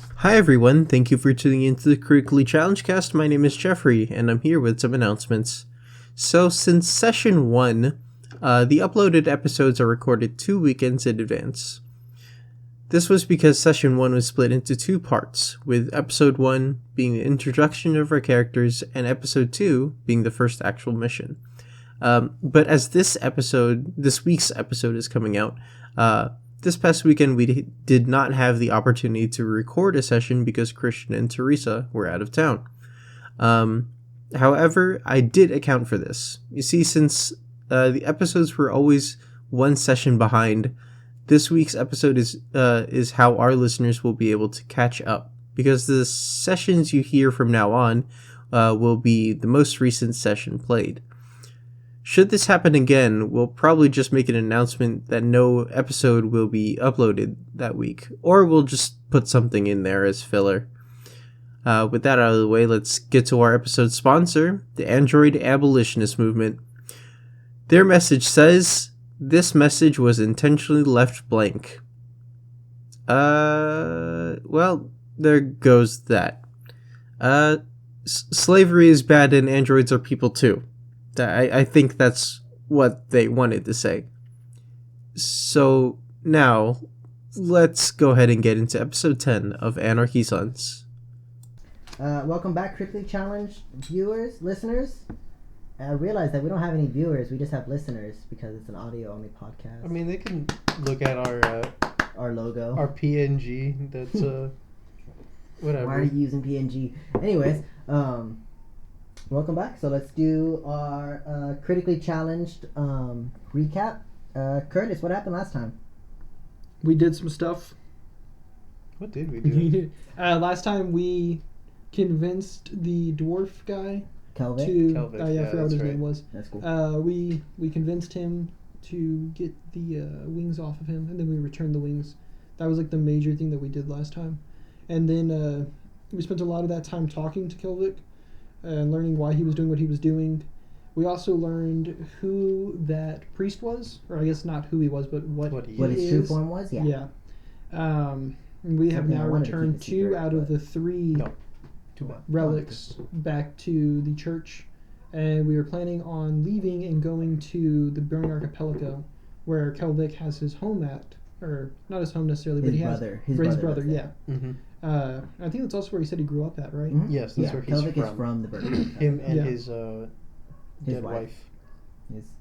Hi everyone, thank you for tuning into the Critically Challenged Cast. My name is Jeffrey, and I'm here with some announcements. So, since Session 1, the uploaded episodes are recorded 2 weekends in advance. This was because Session 1 was split into 2 parts, with Episode 1 being the introduction of our characters, and Episode 2 being the first actual mission. But as this week's episode is coming out, this past weekend we did not have the opportunity to record a session because Christian and Teresa were out of town. However, I did account for this. You see, since the episodes were always one session behind, this week's episode is how our listeners will be able to catch up, because the sessions you hear from now on will be the most recent session played. Should this happen again, we'll probably just make an announcement that no episode will be uploaded that week, or we'll just put something in there as filler. With that out of the way, let's get to our episode sponsor, the Android Abolitionist Movement. Their message says, "This message was intentionally left blank." Well, there goes that. Slavery is bad and androids are people too. I think that's what they wanted to say. So now, let's go ahead and get into episode 10 of An-R-K Sons. Welcome back, Critically Challenged viewers, listeners. I realize that we don't have any viewers, we just have listeners because it's an audio-only podcast. I mean, they can look at our logo. Our PNG, that's, whatever. Why are you using PNG? Anyways, welcome back. So let's do our Critically Challenged recap. Curtis, what happened last time? We did some stuff. What did we do? Last time we convinced the dwarf guy Kelvic? Kelvic, I forgot what his name was. That's cool. We convinced him to get the wings off of him, and then we returned the wings. That was like the major thing that we did last time. And then we spent a lot of that time talking to Kelvic and learning why he was doing what he was doing. We also learned who that priest was, or I guess not who he was, but what his true form was. Yeah. We have Something I now wanted to returned keep a secret, 2 out of the 3 Too bad. relics back to the church, and we were planning on leaving and going to the Burning Archipelago, where Kelvic has his home at, or not his home necessarily, but he has his brother. Yeah. Mm-hmm. I think that's also where he said he grew up at, right? Mm-hmm. Yes, that's where he's Kelvic from. is from the Burning. Him and Yeah. his dead wife.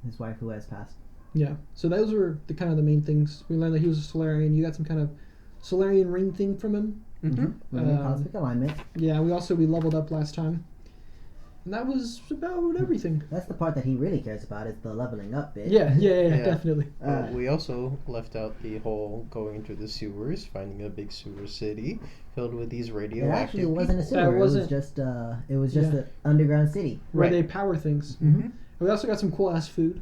His wife who has passed. Yeah. So those were the kind of the main things. We learned that he was a Solarian. You got some kind of Solarian ring thing from him. Mm-hmm. Cosmic alignment. Yeah. We leveled up last time, and that was about everything. That's the part that he really cares about, is the leveling up bit. Yeah, Yeah. definitely. We also left out the whole going into the sewers, finding a big sewer city filled with these It radioactive actually wasn't a people. sewer. It wasn't- was just an underground city. Where Right. they power things. Mm-hmm. We also got some cool ass food.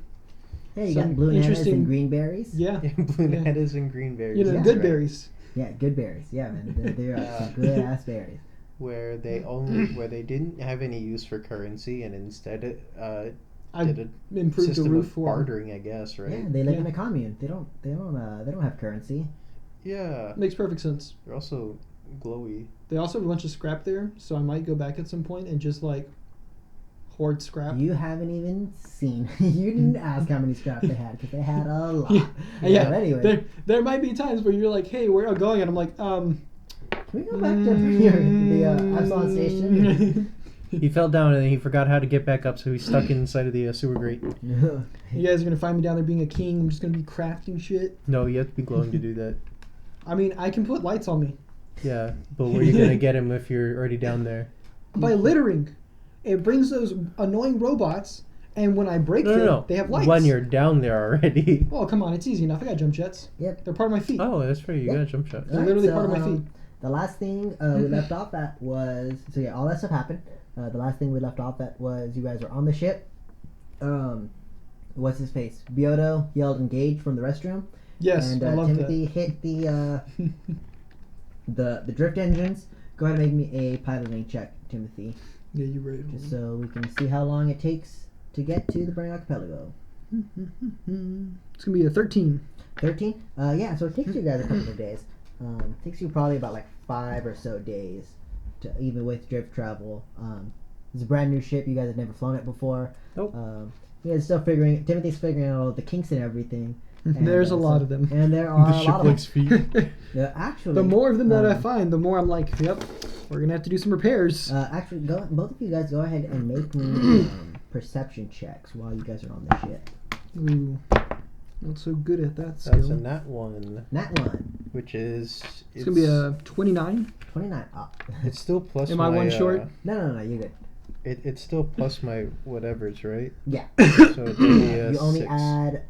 Hey, you Some got blue bananas interesting- and green berries. Yeah. Blue bananas and green berries. You know, Yeah. good right. berries. Yeah, good berries. Yeah, man, they are some good ass berries. Where they didn't have any use for currency, and instead I did a improved the system roof of for bartering, I guess, right? Yeah, they live in Yeah. a commune. They don't have currency. Yeah. Makes perfect sense. They're also glowy. They also have a bunch of scrap there, so I might go back at some point and just like hoard scrap. You haven't even seen. You didn't ask how many scraps they had, because they had a lot. Yeah. But anyway, There might be times where you're like, hey, where are you going? And I'm like, can we go back to the Absalom Station? He fell down and he forgot how to get back up, so he's stuck inside of the sewer grate. You guys are gonna find me down there being a king. I'm just gonna be crafting shit. No, you have to be glowing to do that. I mean, I can put lights on me Yeah, but where are you going to get him if you're already down there? by littering. It brings those annoying robots, and when I break them, No. they have lights. When you're down there already. Oh, come on, it's easy enough. I got jump jets. Yep. They're part of my feet. Oh, that's right. You Yep. got a jump shot. They're literally part of my feet. The last thing we left off at was all that stuff happened. The last thing we left off at was you guys were on the ship. What's his face? Biodo yelled "engage" from the restroom. Yes, And I love Timothy that. hit the drift engines. Go ahead and make me a piloting check, Timothy, Yeah, you're right. just so we can see how long it takes to get to the Burning Archipelago. It's gonna be a 13. 13? Yeah, so it takes you guys a couple of days. Takes you probably about like 5 or so days, to even with drift travel. It's a brand new ship. You guys have never flown it before. Nope. You guys still figuring. Timothy's figuring out all the kinks and everything. And, There's a lot of them. and there are The a ship lot of likes them. feet. Yeah, actually, The more of them that I find, the more I'm like, yep, we're gonna have to do some repairs. Actually, both of you guys go ahead and make me perception checks while you guys are on the ship. Ooh, not so good at that skill. That's a nat 1, Nat 1, which is... It's gonna be a 29. 29. Oh. It's still plus Am my... I one short? No, you're good. It's still plus my whatever's, right? Yeah. So it'd be a You only 6. add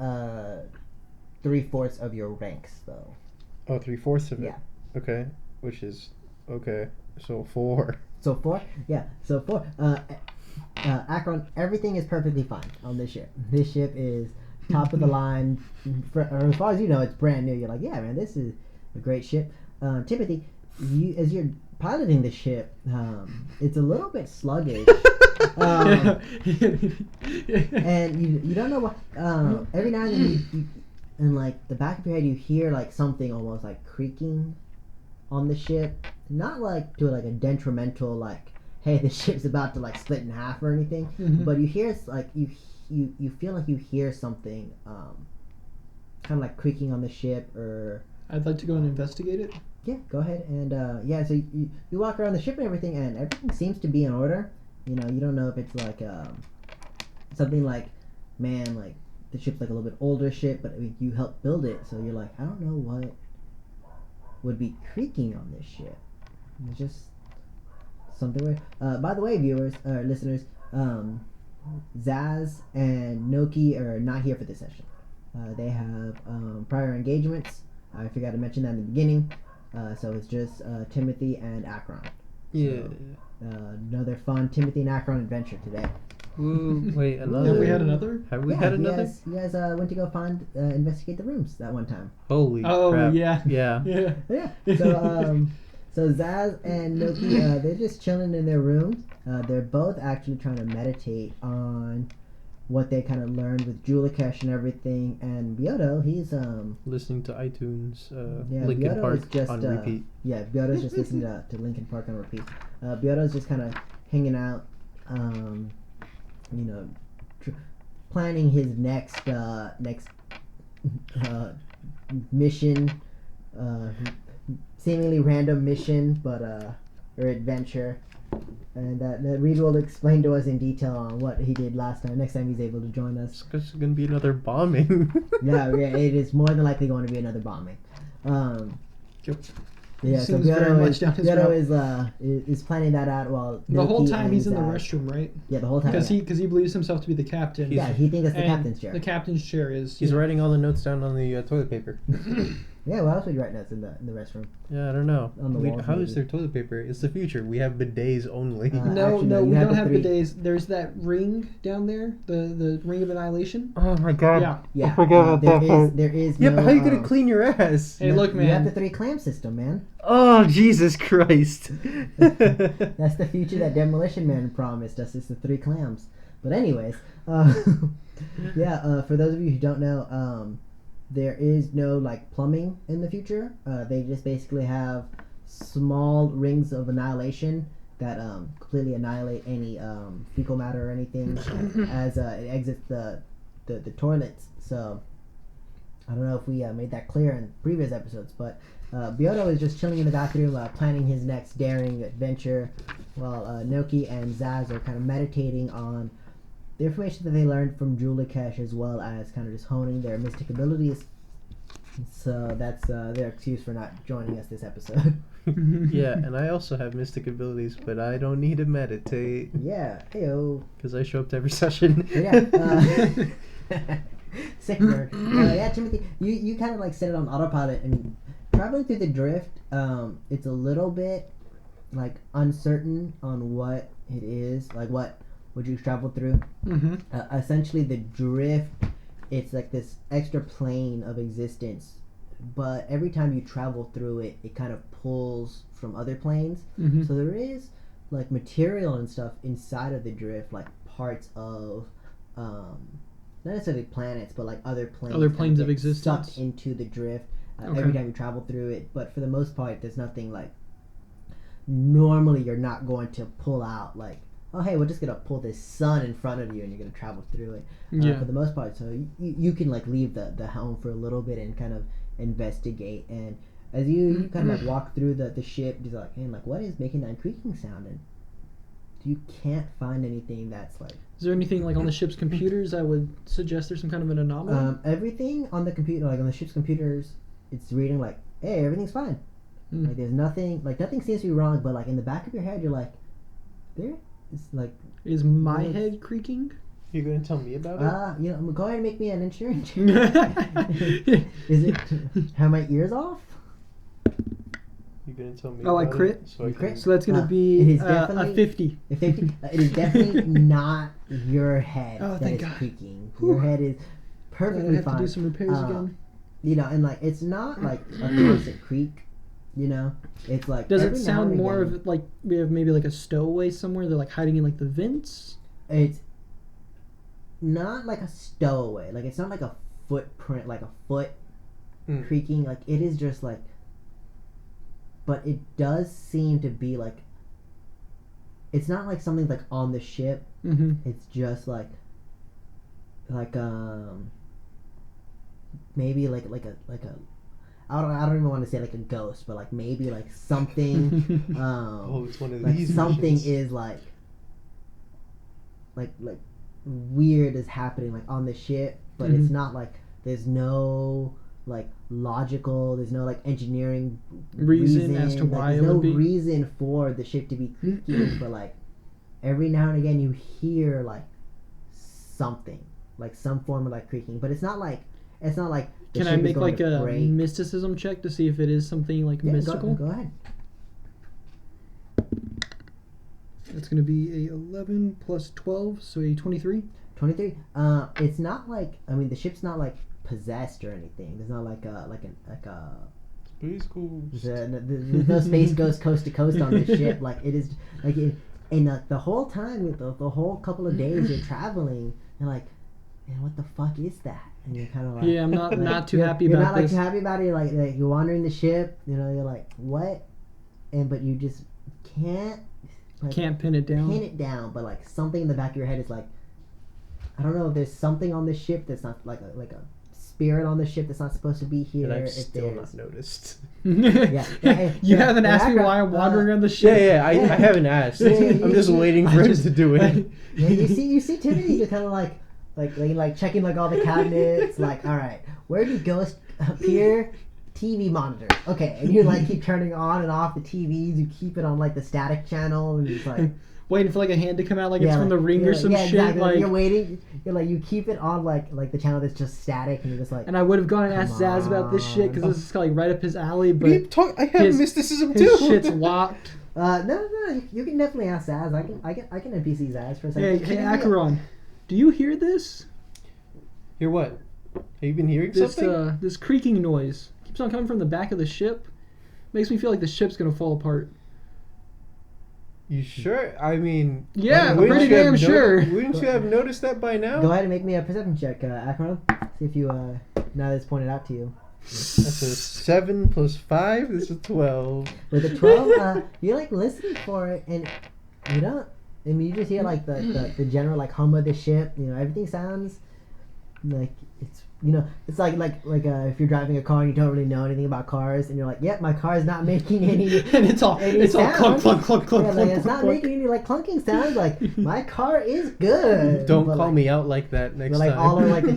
3/4 of your ranks, though. Oh, 3/4 of it? Yeah. Okay. Which is... Okay. So 4. So 4? Yeah, so 4. Akron, everything is perfectly fine on this ship. This ship is top of the line. Or as far as you know, it's brand new. You're like, yeah, man, this is a great ship. Timothy, as you're piloting the ship, it's a little bit sluggish. And you don't know what. Every now and then, you, in like the back of your head, you hear like something almost like creaking on the ship. Not like to like a detrimental like, hey, the ship's about to like split in half or anything. Mhm. But you hear like you feel like you hear something, kind of like creaking on the ship or. I'd like to go and investigate it. Yeah, go ahead and so you walk around the ship and everything seems to be in order. You know, you don't know if it's like something like, man, like the ship's like a little bit older ship, but I mean, you helped build it, so you're like, I don't know what would be creaking on this ship. It's just something weird. By the way, viewers or listeners, Zaz and Noki are not here for this session. They have prior engagements. I forgot to mention that in the beginning. So it's just Timothy and Akron. Yeah. Another fun Timothy and Akron adventure today. Ooh, wait, another... Have we had another? Have we had another? You guys went to go investigate the rooms that one time. Holy Oh, crap. yeah. Yeah. Yeah. Yeah. So Zaz and Noki, they're just chilling in their rooms. They're both actually trying to meditate on what they kind of learned with Julikesh and everything. And Byodo, he's Listening to iTunes, yeah, Linkin Byodo Park is just, on repeat. Yeah, Byodo's just listening to Linkin Park on repeat. Byodo's just kind of hanging out, planning his next mission, seemingly random mission, but or adventure. And that Reed will explain to us in detail on what he did last time. Next time he's able to join us. It's going to be another bombing. Yeah, it is more than likely going to be another bombing. Yep. Yeah, so Seems very much down his route. is planning that out while The whole Noki time and he's in the Zaz- restroom, right? Yeah, the whole time. Because Yeah, he believes himself to be the captain. yeah, he thinks that's the And captain's chair. The captain's chair is. He's writing all the notes down on the toilet paper. Yeah, what else would you write notes in the restroom? Yeah, I don't know. On the walls, How is maybe. there toilet paper? It's the future. We have bidets only. No, Actually, no, we you have don't the have three. bidets. There's that ring down there, the ring of annihilation. Oh my god. Yeah. Yeah, forgot about that part. There is Yeah, no, but how are you going to clean your ass? Hey, look, You have the man. 3 clam system, man. Oh, Jesus Christ. That's the future that Demolition Man promised us. It's the 3 clams. But anyways, for those of you who don't know, there is no like plumbing in the future. They just basically have small rings of annihilation that completely annihilate any fecal matter or anything as it exits the toilets. So I don't know if we made that clear in previous episodes, but Byodo is just chilling in the bathroom, planning his next daring adventure, while Noki and Zaz are kind of meditating on the information that they learned from Julikesh, as well as kind of just honing their mystic abilities. So that's their excuse for not joining us this episode. Yeah, and I also have mystic abilities, but I don't need to meditate Yeah, heyo. because I show up to every session. Yeah. Sick nerd. Yeah, Timothy, you kind of like set it on autopilot, and traveling through the drift, it's a little bit like uncertain on what it is, like what you traveled through. Mm-hmm. Essentially, the drift, it's like this extra plane of existence, but every time you travel through it, it kind of pulls from other planes. Mm-hmm. So there is like material and stuff inside of the drift, like parts of not necessarily planets, but like other planes. Other kind planes of get existence. sucked into the drift Okay. every time you travel through it. But for the most part, there's nothing like normally you're not going to pull out like, oh hey, we're just gonna pull this sun in front of you and you're gonna travel through it. For the most part. So you can like leave the helm for a little bit and kind of investigate. And as you kind of like walk through the ship, you're like, hey, like what is making that creaking sound? And you can't find anything that's like. Is there anything like on the ship's computers that would suggest there's some kind of an anomaly? Everything on the computer, like on the ship's computers, it's reading like, hey, everything's fine. Like there's nothing, like nothing seems to be wrong. But like in the back of your head, you're like, there is like. Is my head creaking? You're gonna tell me about it? You know, go ahead and make me an insurance. Is it? Have my ears off? You're gonna tell me. Oh, I about crit? it so I can- So that's gonna it be is a definitely- 50. It is definitely not your head Oh, that thank is God. creaking. Whew. Your head is I perfectly have fine. to do some repairs again. You know, and like it's not like a constant creak. You know, it's like. Does it every now sound and more again, of like we have maybe like a stowaway somewhere? They're like hiding in like the vents. It's not like a stowaway. Like it's not like a footprint, like a foot creaking. Like it is just like. But it does seem to be like. It's not like something like on the ship. Mm-hmm. It's just like maybe like a I don't even want to say like a ghost, but like maybe like something it's one of like these something versions. is like weird is happening like on the ship, but it's not like there's no like logical, there's no like engineering reason as to like, why there's it no would be. reason for the ship to be creaking, but like every now and again you hear like something, like some form of like creaking, but it's not like the Can I ship is make going like to a break. mysticism check to see if it is something like mystical? Go ahead. It's gonna be a 11 plus 12, so a 23. 23. It's not like, I mean, the ship's not like possessed or anything. There's not like a Space Ghost. there's no space ghost coast to coast on this ship. Like it is like it, and the whole time, the whole couple of days you're traveling, you're like, man, what the fuck is that? And you're kind of like, Yeah, I'm not not too you're- happy you're about not like this. too happy about it. You're like you're wandering the ship. You know, you're like, what? But you just can't. Like, Can't pin it down. pin it down, but like something in the back of your head is like, I don't know if there's something on the ship that's not like a spirit on the ship that's not supposed to be here. And I've if still there's- not noticed. Yeah. You Yeah, haven't the asked me background- why I'm wandering around the ship. I haven't asked. Yeah, I'm just waiting I for him just- to do it. Yeah, you see Timothy just kind of like checking like all the cabinets, like, all right, where do ghosts appear? TV monitor. Okay, and you like keep turning on and off the TVs. You keep it on like the static channel, and it's like Waiting for like a hand to come out like it's from the ring or some shit. Exactly. Like, You're waiting. You're like you keep it on like the channel that's just static, and you're just like. and I would have gone and asked Come Zaz about this shit because on. this is like right up his alley, What are you but talk- I have his- mysticism his too. shit's locked. No. You can definitely ask Zaz. I can NPC Zaz for a Hey, second. hey, Acheron, do you hear this? Hear what? Have you been hearing This something? this creaking noise keeps on coming from the back of the ship. Makes me feel like the ship's gonna fall apart. You sure? I mean, Yeah, I'm wouldn't pretty you have damn sure. Wouldn't you have noticed that by now? Go ahead and make me a perception check, Akron. See if you now that it's pointed out to you. That's a 7 plus 5. This is 12. With a 12, you're like listening for it, and you don't. I mean, you just hear like the general like hum of the ship. You know, everything sounds like it's it's like if you're driving a car and you don't really know anything about cars, and you're like, yep, my car's not making any. And it's all any clunk, sounds. clunk, clunk, clunk, Yeah, clunk, like, it's not clunk. making any like clunking sounds. Like my car is good. Don't But, call like, me out like that next But like time. all of like the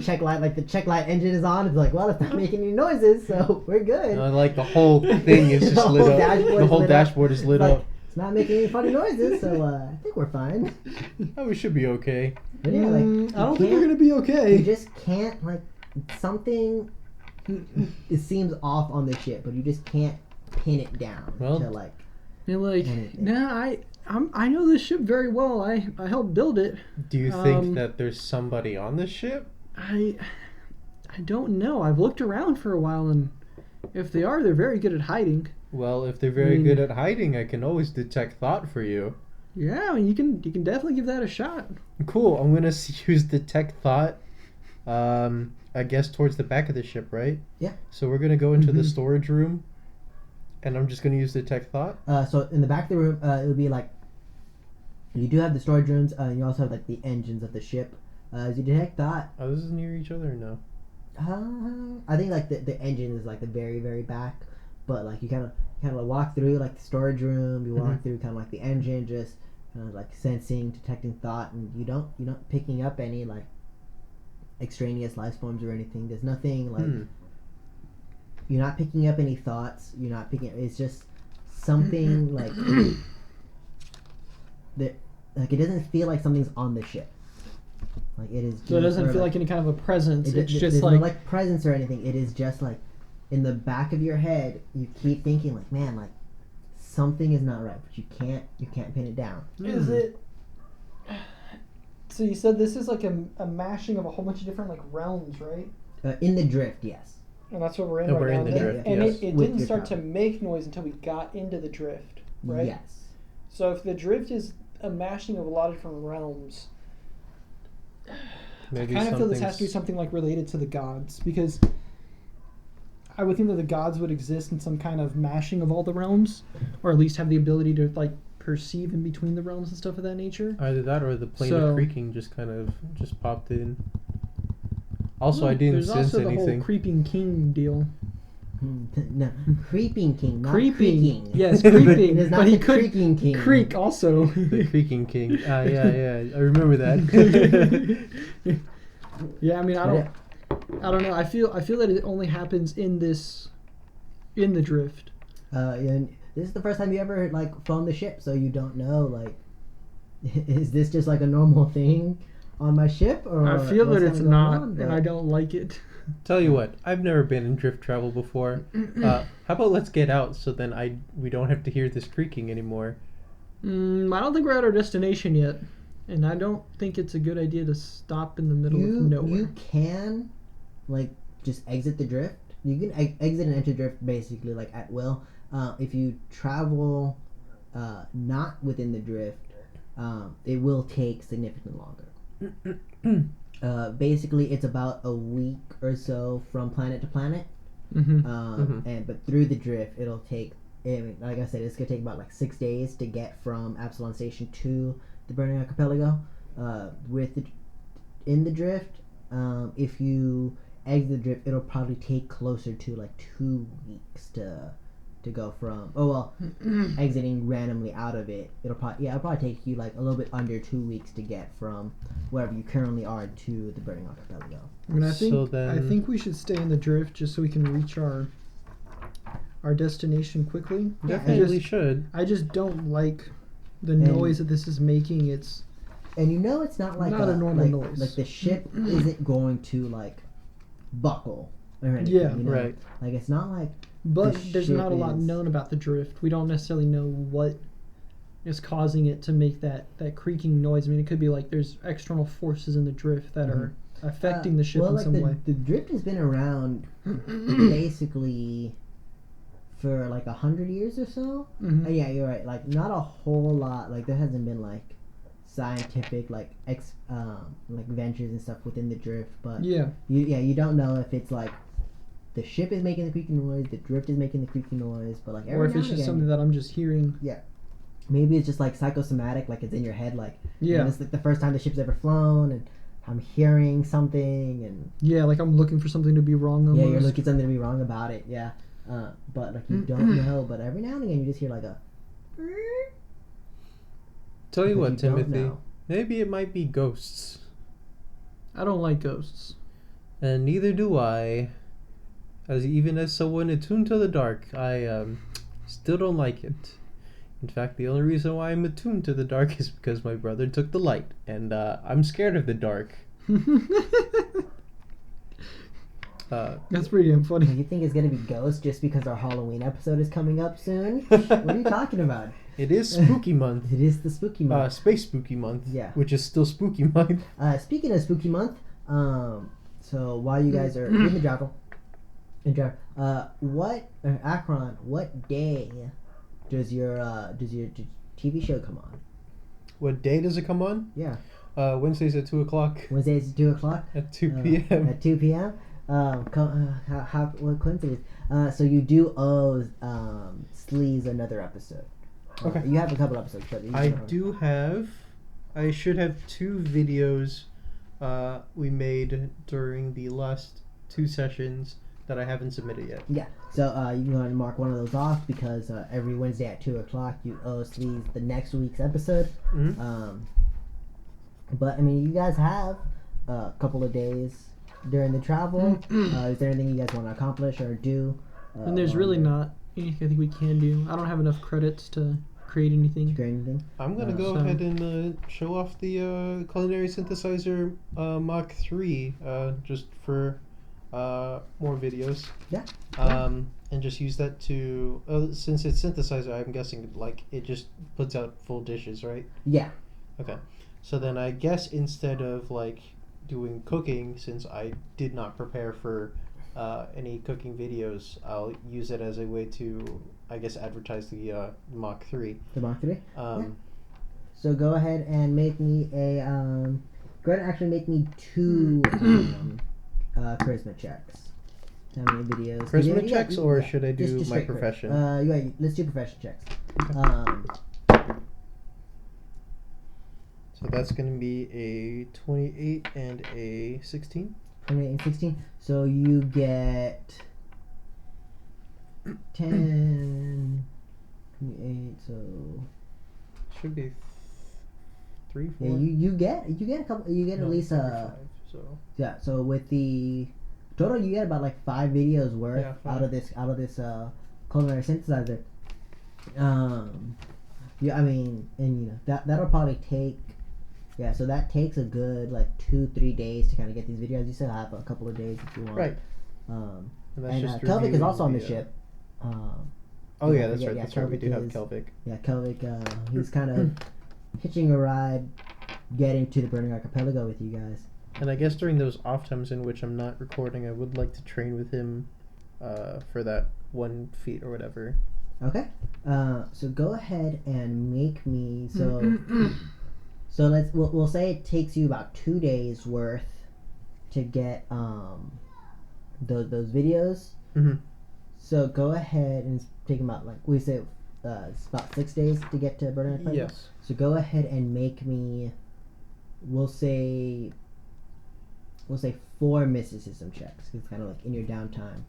check light engine is on. It's like, well, it's not making any noises, so we're good. Like the whole thing is The just lit whole up. dashboard The is whole lit up. dashboard is lit Like, up. it's not making any funny noises, so I think we're fine. Oh, we should be okay. But yeah, like I don't you think we're can't- gonna be You okay. just can't like something. It seems off on the ship, but you just can't pin it down Well, to like. You're like, anything. nah, I know this ship very well. I helped build it. Do you think that there's somebody on the ship? I don't know. I've looked around for a while, and if they are, they're very good at hiding. Well, if they're very good at hiding, I can always detect thought for you. Yeah, I mean, you can definitely give that a shot. Cool. I'm gonna use detect thought. I guess towards the back of the ship, right? Yeah. So we're gonna go into the Mhm. storage room. And I'm just gonna use detect thought. So in the back of the room, it would be like you do have the storage rooms. And you also have like the engines of the ship. As you detect thought, Oh, this is near each other or no? I think like the engine is like the very very back, but like you kind of walk through like the storage room. You walk through kind of like the engine, just kind of like sensing, detecting thought, and you're not picking up any like extraneous life forms or anything. There's nothing like you're not picking up any thoughts. You're not picking. It's just something like that. Like it doesn't feel like something's on the ship. Like it is. So it doesn't feel like any kind of a presence. It's just there's like no like presence or anything. It is just like in the back of your head. You keep thinking like, man, like something is not right, but you can't pin it down. Is it? So you said this is like a mashing of a whole bunch of different like realms, right? In the drift, yes. And that's what we're in And right we're now. in the And drift, and yes. it With didn't your start to travel. make noise until we got into the drift, right? Yes. So if the drift is a mashing of a lot of different realms, Maybe I kind of feel this has to be something's- something like related to the gods, because I would think that the gods would exist in some kind of mashing of all the realms, or at least have the ability to like perceive in between the realms and stuff of that nature. Either that or the plane So- of creaking just kind of just popped in. Also, I didn't There's sense also the anything. whole creeping king deal. No, creeping king, not Creeping, creaking. yes, It creeping. is not But he the could creaking king. creak also. The creaking king. Yeah, I remember that. Yeah, I mean, I don't know. I feel that it only happens in the drift. And this is the first time you ever like flown the ship, so you don't know like, is this just like a normal thing on my ship, or I feel that what's it's going not, on? and But- I don't like it. Tell you what, I've never been in drift travel before. How about let's get out so then we don't have to hear this creaking anymore. I don't think we're at our destination yet, and I don't think it's a good idea to stop in the middle of nowhere. You can, like, just exit the drift. You can exit and enter drift basically like at will. If you travel not within the drift, it will take significantly longer. Basically, it's about a week or so from planet to planet. But through the drift, it'll take. I mean, like I said, it's gonna take about like 6 days to get from Absalom Station to the Burning Archipelago. In the drift, if you exit the drift, it'll probably take closer to like 2 weeks to go from. Exiting randomly out of it, it'll probably take you like a little bit under 2 weeks to get from wherever you currently are to the Burning Archipelago. I mean, I So think we should stay in the drift just so we can reach our destination quickly. Definitely should. I just don't like the noise that this is making. It's And you know it's not like Not a normal noise. Like the ship isn't going to like buckle or anything. Yeah, you know? right. Like it's not like. But The there's not a ship lot is- known about the drift. We don't necessarily know what is causing it to make that creaking noise. I mean, it could be like there's external forces in the drift that are affecting the ship in like some way. the drift has been around basically for like 100 years or so. Mhm. Yeah, you're right. Like not a whole lot. Like there hasn't been like scientific like ventures and stuff within the drift. But Yeah. you don't know if it's like the ship is making the creaking noise, the drift is making the creaking noise, but like every Or if now it's and just again, something that I'm just hearing. maybe it's just like psychosomatic, like it's in your head, like Yeah. it's like the first time the ship's ever flown, and I'm hearing something, and Yeah, like I'm looking for something to be wrong almost. yeah, you're looking something to be wrong about it, yeah. But like you don't know, but every now and again you just hear like a. Tell you Because what, you don't Timothy. know. Maybe it might be ghosts. I don't like ghosts. And neither do I. Even as someone attuned to the dark, I still don't like it. In fact, the only reason why I'm attuned to the dark is because my brother took the light, and I'm scared of the dark. That's pretty damn funny. You think it's gonna be ghosts just because our Halloween episode is coming up soon? What are you talking about? It is spooky month. It is the spooky month. Space spooky month. Yeah. Which is still spooky month. Speaking of spooky month, so while you guys are in the travel, Akron, what day does your TV show come on? What day does it come on? Yeah, Wednesdays at 2 o'clock. Wednesdays at 2 o'clock. At 2 p.m. At 2 p.m. What coincidence? So you do owe Sleaze another episode. Okay. You have a couple episodes, but I should have 2 videos we made during the last 2 sessions that I haven't submitted yet. Yeah. So you want to mark one of those off because every Wednesday at 2:00 you owe Sleaze the next week's episode. Mm-hmm. But I mean, you guys have a couple of days during the travel. Is there anything you guys want to accomplish or do? And there's really not anything I think we can do. I don't have enough credits to create anything. I'm gonna go ahead and show off the culinary synthesizer Mach 3 just for more videos. Yeah. And just use that to since it's synthesizer, I'm guessing like it just puts out full dishes, right? Yeah. Okay. So then I guess instead of like doing cooking, since I did not prepare for any cooking videos, I'll use it as a way to, I guess, advertise the Mach 3. The Mach 3? Yeah. So go ahead and make me a go ahead and actually make me 2 charisma checks. How many videos? Charisma checks, or should I do my profession? Let's do profession checks. So that's going to be a 28 and a 16. 28 and 16. So you get 10, 28. So should be 3, 4. yeah, you get a couple. You get at least 5, so. Yeah. So with the total, you get about like 5 videos worth out of this culinary synthesizer. Yeah, I mean, and you know that'll probably take. Yeah, so that takes a good like 2-3 days to kind of get these videos. You still have a couple of days if you want. Right. And just Kelvic is also on the the, ship. Oh yeah, that's right. Yeah, That's right. We do have is- Kelvic. Yeah, Kelvic. He's kind of hitching a ride, getting to the Burning Archipelago with you guys. And I guess during those off times in which I'm not recording, I would like to train with him for that 1 feat or whatever. Okay. So go ahead and make me so. So we'll say it takes you about 2 days worth to get those videos. Mm-hmm. So go ahead and take them out like we say it's about 6 days to get to Burning Archipelago. Yes. So go ahead and make me. We'll say 4 mysticism checks. It's kind of like in your downtime.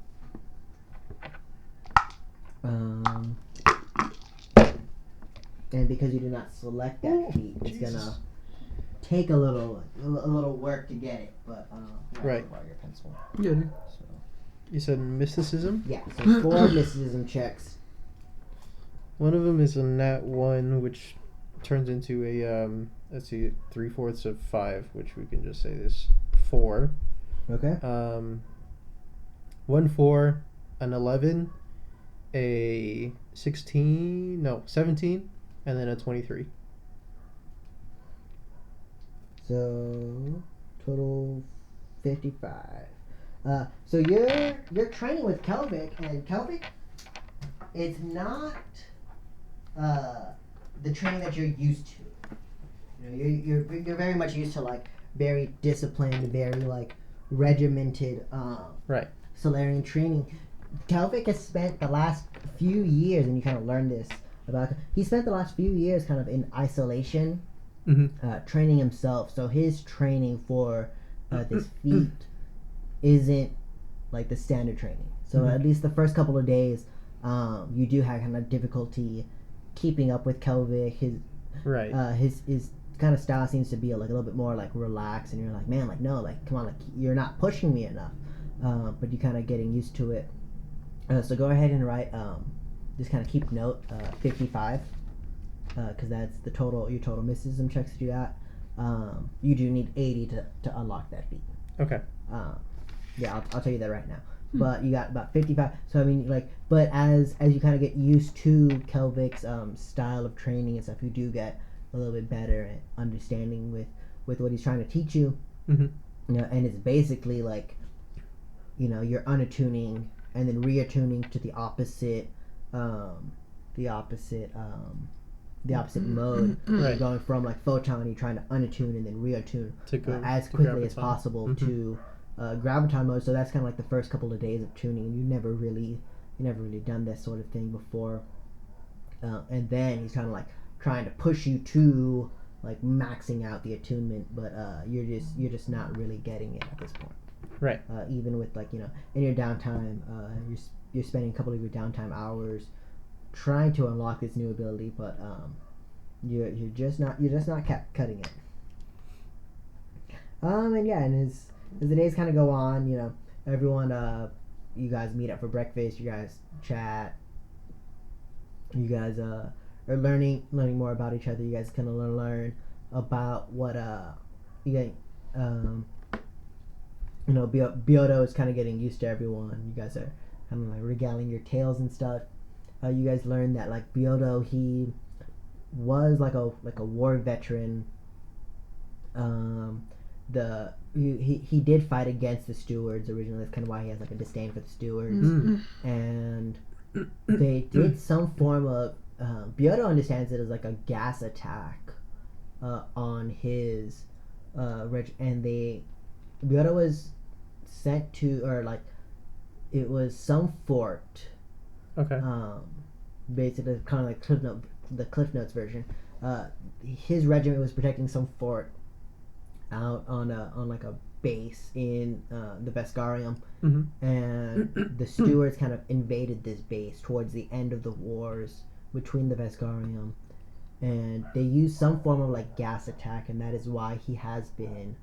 And because you did not select that feat, it's gonna take a little work to get it. But Right. Borrow your pencil. Yeah, dude. So, You said mysticism? yeah. So 4 mysticism checks. One of them is a nat 1, which turns into a, let's see, 3/4 of 5, which we can just say is 4. Okay. 1 4, an 11, a 17, and then a 23. So total 55. So you're training with Kelvic, and Kelvic is not the training that you're used to. You know, you're very much used to like very disciplined, very like regimented Right. Solarian training. Kelvic has spent the last few years, and you kind of learned this about. He spent the last few years kind of in isolation, training himself. So his training for this feat isn't like the standard training. So at least the first couple of days, you do have kind of difficulty keeping up with Kelvic. His kind of style seems to be like a little bit more like relaxed, and you're like, man, like no, like come on, like you're not pushing me enough. But you're kind of getting used to it. So go ahead and write. Just kind of keep note 55, because that's your total mysticism checks that you got. You do need 80 to unlock that feat. Okay. Yeah, I'll tell you that right now. But you got about 55. So I mean, like, but as you kind of get used to Kelvic's style of training and stuff, you do get a little bit better at understanding with what he's trying to teach you. Mm-hmm. You know, and it's basically like, you know, you're unattuning and then reattuning to the opposite mode. Right. You're going from like photon, you're trying to unattune and then reattune To go as to quickly as graviton. possible to graviton mode. So that's kind of like the first couple of days of tuning. You never really done this sort of thing before. And then he's kind of like trying to push you to like maxing out the attunement, but you're just not really getting it at this point. Right. Even with like in your downtime, you're spending a couple of your downtime hours trying to unlock this new ability, but you're just not cutting it. And as the days kind of go on, everyone you guys meet up for breakfast, you guys chat, you guys are learning more about each other. You guys kind of learn about what Biodo is kind of getting used to everyone. You guys are kind of like regaling your tales and stuff. You guys learn that like Biodo, he was like a war veteran. He did fight against the stewards originally. That's kind of why he has like a disdain for the stewards. And they did some form of Biodo understands it as like a gas attack on his and Biodo was sent to, or like it was some fort. Okay. Basically kind of like the Cliff Notes version. His regiment was protecting some fort out on like a base in the Vescarium, and the stewards kind of invaded this base towards the end of the wars between the Vescarium, and they used some form of like gas attack, and that is why he has been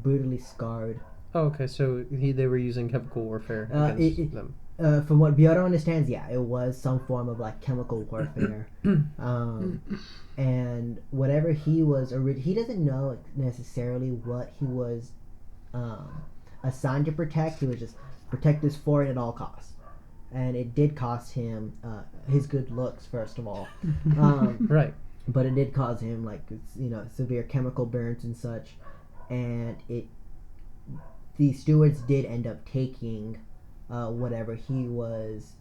brutally scarred. Oh, okay, so they were using chemical warfare against them. From what Biodo understands, yeah, it was some form of like chemical warfare. And whatever he was, he doesn't know necessarily what he was assigned to protect. He was just protect this fort at all costs, and it did cost him his good looks first of all. Right. But it did cause him like severe chemical burns and such, and the stewards did end up taking whatever he was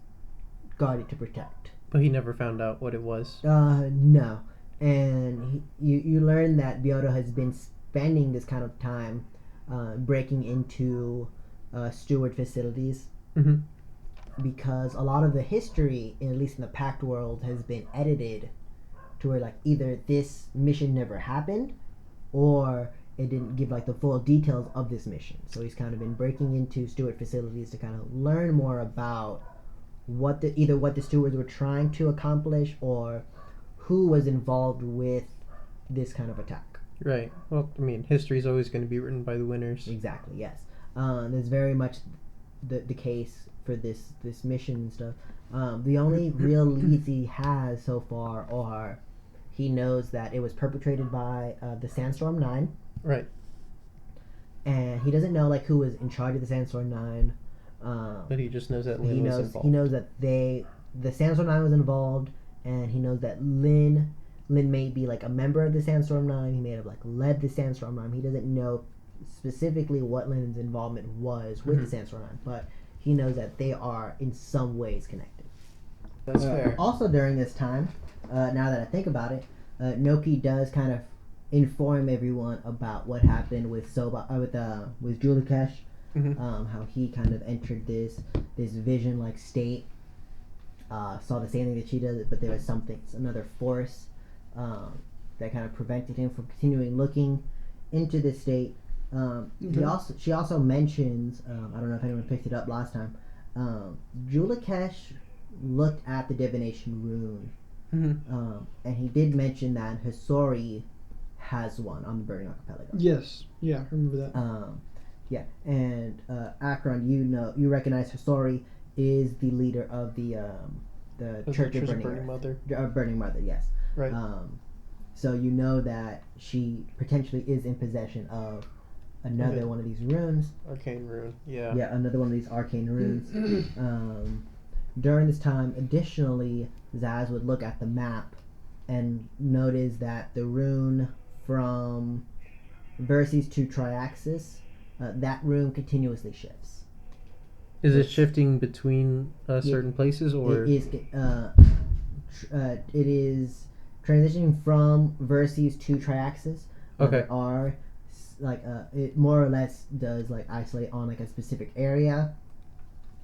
guarded to protect. But he never found out what it was. No. And you learn that Biodo has been spending this kind of time breaking into steward facilities, because a lot of the history, at least in the Pact world, has been edited to where like either this mission never happened or it didn't give like the full details of this mission. So he's kind of been breaking into steward facilities to kind of learn more about what the stewards were trying to accomplish or who was involved with this kind of attack. Right. Well, I mean, history is always going to be written by the winners. Exactly. Yes. That's very much the case for this mission and stuff. The only real leads he has so far are he knows that it was perpetrated by the Sandstorm 9. Right. And he doesn't know like who was in charge of the Sandstorm 9. But he just knows that Lin was involved. He knows that the Sandstorm 9 was involved, and he knows that Lin may be like a member of the Sandstorm 9. He may have like led the Sandstorm 9. He doesn't know specifically what Lin's involvement was with the Sandstorm 9, but he knows that they are in some ways connected. That's fair. Also during this time, now that I think about it, Noki does kind of inform everyone about what happened with with Julikesh, how he kind of entered this vision-like state, saw the same thing that she does, but there was another force that kind of prevented him from continuing looking into this state. She also mentions, I don't know if anyone picked it up last time, Julikesh looked at the divination rune, and he did mention that Hisori has one on the Burning Archipelago. Yes, yeah, I remember that. Yeah, and Akron, you recognize Hisori is the leader of the Church of Burning Mother. Burning Mother, yes. Right. So you know that she potentially is in possession of another one of these runes. Arcane rune, yeah. Yeah, another one of these arcane runes. During this time, additionally, Zaz would look at the map and notice that the rune from Verces to Triaxis, that rune continuously shifts. Is it shifting between certain places, or it is transitioning from Verces to Triaxis. Okay. There are like it more or less does like isolate on like a specific area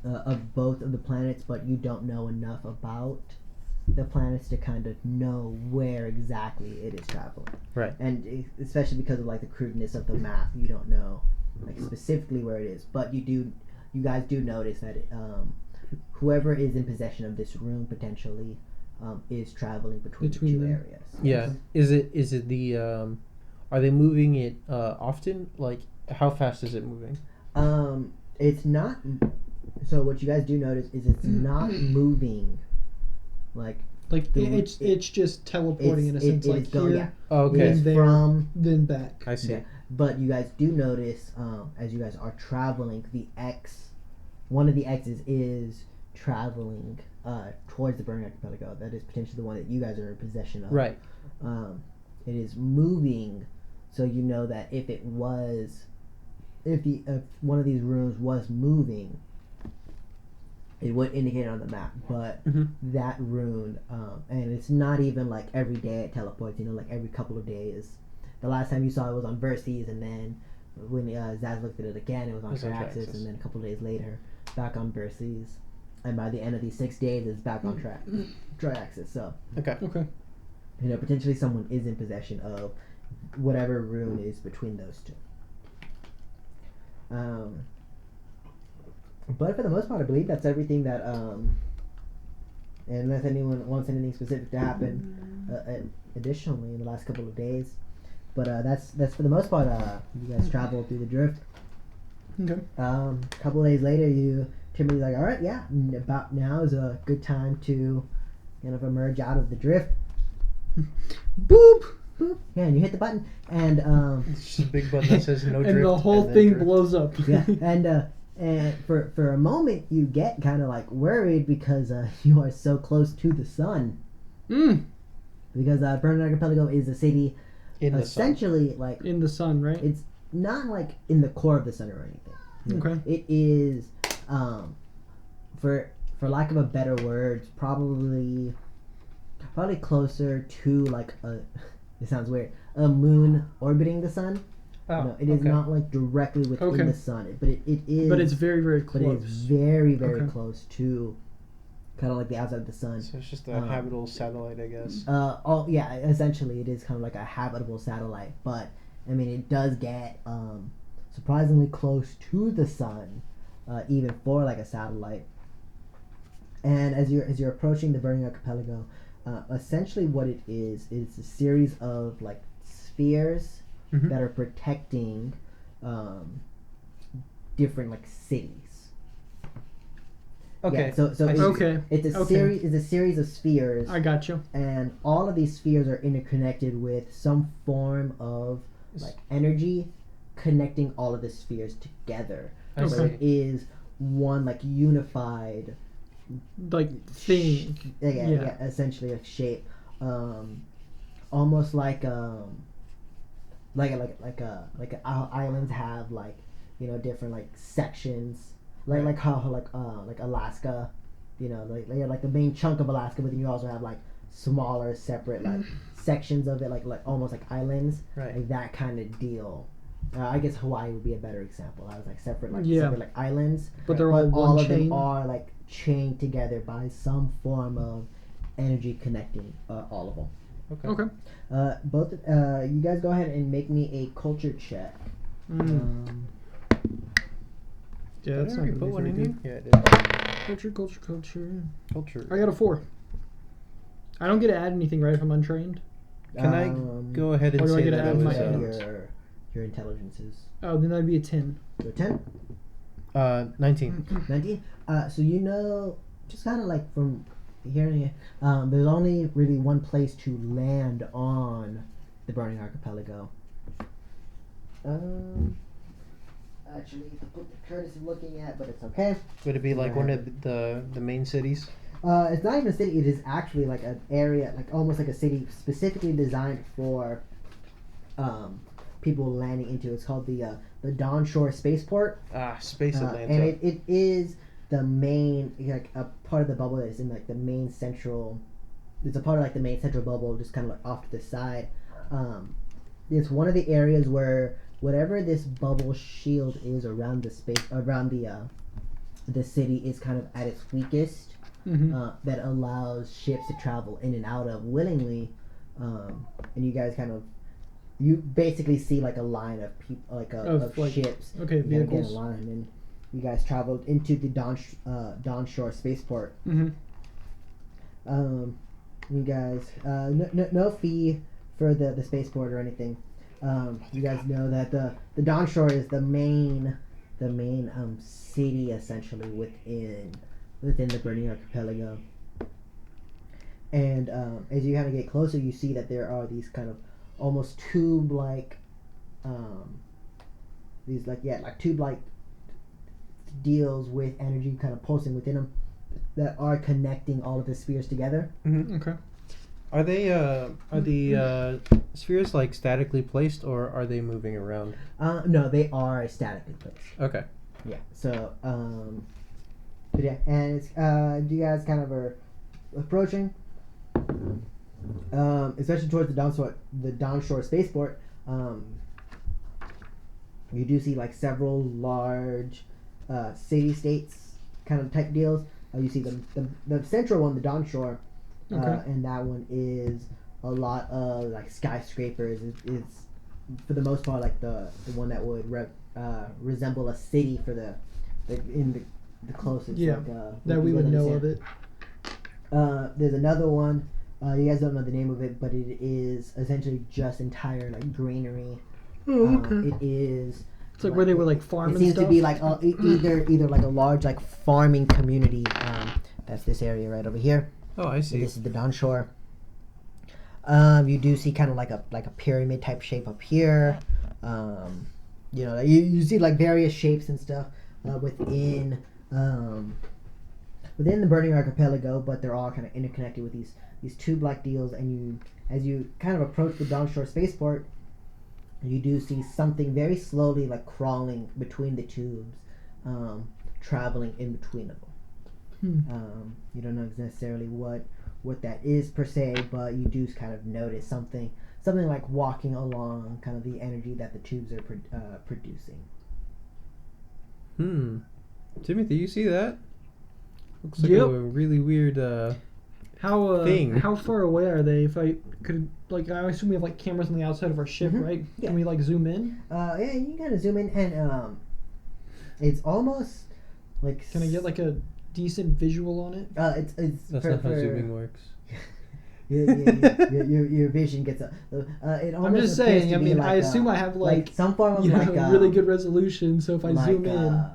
of both of the planets, but you don't know enough about the planets to kind of know where exactly it is traveling. Right. And especially because of like the crudeness of the map, you don't know like specifically where it is, but you guys do notice that whoever is in possession of this room potentially is traveling between the two them. areas. Yeah. Is it the are they moving it often? Like how fast is it moving? It's not. So what you guys do notice is it's not moving. Like it's just teleporting in a sense. Like here, yeah. Okay. It's there, from then back. I see. yeah. But you guys do notice as you guys are traveling, one of the X's is traveling towards the Burning Archipelago. That is potentially the one that you guys are in possession of. Right. It is moving, so you know that if one of these rooms was moving, it would indicate it on the map. But that rune, and it's not even like every day it teleports. Like every couple of days. The last time you saw it was on Verces, and then when Zaz looked at it again, it was on Triaxis, and then a couple of days later, back on Verces. And by the end of these 6 days, it's back on Triaxis. So Okay. potentially someone is in possession of whatever rune is between those two. But for the most part, I believe that's everything that unless anyone wants anything specific to happen additionally in the last couple of days. But that's for the most part. You guys travel through the drift. Okay. A couple of days later, Timberly's like, all right, yeah, about now is a good time to kind of emerge out of the drift. Boop. Boop. Yeah, and you hit the button, and It's just a big button that says no drift. And the whole then thing drift. blows up. yeah, and for a moment you get kind of like worried because you are so close to the sun. Because Burning Archipelago is a city In the sun. essentially like In the sun, right? it's not like in the core of the sun or anything. Okay. It is, for lack of a better word, probably closer to like it sounds weird, a moon orbiting the sun. Oh, No, it is not like directly within the sun, but it is. But it's very, very close. But it is very, very Okay. close to, kind of like the outside of the sun. So it's just a habitable satellite, I guess. Essentially, it is kind of like a habitable satellite. But I mean, it does get surprisingly close to the sun, even for like a satellite. And as you're approaching the Burning Archipelago, essentially what it is a series of like spheres that are protecting different like cities. Okay. Yeah, so it's a series of spheres. I got you. And all of these spheres are interconnected with some form of like energy connecting all of the spheres together. I So see. it is one like unified Like thing. yeah, essentially a shape, almost like islands have like different like sections, like how like Alaska, like the main chunk of Alaska, but then you also have like smaller separate like sections of it, like almost like islands, Right. like that kind of deal. I guess Hawaii would be a better example. I was like separate like islands, But they're but all one of chain. them are like chained together by some form of energy connecting all of them. Okay. Okay. Both you guys go ahead and make me a culture check. Yeah, Did that's I not already gonna put be one very in good. you? Yeah, I did. Culture. Culture. I got a 4. I don't get to add anything, right? If I'm untrained. Can I go ahead or and do I say get to that I add was my your intelligence is Oh, then that'd be a 10. 10, 19. 19. So just kind of like from hearing it, there's only really one place to land on the Burning Archipelago. Actually, Curtis is looking at, but it's okay. Would it be like one of the main cities? It's not even a city. It is actually like an area, like almost like a city specifically designed for people landing into. It's called the Dawn Shore Spaceport. Space Atlanta. And it is the main, like a part of the bubble that is in like the main central. It's a part of like the main central bubble, just kind of like off to the side. It's one of the areas where whatever this bubble shield is around the space around the city is kind of at its weakest. That allows ships to travel in and out of willingly, and you guys you basically see like a line of people, of like, ships. Okay, vehicles. Get a line, and you guys traveled into the Dawn Shore spaceport. You guys, no fee for the spaceport or anything. You guys know that the Dawn Shore is the main city essentially within the Burning Archipelago. And as you kind of get closer, you see that there are these kind of almost tube-like, tube-like deals with energy kind of pulsing within them that are connecting all of the spheres together. Okay. Are the spheres like statically placed, or are they moving around? No, they are statically placed. Okay. Yeah. So, but yeah, and it's, you guys kind of are approaching, especially towards the Dawn Shore spaceport. You do see like several large city-states kind of type deals. You see the central one, the Dawn Shore, and that one is a lot of like skyscrapers. It's for the most part like the one that would resemble a city for the closest. Yeah, like, that we would know of it. There's another one. You guys don't know the name of it, but it is essentially just entire like greenery. It is. It's like where they would like farm. It and seems stuff. to be like either like a large like farming community. That's this area right over here. Oh, I see. This is the Dawn Shore. You do see kind of like a pyramid type shape up here. You know, you see like various shapes and stuff within the Burning Archipelago, but they're all kind of interconnected with these tube-like deals. And as you kind of approach the Dawn Shore spaceport, you do see something very slowly like crawling between the tubes, traveling in between them. You don't know necessarily what that is per se, but you do kind of notice something like walking along kind of the energy that the tubes are producing. Timothy, you see that? Looks like a really weird thing. How far away are they? If I could, like, I assume we have like cameras on the outside of our ship, right? Yeah. Can we like zoom in? Yeah, you can kind of zoom in, and it's almost like. Can I get like a decent visual on it? It's That's not how zooming works. your vision gets up. It almost I'm just saying. I mean, like I assume I have like some form of really good resolution. So if I zoom in,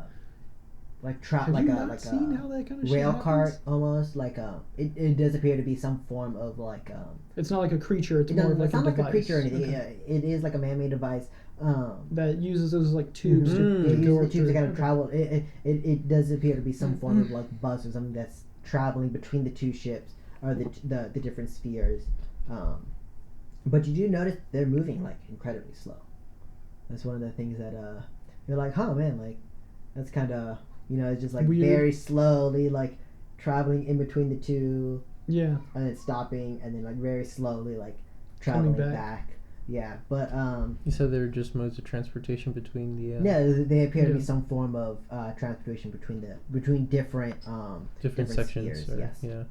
have you you not seen how that kind of rail shit cart happens? almost it does appear to be some form of It's not like a creature. It's more like it's not a like device. a creature or anything. Okay. It is like a man-made device. That uses those like tubes It to uses go the tubes to kind of okay. travel. It does appear to be some form of like bus or something that's traveling between the two ships or the different spheres. But you do notice they're moving like incredibly slow. That's one of the things that you're like, huh, man, like that's kind of it's just like weird. very slowly like traveling in between the two. Yeah. And then stopping and then like very slowly like traveling back. Yeah, but you said there were just modes of transportation between the. Yeah, they appear to be some form of transportation between different sections. spheres, yes. Yeah.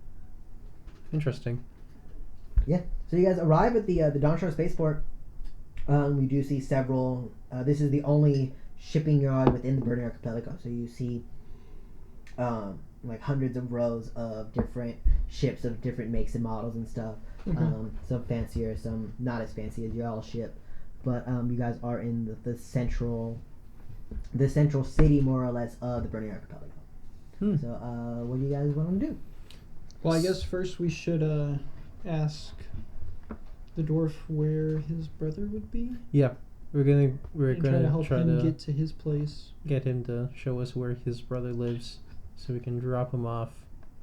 Interesting. Yeah. So you guys arrive at the Dawn Shore spaceport. We do see several. This is the only shipping yard within the Burning Archipelago. So you see, like hundreds of rows of different ships of different makes and models and stuff. Some fancier, some not as fancy as your all ship. But you guys are in the central city, more or less, of the Burning Archipelago. So what do you guys want to do? Well, I guess first we should ask the dwarf where his brother would be. Yeah, we're gonna try to help him get to his place. Get him to show us where his brother lives, so we can drop him off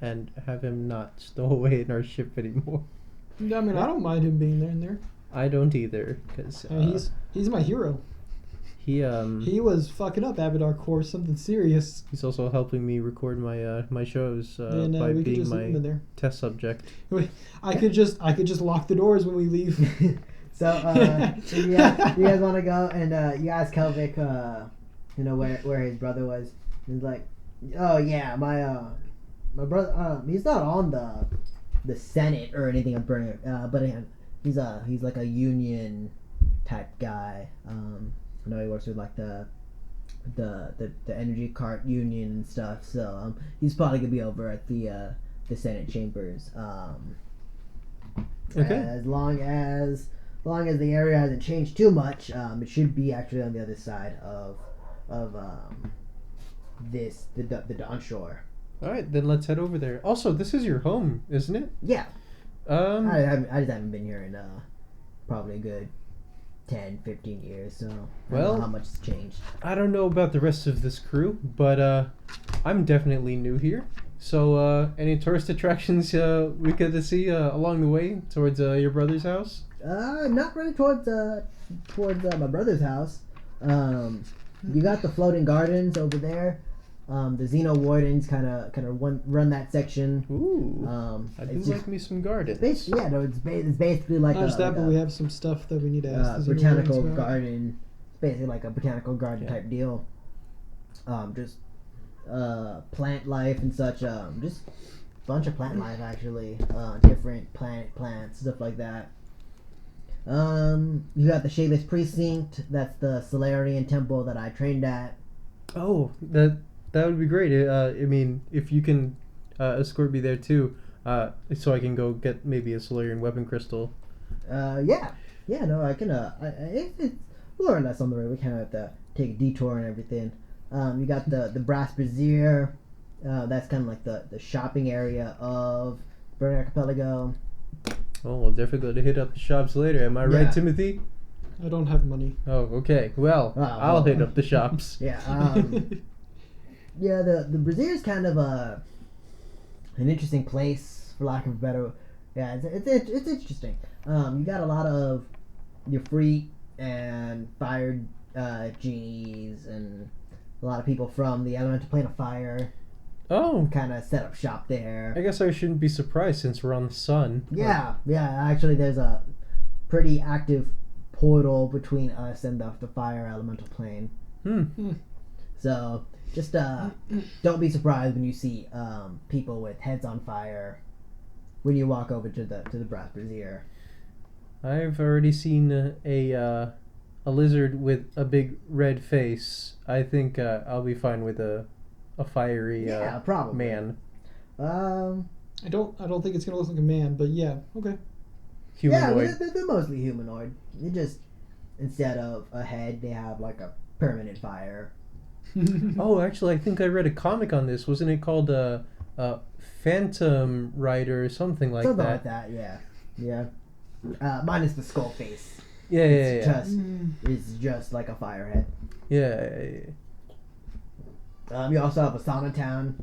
and have him not stow away in our ship anymore. I mean, I don't mind him being there. In there. I don't either, because he's my hero. He was fucking up Abadar Core, something serious. He's also helping me record my shows by we being just my leave him in there. test subject. I could just lock the doors when we leave. So you guys want to go and you ask Kelvic, where his brother was. He's like, oh yeah, my brother. He's not on the Senate or anything of Burning, but he's like a union type guy. I know he works with like the energy cart union and stuff. So he's probably gonna be over at the Senate chambers. Okay. As long as the area hasn't changed too much, it should be actually on the other side of the Dawn Shore. All right, then let's head over there. Also, this is your home, isn't it? Yeah. Um, I just haven't been here in probably a good 10, 15 years, so I don't Well- know how much has changed. I don't know about the rest of this crew, but I'm definitely new here. So, any tourist attractions we could see along the way towards your brother's house? Not really towards my brother's house. You got the floating gardens over there. The Xeno Wardens kind of run that section. Ooh, I do it's like me some gardens. it's basically like Not just that, but a we have some stuff that we need to ask the botanical Xenorians about. garden. It's basically like a botanical garden Yeah. type deal. Just plant life and such. Just a bunch of plant life actually. Different plants, stuff like that. You got the Shadeless Precinct. That's the Solarian temple that I trained at. Oh, that would be great. I mean, if you can escort me there too, so I can go get maybe a Solarian weapon crystal. Yeah. No, I can. It's more or less on the road. We kind of have to take a detour and everything. You got the Brass Brazier. That's kind of like the shopping area of Burning Archipelago. Oh, we'll definitely go to hit up the shops later. Am I Yeah. right, Timothy? I don't have money. Oh, okay. Well, I'll hit up the shops. Yeah. Yeah. The Brazier is kind of an interesting place, for lack of a better. Yeah, it's interesting. You got a lot of your free and fire genies and a lot of people from the elemental plane of fire Oh, kind of set up shop there. I guess I shouldn't be surprised since we're on the sun. Yeah. Actually, there's a pretty active portal between us and the fire elemental plane. So just don't be surprised when you see people with heads on fire when you walk over to the Brass Brazier. I've already seen a lizard with a big red face. I think I'll be fine with a fiery Yeah, probably. man. I don't think it's gonna look like a man, but yeah, okay. Humanoid. Yeah, they're mostly humanoid. They just, instead of a head, they have like a permanent fire. Oh, actually, I think I read a comic on this. Wasn't it called Phantom Rider or something like Something that? like that, yeah. Minus the skull face. Yeah. It's just like a fire head. Yeah. You also have Asana Town.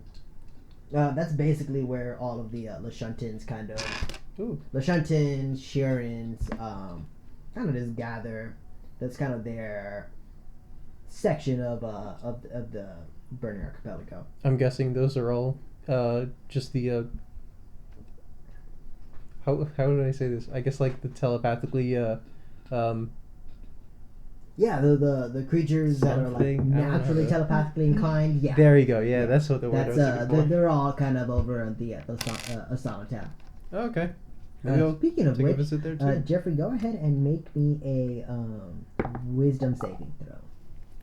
That's basically where all of the Lashuntins kind of... Ooh. Lashuntins, Shirins, kind of just gather. That's kind of their section of the Burning Archipelago. I'm guessing those are all just the how did I say this? I guess like the telepathically Yeah, the creatures that are like Something, I don't know how naturally to- telepathically inclined. Yeah, There you go. Yeah, that's what the word that's I was looking for. they're all kind of over at the Asana Town. Okay. Maybe I'll Speaking of take a which, visit there too. Jeffrey, go ahead and make me a wisdom saving throw,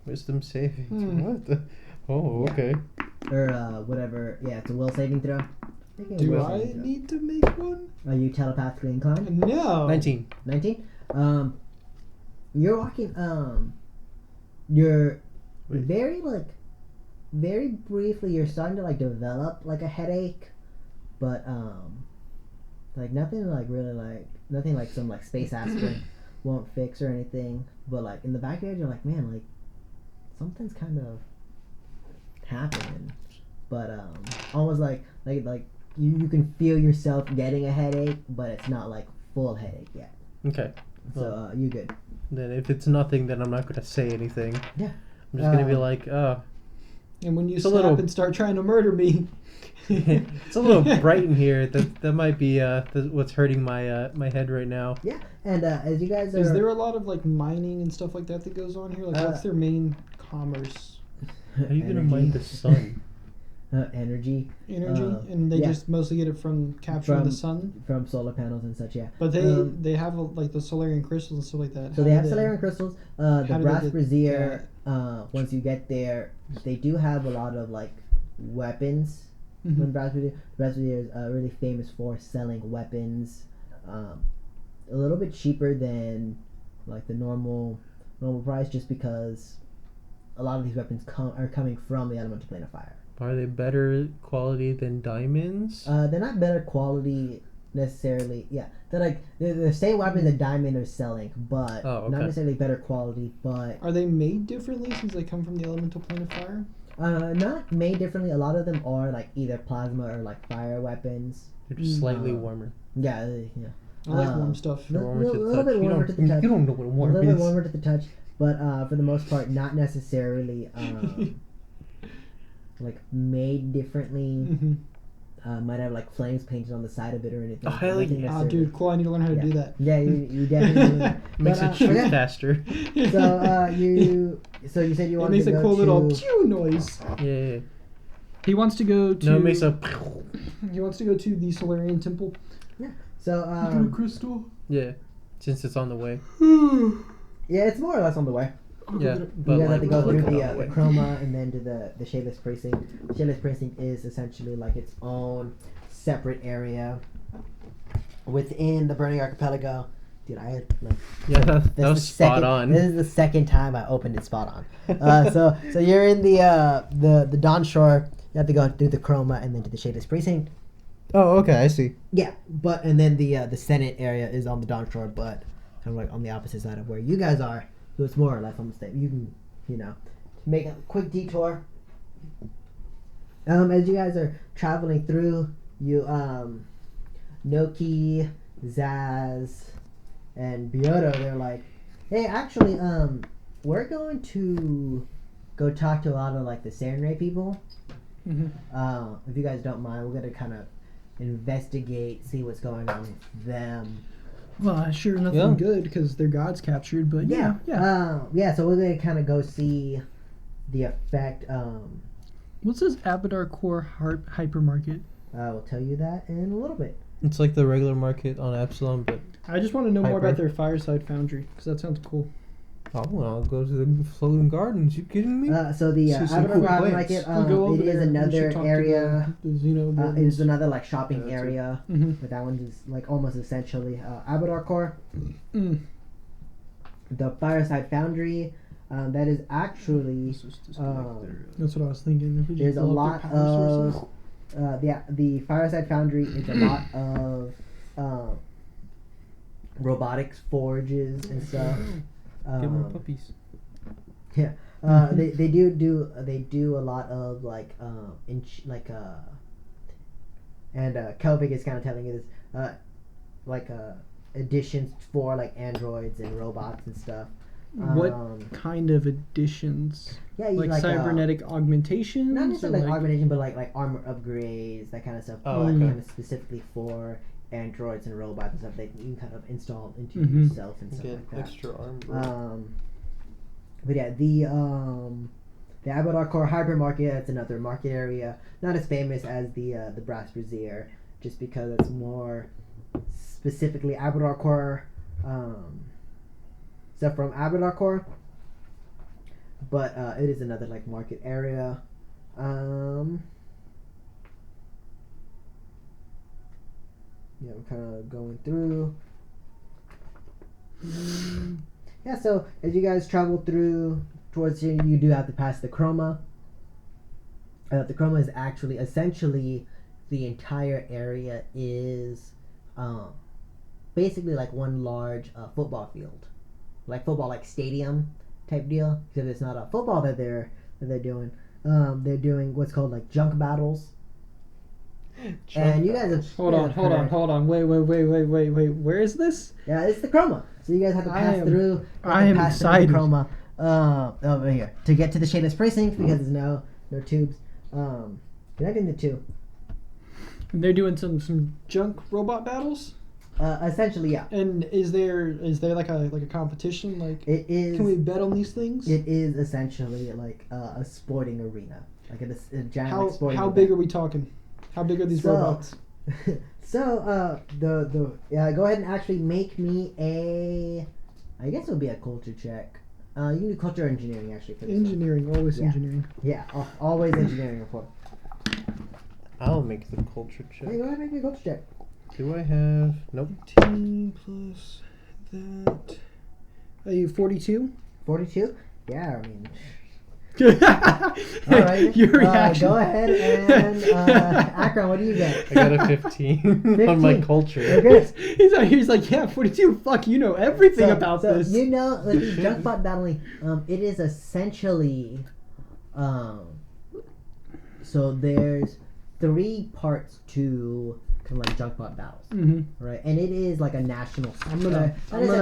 Wisdom saving. Hmm. What? Oh, Yeah. okay. or whatever. Yeah, it's a will saving throw. Make it a Do will I saving throw. need to make one? Are you telepathically inclined? No. 19. 19. You're walking. You're Wait. very briefly. You're starting to like develop like a headache, but like nothing like really like nothing like some like space aspirin won't fix or anything. But like in the back of your head, you're like, man, like something's kind of happening. But almost like you can feel yourself getting a headache, but it's not like full headache yet. Okay. So you good. Then if it's nothing, then I'm not gonna say anything. Yeah. I'm just gonna be like, And when you It's a snap little- and start trying to murder me, It's a little bright in here. That might be what's hurting my head right now. Yeah, and as you guys are, is there a lot of like mining and stuff like that that goes on here? Like, what's their main commerce? How are you gonna Energy. mine the sun? Energy Energy, and they yeah. just mostly get it from capturing the sun. from solar panels and such. Yeah, But Um, they have like the Solarian crystals and stuff like that. so How they do have Solarian crystals. The how do they brass get brazier. Once you get there, they do have a lot of like weapons. Mhm. When brass brazier is really famous for selling weapons, a little bit cheaper than like the normal price, just because a lot of these weapons are coming from the elemental plane of fire. Are they better quality than diamonds? They're not better quality necessarily. Yeah, they're the same weapons that Diamond are selling, but Oh, okay. not necessarily better quality. But Are they made differently since they come from the elemental plane of fire? not made differently. A lot of them are like either plasma or like fire weapons. They're just slightly uh, warmer. Yeah. I like Um, warm stuff. No, Warmer to the a little touch. bit warmer to the touch. You don't know what A warm little bit is. warmer to the touch, but for the most part, not necessarily like made differently. Mm-hmm. Might have like flames painted on the side of it or anything. Oh, hell Nothing yeah. Ah, necessarily- dude, cool. I need to learn how to do that. Yeah, you definitely. But, Makes it shoot okay. faster. So you said you It wanted makes to a go cool to, little pew noise. Yeah. He wants to go to. No, it makes a. He wants to go to the Solarian Temple. So crystal. Yeah, since it's on the way. yeah, it's more or less on the way. Yeah, You but guys have like to go through look the on the way. chroma and then to the shadeless precinct. Shadeless precinct is essentially like its own separate area within the Burning Archipelago. Dude, I had like Yeah, that this was is spot second- on. This is the second time I opened it spot on. So you're in the Dawn Shore. You have to go through the chroma and then to the shadeless precinct. Oh, okay, I see. Yeah, but and then the Senate area is on the Dawn Shore, but kind of like on the opposite side of where you guys are. So it's more or less on the same. You can, make a quick detour. As you guys are traveling through, you Noki, Zaz, and Bioto, they're like, hey, actually, we're going to go talk to a lot of like the Sarenrae people. Mm-hmm. If you guys don't mind, we're gonna kind of investigate, see what's going on with them. Well, sure, nothing Yeah. good because their god's captured, but yeah. So we're gonna kind of go see the effect. What's this Abadar Core hypermarket? We'll tell you that in a little bit. It's like the regular market on Absalom, but I just want to know more Hyper. about their fireside foundry because that sounds cool. I'll go to the floating gardens. You kidding me? So the See some Abadar cool Core plants. Market, We'll go over it is there. We should another talk to area. the Xeno It is another like shopping Yeah, that's it. area, Mm-hmm. but that one is like almost essentially Abadar Core. Mm. The Fireside Foundry, that is actually That's what I was thinking. If we just there's a blow up lot their power sources. of the Fireside Foundry is a lot of robotics forges and stuff. Get more puppies. They do a lot of like and Kelvic is kind of telling you this additions for like androids and robots and stuff. What kind of additions? Yeah, you Like cybernetic augmentations? not or necessarily like augmentation, but like armor upgrades, that kind of stuff. Oh, like okay. kind of specifically for androids and robots and stuff that you can kind of install into Mhm. yourself and stuff Get like that. extra arm. But yeah, the Abadar Core hypermarket, that's another market area. Not as famous as the Brass Brazier, just because it's more specifically Abadar Core stuff from Abadar Core. But it is another like market area. Yeah, I'm kind of going through. Yeah, so as you guys travel through towards here, you do have to pass the chroma. The chroma is actually essentially the entire area is basically like one large football field, like football like stadium type deal. Because it's not a football that they're doing. They're doing what's called like junk battles. And you guys have Hold on. Wait. Where is this? Yeah, it's the chroma. So you guys have to pass through. I am pass through excited. the chroma over here to get to the shadeless precinct because no tubes. Connecting the two. And they're doing some junk robot battles. Essentially, yeah. And is there like a competition? Like, It is. can we bet on these things? It is essentially like a sporting arena, like a giant like, sporting. How event. big are we talking? How big are these robots? So go ahead and actually make me I guess it would be a culture check. You can do culture engineering actually for this one. Engineering, always Yeah. engineering. Yeah, always engineering report. I'll make the culture check. Hey, go ahead and make me a culture check. Do I have? Nope. 18 plus that. Are you 42? 42? Yeah, I mean. All Alright. Your reaction. Go ahead and Akron, what do you get? I got a 15 on my 15. culture. Okay. He's like, yeah, 42. Fuck, you know everything about this. You know, like these junk bot battling, it is essentially, so there's 3 parts to kind of like junk bot battles, Mm-hmm. right? And it is like a national. I'm gonna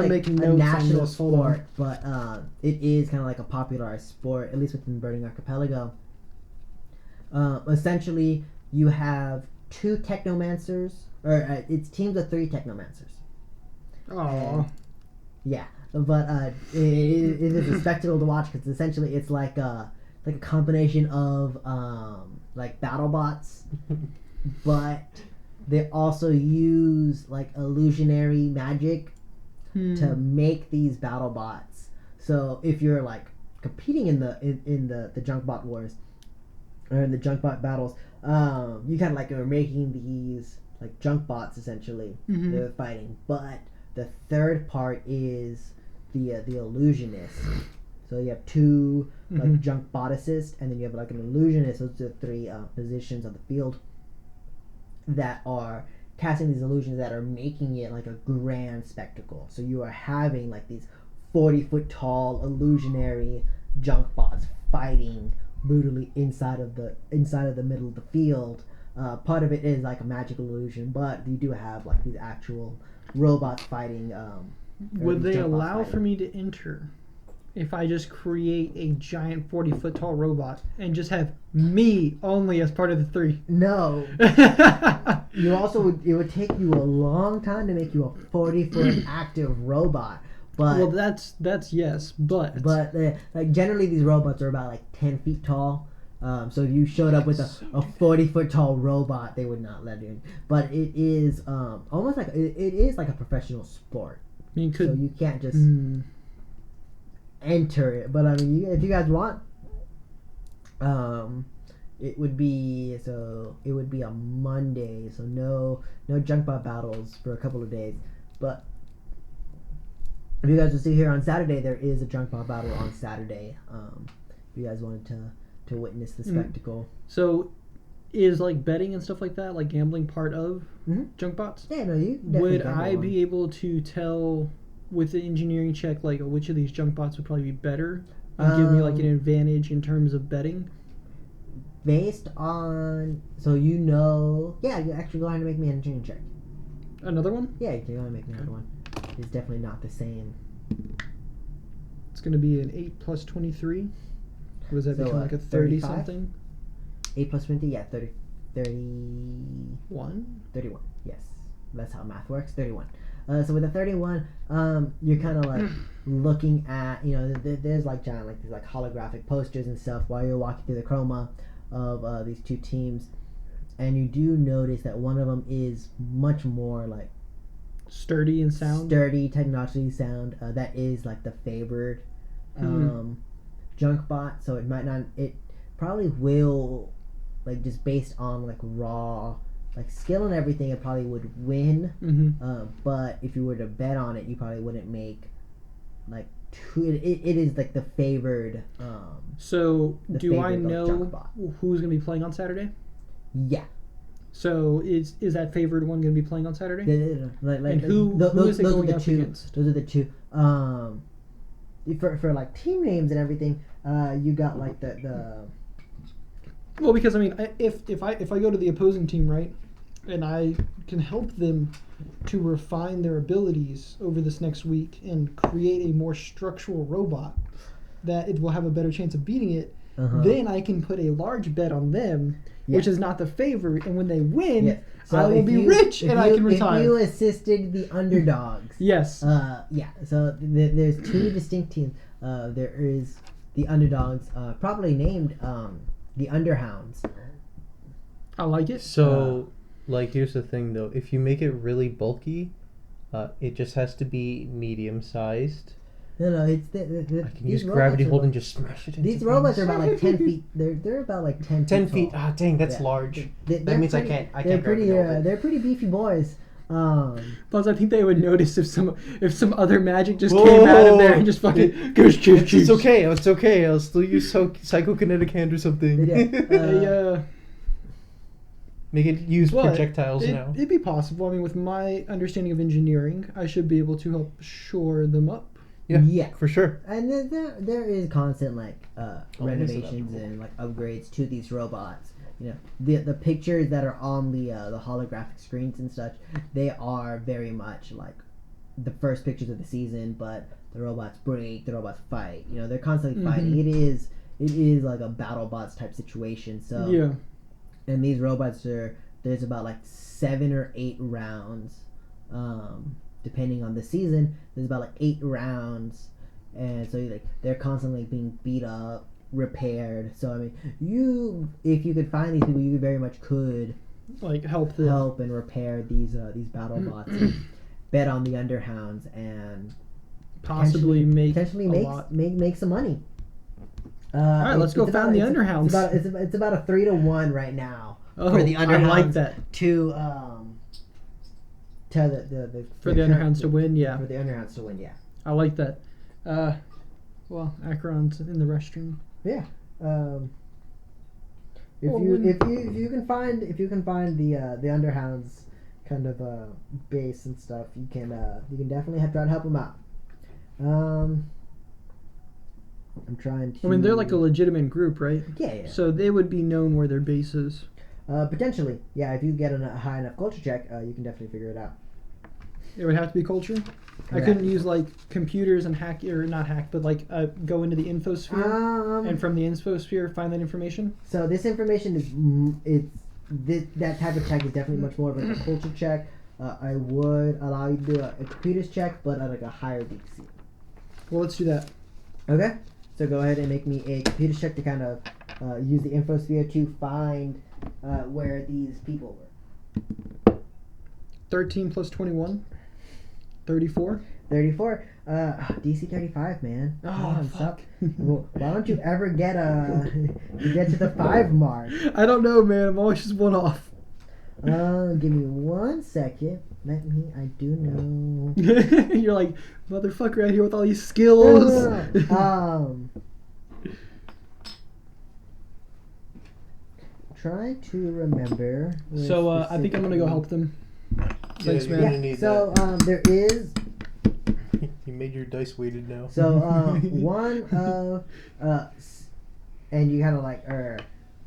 make a notes on national this. Hold on. sport, but it is kind of like a popularized sport, at least within Burning Archipelago. Essentially, you have 2 technomancers, or it's teams of 3 technomancers. Aww. Yeah, but it is a spectacle to watch because essentially it's like a combination of like battle bots, but they also use like illusionary magic to make these battle bots. So if you're like competing in the junk bot wars or in the junk bot battles, you kind of like are making these like junk bots essentially. Mhm. They're fighting, but the third part is the illusionist. So you have 2 like junk bot assist, and then you have like an illusionist. Those are 3 positions on the field that are casting these illusions that are making it like a grand spectacle. So you are having like these 40-foot tall illusionary junk bots fighting brutally inside of the middle of the field. Part of it is like a magical illusion, but you do have like these actual robots fighting. Would they allow for me to enter if I just create a giant 40-foot tall robot and just have me only as part of the 3? No. You also it would take you a long time to make you a 40-foot active robot. But Well, that's yes, but like generally these robots are about like 10 feet tall. So if you showed up with a 40-foot tall robot, they would not let you in. But it is almost like it is like a professional sport. I mean, So you can't just enter it. But I mean, if you guys want, it would be a Monday. So no junk bot battles for a couple of days. But if you guys will see here on Saturday, there is a junk bot battle on Saturday. If you guys wanted to witness the spectacle. So is like betting and stuff like that, like gambling, part of junk bots? Yeah, no, you definitely Would gamble I on. be able to tell with the engineering check like which of these junk bots would probably be better and give me like an advantage in terms of betting? Based on you actually go ahead and make me an engineering check. Another one? Yeah, you can go ahead and make me another one. It's definitely not the same. It's going to be an 8 plus 23. Was that So, become like a 30 35? something? 8 plus 20, yeah, 31. 1? Yes, that's how math works. 31. So with the 31, you're kind of like looking at, there's like giant, like these like holographic posters and stuff while you're walking through the chroma of these 2 teams, and you do notice that one of them is much more like Sturdy and sound? sturdy, technologically sound. That is like the favored junk bot. So it probably will, like just based on like raw like skill and everything, it probably would win. But if you were to bet on it, you probably wouldn't make like it is like the favored. So the do I favored, like, know junk bot. who's going to be playing on Saturday? Yeah. So is that favored one going to be playing on Saturday? And who is it going up against? Those are the 2. For like team names and everything, you got like the. Well, because I mean, if I go to the opposing team, right, and I can help them to refine their abilities over this next week and create a more structural robot that it will have a better chance of beating it, then I can put a large bet on them, which is not the favorite, and when they win, So I will be rich and I can retire. If you assisted the underdogs. Yes. So there's two distinct teams. There is the underdogs, probably named the Underhounds. I like it. So, like, here's the thing, though. If you make it really bulky, it just has to be medium-sized. No, it's I can use gravity hold and just smash it into these robots things. are about like 10 feet. They're about like 10 feet. tall. Ah, dang, that's Yeah. large. They're That means pretty, I can't they're pretty. gravity hold it. They're pretty beefy boys. Plus, I think they would notice if some other magic just came out of there and just fucking goose. It's okay. It's okay. I'll still use psychokinetic hand or something. Yeah. Make it use But projectiles now. It'd be possible. I mean, with my understanding of engineering, I should be able to help shore them up. Yeah. For sure. And there is constant like renovations cool. and like upgrades to these robots. You know, the pictures that are on the holographic screens and such, they are very much like the first pictures of the season. But the robots break, the robots fight. You know, they're constantly fighting. It is like a BattleBots type situation. So Yeah. and these robots there's about like 7 or 8 rounds, depending on the season. There's about like 8 rounds, and so they're constantly being beat up, repaired. So I mean, if you could find these people, you very much could Like help and repair these BattleBots. And bet on the Underhounds and possibly make some money. All right, let's go find the Underhounds. It's about a 3-1 right now for the Underhounds. I like that. To For the Underhounds to win, yeah. For the Underhounds to win, yeah. I like that. Well, Acheron's in the restroom. Yeah. If you can find the Underhounds kind of base and stuff, you can definitely try to help them out. I'm trying to. I mean, they're like a legitimate group, right? Yeah. So they would be known where their base is. Potentially, yeah. If you get a high enough culture check, you can definitely figure it out. It would have to be culture. I couldn't use like computers and hack, or not hack, but like go into the infosphere and from the infosphere find that information. So this information that type of check is definitely much more of like a culture check. I would allow you to do a computers check, but at like a higher DC. Well, let's do that. Okay. So go ahead and make me a computer check to kind of use the infosphere to find where these people were. 13 plus 21. 34. 34. DC 35, man. Oh, fuck. Well, why don't you ever get to the 5 mark? I don't know, man. I'm always just one off. Give me 1 second. I do know. You're like, motherfucker out here with all these skills. Try to remember. So I think I'm gonna go help them. Thanks, man. Yeah. So there is. You made your dice weighted now. So one of and you kind of like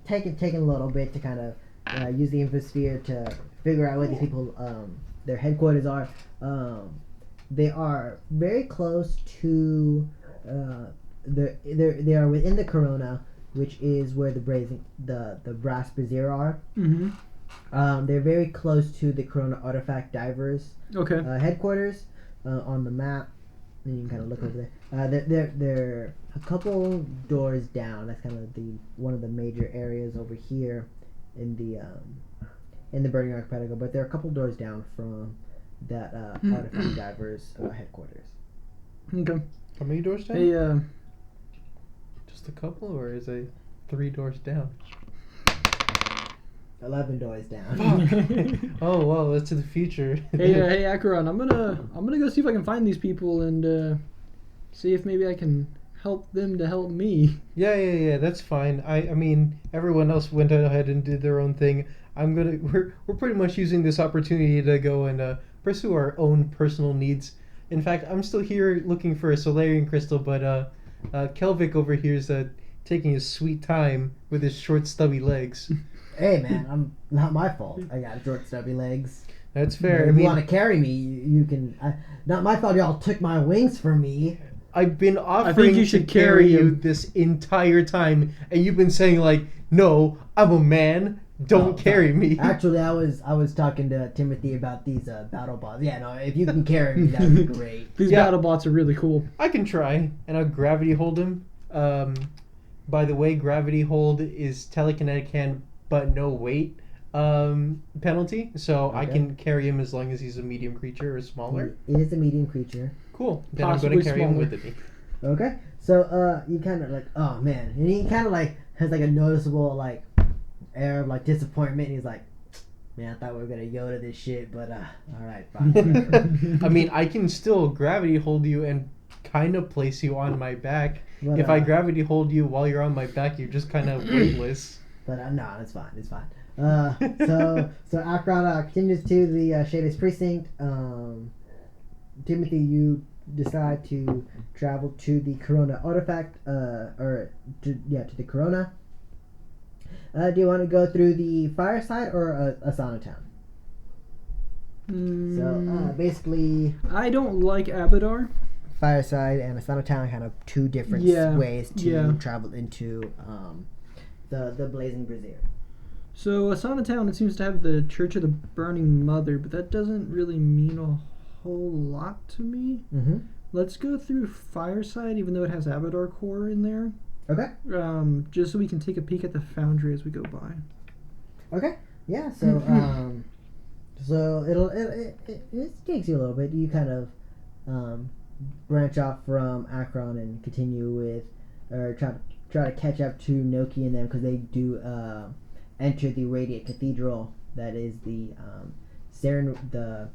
taking a little bit to kind of use the infosphere to figure out where these people their headquarters are. They are very close to they are within the Corona, which is where the brass brazier are. Mm-hmm. They're very close to the Corona Artifact Divers headquarters on the map. And you can kind of look over there. They're a couple doors down. That's kind of one of the major areas over here in the Burning Archipelago. But they're a couple doors down from that Artifact Divers headquarters. Okay. How many doors down? Hey, just a couple, or is it 3 doors down? 11 doors down. Oh well, that's to the future. hey, Acheron, I'm gonna go see if I can find these people and see if maybe I can help them to help me. Yeah, that's fine. I mean, everyone else went ahead and did their own thing. We're pretty much using this opportunity to go and pursue our own personal needs. In fact, I'm still here looking for a Solarian crystal, but Kelvic over here is taking his sweet time with his short, stubby legs. Hey man, I'm not my fault. I got short, stubby legs. That's fair. If you want to carry me, you can. Not my fault. Y'all took my wings from me. I've been offering you to should carry carry you him. this entire time, and you've been saying like, "No, I'm a man. Don't carry me." Actually, I was talking to Timothy about these battle bots. Yeah, no, if you can carry me, that'd be great. These Yeah. battle bots are really cool. I can try, and I'll gravity hold him. By the way, gravity hold is telekinetic hand, but no weight penalty. So I Okay. can carry him as long as he's a medium creature or smaller. It is a medium creature. Cool. Then I'm Possibly going to carry him smaller. with me. Okay, so you kind of like, oh man, and he kind of like has like a noticeable like air of like disappointment. And he's like, man, I thought we were gonna Yoda this shit, but all right, fine. I mean, I can still gravity hold you and kind of place you on my back. But, If I gravity hold you while you're on my back, you're just kind of weightless. But no, it's fine. It's fine. So Akron continues to the Shadow's precinct. Timothy, you decide to travel to the Corona artifact, to the Corona. Do you want to go through the Fireside or Asana Town? So basically, I don't like Abadar. Fireside and Asana Town are kind of two different Yeah, ways to yeah. travel into the Blazing Brazier. So Asana Town, it seems to have the Church of the Burning Mother, but that doesn't really mean a whole lot to me. Mm-hmm. Let's go through Fireside, even though it has Abadar core in there. Okay. Just so we can take a peek at the foundry as we go by. Okay. Yeah. So so it takes you a little bit. You kind of branch off from Akron and continue with, or try to catch up to Noki and them, because they do enter the Radiant Cathedral. That is the the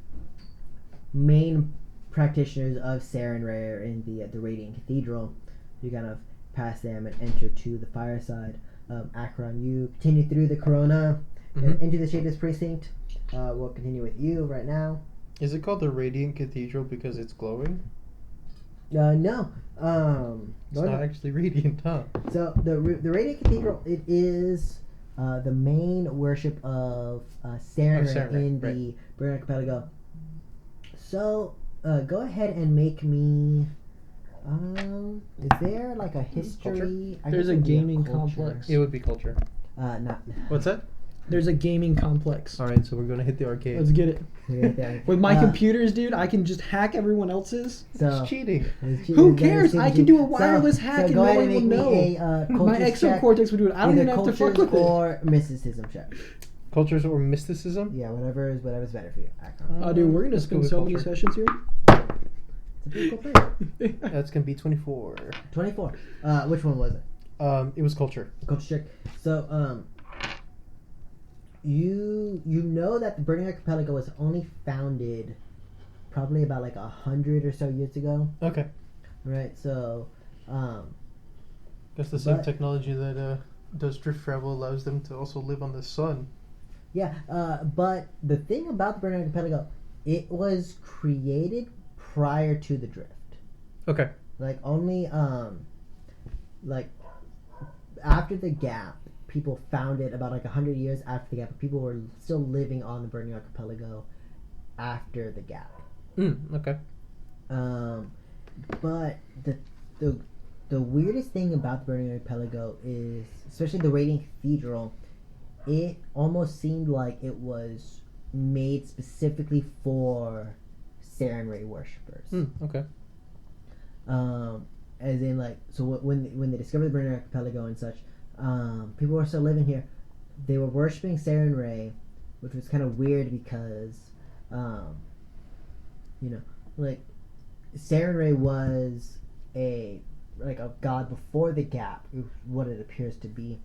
main practitioners of Sarenrae in the Radiant Cathedral. You kind of pass them and enter to the Fireside. Akron, you continue through the Corona and into the Shadow's precinct. We'll continue with you right now. Is it called the Radiant Cathedral because it's glowing? No. It's not actually radiant, huh? So the Radiant Cathedral, it is the main worship of Sarenrae Sarenrae, in the Burning Archipelago. So go ahead and make me. Is there like a history? I There's guess a it would be gaming culture. complex. It would be culture. Not. What's that? There's a gaming complex. All right, so we're gonna hit the arcade. Let's get it. Yeah. With my computers, dude, I can just hack everyone else's. So It's cheating. Who cares? I can do a wireless hack and go no ahead one and will make know. me a My culture check. exocortex would do it. I don't Either even have to fuck cultures with it. or mysticism check. Cultures or mysticism? Yeah, whatever's better for you. Akron. Oh, dude, we're gonna Let's go spend with so many culture. sessions here. It's a pretty cool thing. That's gonna be 24. 24. Which one was it? It was culture. Culture check. So you know that the Burning Archipelago was only founded probably about like 100 or so years ago. Okay. Right. So That's the same But- technology that does drift travel allows them to also live on the sun. yeah. But the thing about the Burning Archipelago, it was created prior to the drift. Okay. Like only like after the gap, people found it about like 100 years after the gap, but people were still living on the Burning Archipelago after the gap. Okay. But the weirdest thing about the Burning Archipelago is, especially the Radiant Cathedral, it almost seemed like it was made specifically for Sarenrae worshippers. Okay. As in, like, so when they discovered the Burning Archipelago and such, people were still living here. They were worshiping Sarenrae, which was kind of weird because, like, Sarenrae was a god before the gap, is what it appears to be,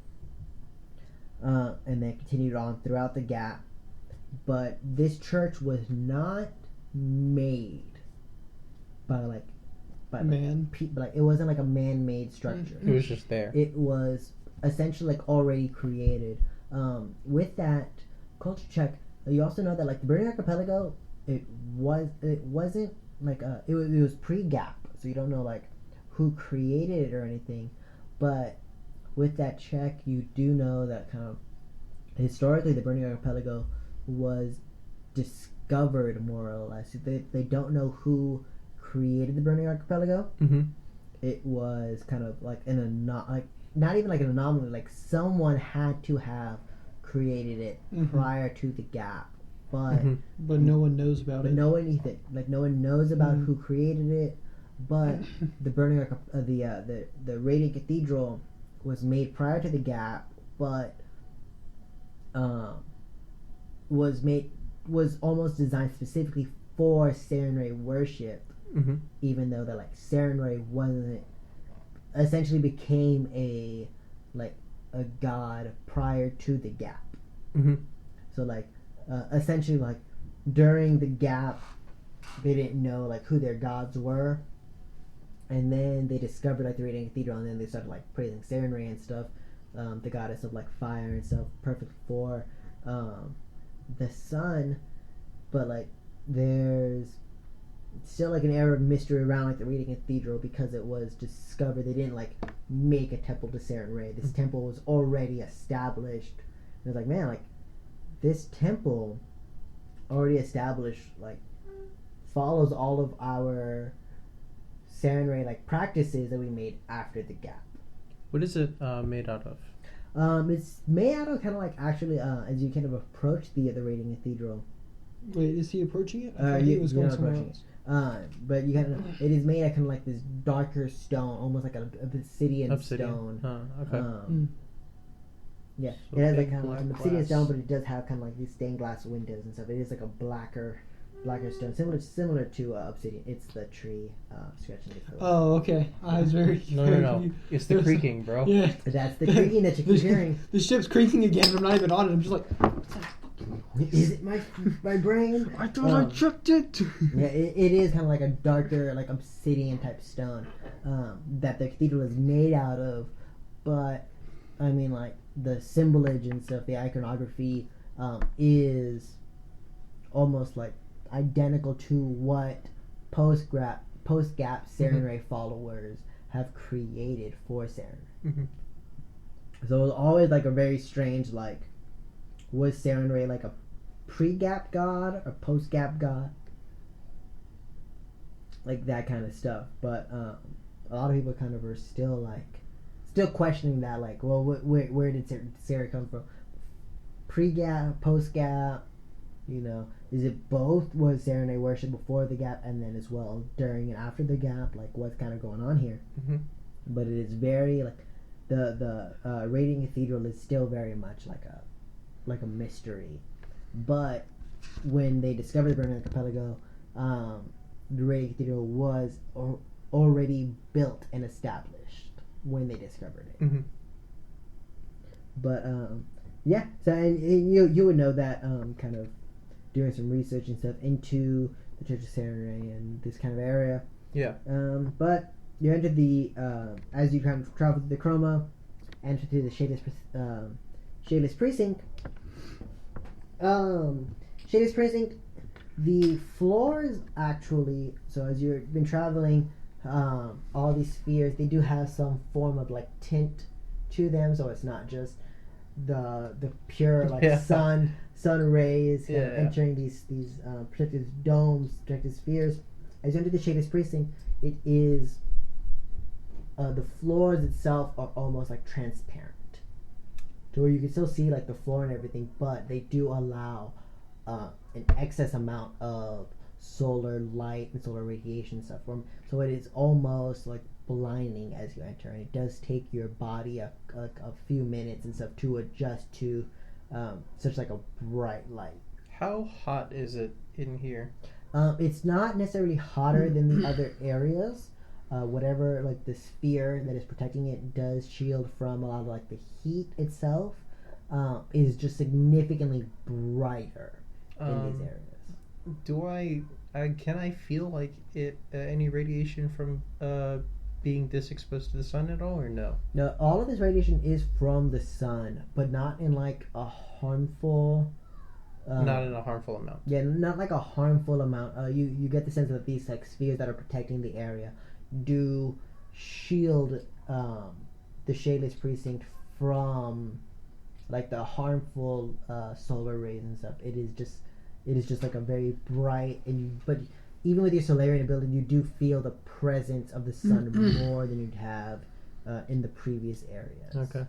and then continued on throughout the gap. But this church was not made by Man. like it wasn't like a man-made structure. It was just there. It was essentially like already created. With that culture check, you also know that like the Burning Archipelago, it wasn't like it was pre-gap, so you don't know like who created it or anything. But with that check, you do know that kind of historically the Burning Archipelago was discovered more or less. They don't know who created the Burning Archipelago, Mm-hmm. it was kind of like not even like an anomaly. Like someone had to have created it prior to the gap, but But no one knows about it. no one knows about who created it. But the Burning the Radiant Cathedral was made prior to the gap, but was almost designed specifically for Sarenrae worship. Mm-hmm. Even though that like Sarenrae wasn't, essentially became a god prior to the gap. Mm-hmm. So like essentially like during the gap they didn't know like who their gods were, and then they discovered like the Radiant Cathedral, and then they started like praising Sarenrae and stuff, the goddess of like fire and stuff, perfect for the sun. But like there's still like an air of mystery around like the Radiant Cathedral because it was discovered. They didn't like make a temple to Sarenrae. This temple was already established. And it's like, man, like this temple already established like follows all of our Sarenrae like practices that we made after the gap. What is it made out of? It's made out of kind of like actually as you kind of approach the Radiant Cathedral. Wait, is he approaching it? I thought he was going somewhere else. But you kind of, it is made out of kind of like this darker stone, almost like an obsidian stone. Okay. Yeah, So it has like big kind of like an black obsidian glass. stone, but it does have kind of like these stained glass windows and stuff. It is like a blacker stone, similar to obsidian. It's the tree scratching the floor. Oh, okay. I was very No. It's the creaking, bro. Yeah. That's the creaking that you keep hearing. The ship's creaking again, and I'm not even on it. I'm just like, Is it my brain? I thought I checked it. Yeah, it is kind of like a darker, like obsidian type stone that the cathedral is made out of. But I mean, like the symbolage and stuff, the iconography is almost like identical to what post-gap Sarenrae followers have created for Sarenrae. Mm-hmm. So it was always like a very strange, like, was Sarenrae like a pre-gap god or post-gap god? Like that kind of stuff. But a lot of people kind of are still questioning that, like, well, where did Sarenrae come from? Pre-gap, post-gap, you know, is it both? Was Sarenrae worship before the gap and then as well during and after the gap? Like, what's kind of going on here? Mm-hmm. But it is very like the Radiant Cathedral is still very much like a mystery. But when they discovered the Burning Archipelago, the Radiant Cathedral was already built and established when they discovered it. Mm-hmm. But yeah, so and you would know that kind of doing some research and stuff into the Church of Sarenrae and this kind of area. Yeah. But you enter the as you kind of travel through the Chroma, enter through the Shadeless Precinct. Shadeless Precinct, the floors actually. So as you've been traveling, all these spheres, they do have some form of like tint to them, so it's not just the pure like sun rays kind of entering these protective domes, protective spheres. As you enter the Shadeless Precinct, it is the floors itself are almost like transparent, to where you can still see like the floor and everything, but they do allow an excess amount of solar light and solar radiation stuff from. So it is almost like blinding as you enter, and it does take your body a few minutes and stuff to adjust to such like a bright light. How hot is it in here? It's not necessarily hotter than the other areas. Whatever like the sphere that is protecting it does shield from a lot of like the heat itself, is just significantly brighter in these areas. Can I feel like any radiation from being this exposed to the sun at all, or no? No, all of this radiation is from the sun, but not in like a harmful. Not in a harmful amount. Yeah, not like a harmful amount. You get the sense that these like spheres that are protecting the area do shield the Shadeless Precinct from like the harmful solar rays and stuff. It is just like a very bright but even with your Solarian ability, you do feel the presence of the sun more than you'd have in the previous areas. Okay.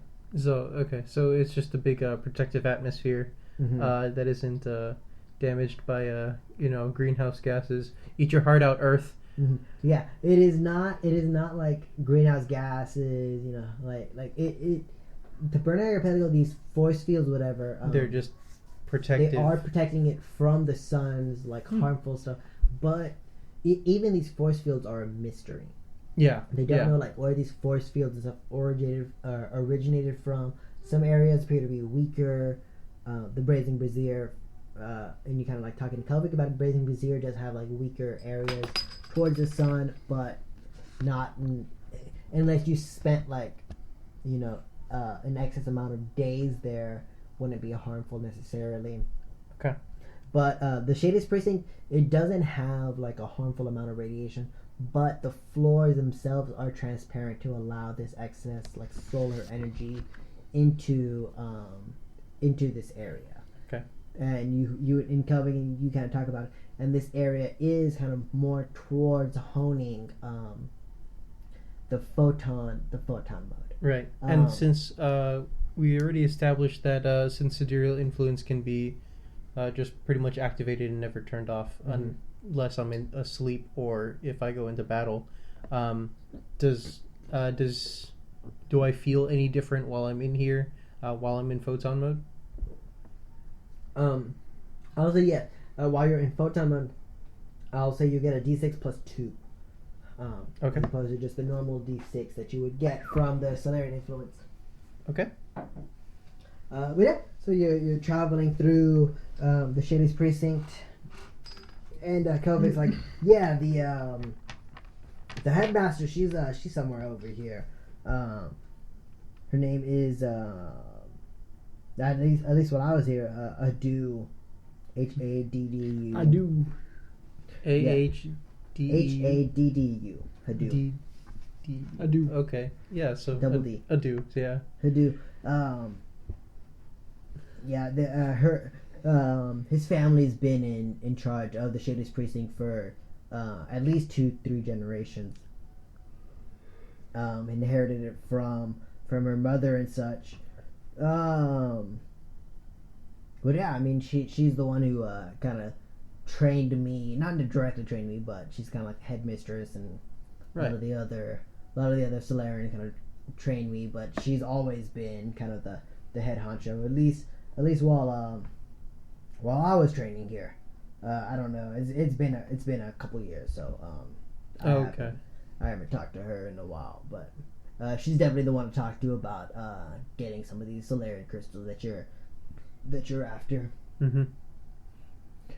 So it's just a big protective atmosphere that isn't damaged by greenhouse gases. Eat your heart out, Earth. Yeah, it is not like greenhouse gases. Like it. The Burning Archipelago, these force fields, whatever. They're just protective. They are protecting it from the sun's harmful stuff, but even these force fields are a mystery. Yeah, they don't know where these force fields and stuff originated from. Some areas appear to be weaker. The Blazing Brazier, and you kind of talking to Kelvic about it. Blazing Brazier does have weaker areas towards the sun, but not unless you spent an excess amount of days there, wouldn't be harmful necessarily. Okay. But the Shaded Precinct, it doesn't have a harmful amount of radiation, but the floors themselves are transparent to allow this excess solar energy into this area. Okay. And you in Kelvin, you kind of talk about it, and this area is kind of more towards honing the photon mode. Right. And since we already established that since sidereal influence can be just pretty much activated and never turned off unless I'm asleep or if I go into battle, do I feel any different while I'm in here, while I'm in photon mode? I'll say yeah. While you're in photon mode, I'll say you get a D6 plus 2. Okay. As opposed to just the normal D6 that you would get from the Solarian influence. Okay. But yeah, so you're traveling through the Shadys Precinct, and Kelvic's yeah, the headmaster, she's somewhere over here. Her name is at least when I was here, Adu, Haddu. Adu. Haddu. Haddu. Adu. Okay. Yeah. So Double D. Adu. Yeah. Haddu. His family's been in charge of the Shadys Precinct for at least 2-3 generations. Inherited it from her mother and such. But yeah, I mean, she's the one who kind of trained me, not directly trained me, but she's kind of headmistress, and a lot of the other Solarian kind of trained me. But she's always been kind of the head honcho, at least while I was training here. I don't know. It's been a couple years, so I haven't talked to her in a while, but she's definitely the one to talk to about getting some of these Solarian crystals that you're after. Mm-hmm.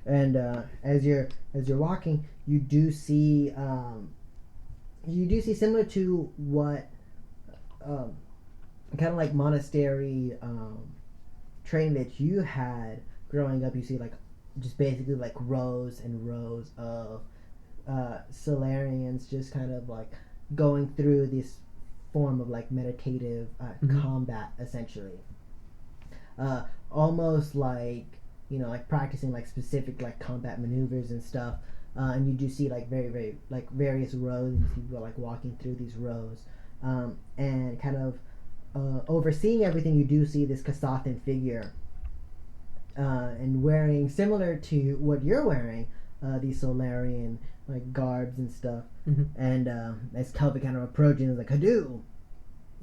And as you're walking, you do see similar to what kind of monastery training that you had growing up. You see just basically rows and rows of Solarians just kind of going through this form of meditative combat, essentially. Almost practicing specific combat maneuvers and stuff. And you do see very very various rows, and you see people walking through these rows, and kind of overseeing everything. You do see this Kasathan figure, and wearing similar to what you're wearing, these Solarian garbs and stuff. And as Kelvic kind of approaching, is Haddu,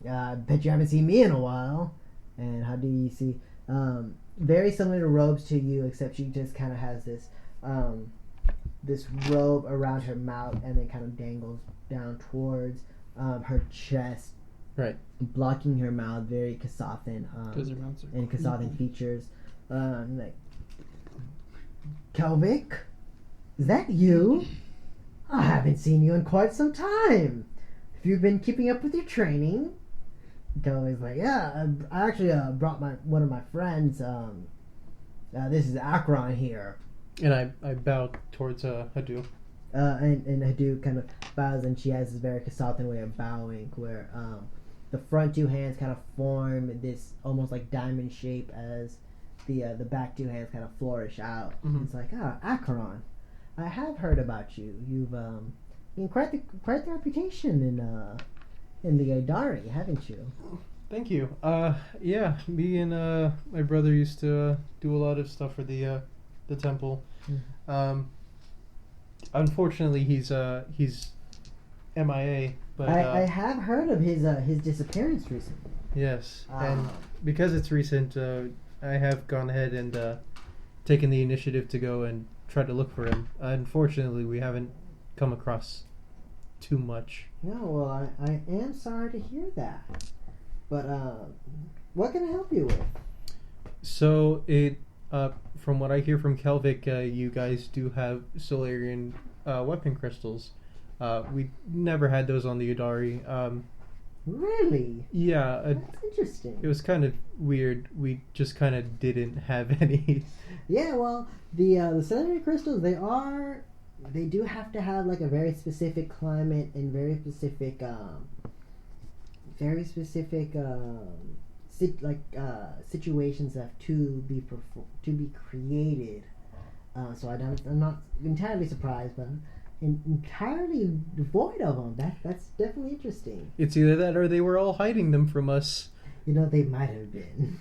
I bet you haven't seen me in a while. And how do you see very similar to robes to you, except she just kind of has this robe around her mouth, and then kind of dangles down towards her chest, right, blocking her mouth. Very Kasathan and Kasathan features. Kelvic, is that you? I haven't seen you in quite some time. Have you been keeping up with your training? Kelvic's yeah, I actually brought one of my friends. This is Akron here. And I bow towards Haddu. And Haddu kind of bows, and she has this very Kasathan way of bowing, where the front two hands kind of form this almost diamond shape, as the back two hands kind of flourish out. It's Akron. I have heard about you. You've been quite the reputation in the Idari, haven't you? Thank you. Yeah, me and my brother used to do a lot of stuff for the temple. Unfortunately, he's MIA. But I have heard of his disappearance recently. yes, and because it's recent, I have gone ahead and taken the initiative to go and try to look for him. Unfortunately, we haven't come across too much. Yeah, well, I am sorry to hear that. But what can I help you with? So from what I hear from Kelvic, you guys do have Solarian weapon crystals. We never had those on the Udari. Really? Yeah, That's interesting. it was kind of weird. We just kind of didn't have any. Yeah, well, the Solarian crystals, they do have to have like a very specific climate and very specific situations that have to be created. So I'm not entirely surprised, but entirely devoid of them. That's definitely interesting. It's either that or they were all hiding them from us. You know, they might have been.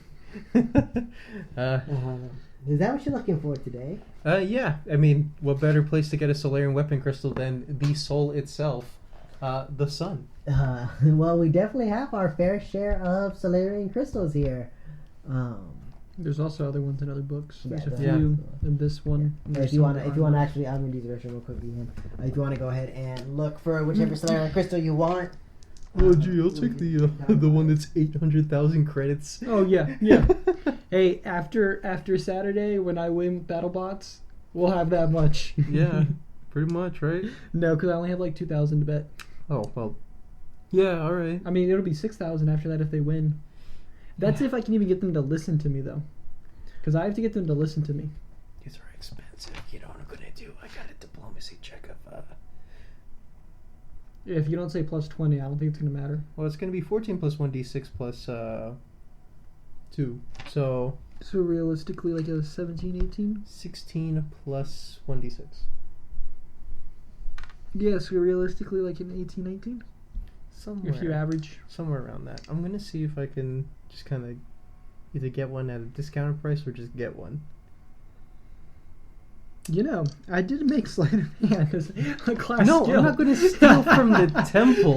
Is that what you're looking for today? Yeah. I mean, what better place to get a Solarian weapon crystal than the soul itself, the sun? Well, we definitely have our fair share of Solarian crystals here. There's also other ones in other books. There's a Yeah. few in this one. Yeah. If you want to actually, I'm gonna use the restroom real quick again. If you want to go ahead and look for whichever Solarian crystal you want. Oh, gee, I'll take the one that's 800,000 credits. Oh yeah, yeah. Hey, after Saturday when I win BattleBots, we'll have that much. Yeah, pretty much, right? No, because I only have like 2,000 to bet. Oh, well. Yeah, all right. I mean, it'll be 6,000 after that if they win. That's if I can even get them to listen to me, though. Because I have to get them to listen to me. These are expensive. You know what I'm going to do? I got a diplomacy check of... If you don't say plus 20, I don't think it's going to matter. Well, it's going to be 14 plus 1d6 plus 2. So... So realistically, like a 17, 18? 16 plus 1d6. Yeah, so realistically like an 18, 19? Somewhere. If you average. Somewhere around that. I'm going to see if I can just kind of either get one at a discounted price or just get one. You know, I did make sleight of hand as a class No, skill. I'm not going to steal from the temple.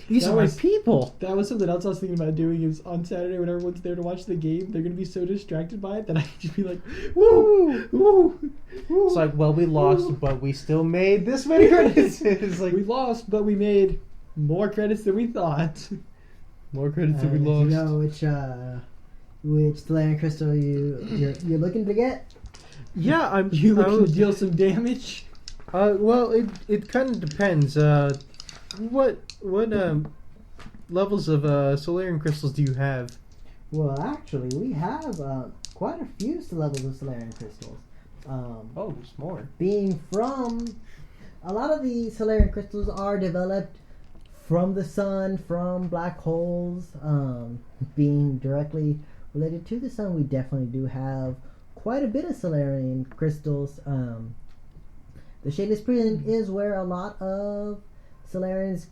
These That are my was- people. That was something else I was thinking about doing. Is on Saturday when everyone's there to watch the game, they're gonna be so distracted by it that I can just be like, "Woo, woo, woo!" It's like, well, we lost, but we still made this many credits. It's like we lost, but we made more credits than we thought. more credits than we Do you lost. know which Solarian crystal you're looking to get? Yeah, I'm. You looking to deal some damage? Well, it kind of depends. What levels of Solarian crystals do you have? Well, actually, we have quite a few levels of Solarian crystals. Oh, there's more. Being from a lot of the Solarian crystals are developed from the sun, from black holes. Being directly related to the sun, we definitely do have quite a bit of Solarian crystals. The Shadeless Prison is where a lot of Solarians,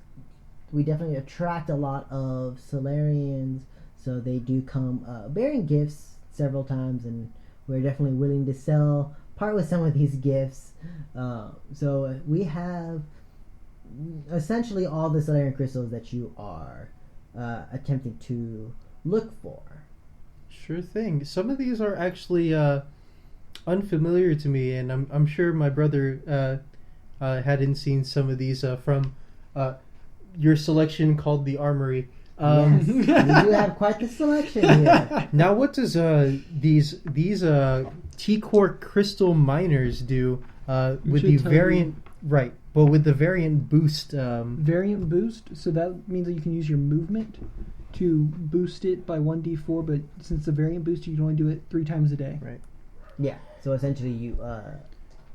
we definitely attract a lot of Solarians, so they do come bearing gifts several times, and we're definitely willing to part with some of these gifts. So we have essentially all the Solarian crystals that you are attempting to look for. Sure thing. Some of these are actually unfamiliar to me, and I'm sure my brother hadn't seen some of these from your selection called the Armory. Yes, we do have quite the selection here. Now, what does these T-core crystal miners do with the should tell variant? Right, but with the variant boost. Variant boost, so that means that you can use your movement to boost it by 1d4, but since the variant boost, you can only do it 3 times a day. Right. Yeah, so essentially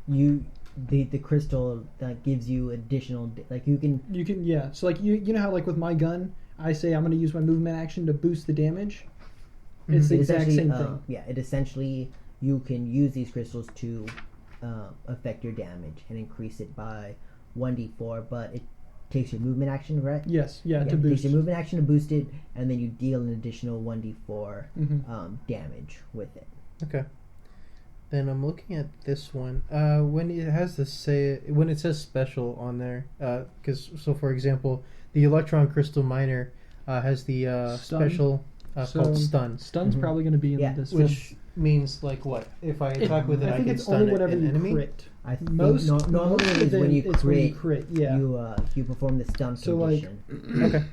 the crystal that gives you additional, like you can Yeah. So like you know how like with my gun, I say I'm going to use my movement action to boost the damage. It's the exact essentially, same thing. Yeah, it essentially, you can use these crystals to affect your damage and increase it by 1d4, but it takes your movement action, right? Yes, yeah, to it takes boost. your movement action to boost it, and then you deal an additional 1d4 Mhm. damage with it. Okay. Then I'm looking at this one. When it has when it says special on there, so for example, the electron crystal miner has the Stun. special called stun, Stun's Mhm. probably going to be in Yeah, this which means like what? If I attack with it, I I think can it's stun only whenever an you enemy. crit. I think Most normally most it is of when you it's when you crit, crit. Yeah. you perform the stun So, like, condition. Okay.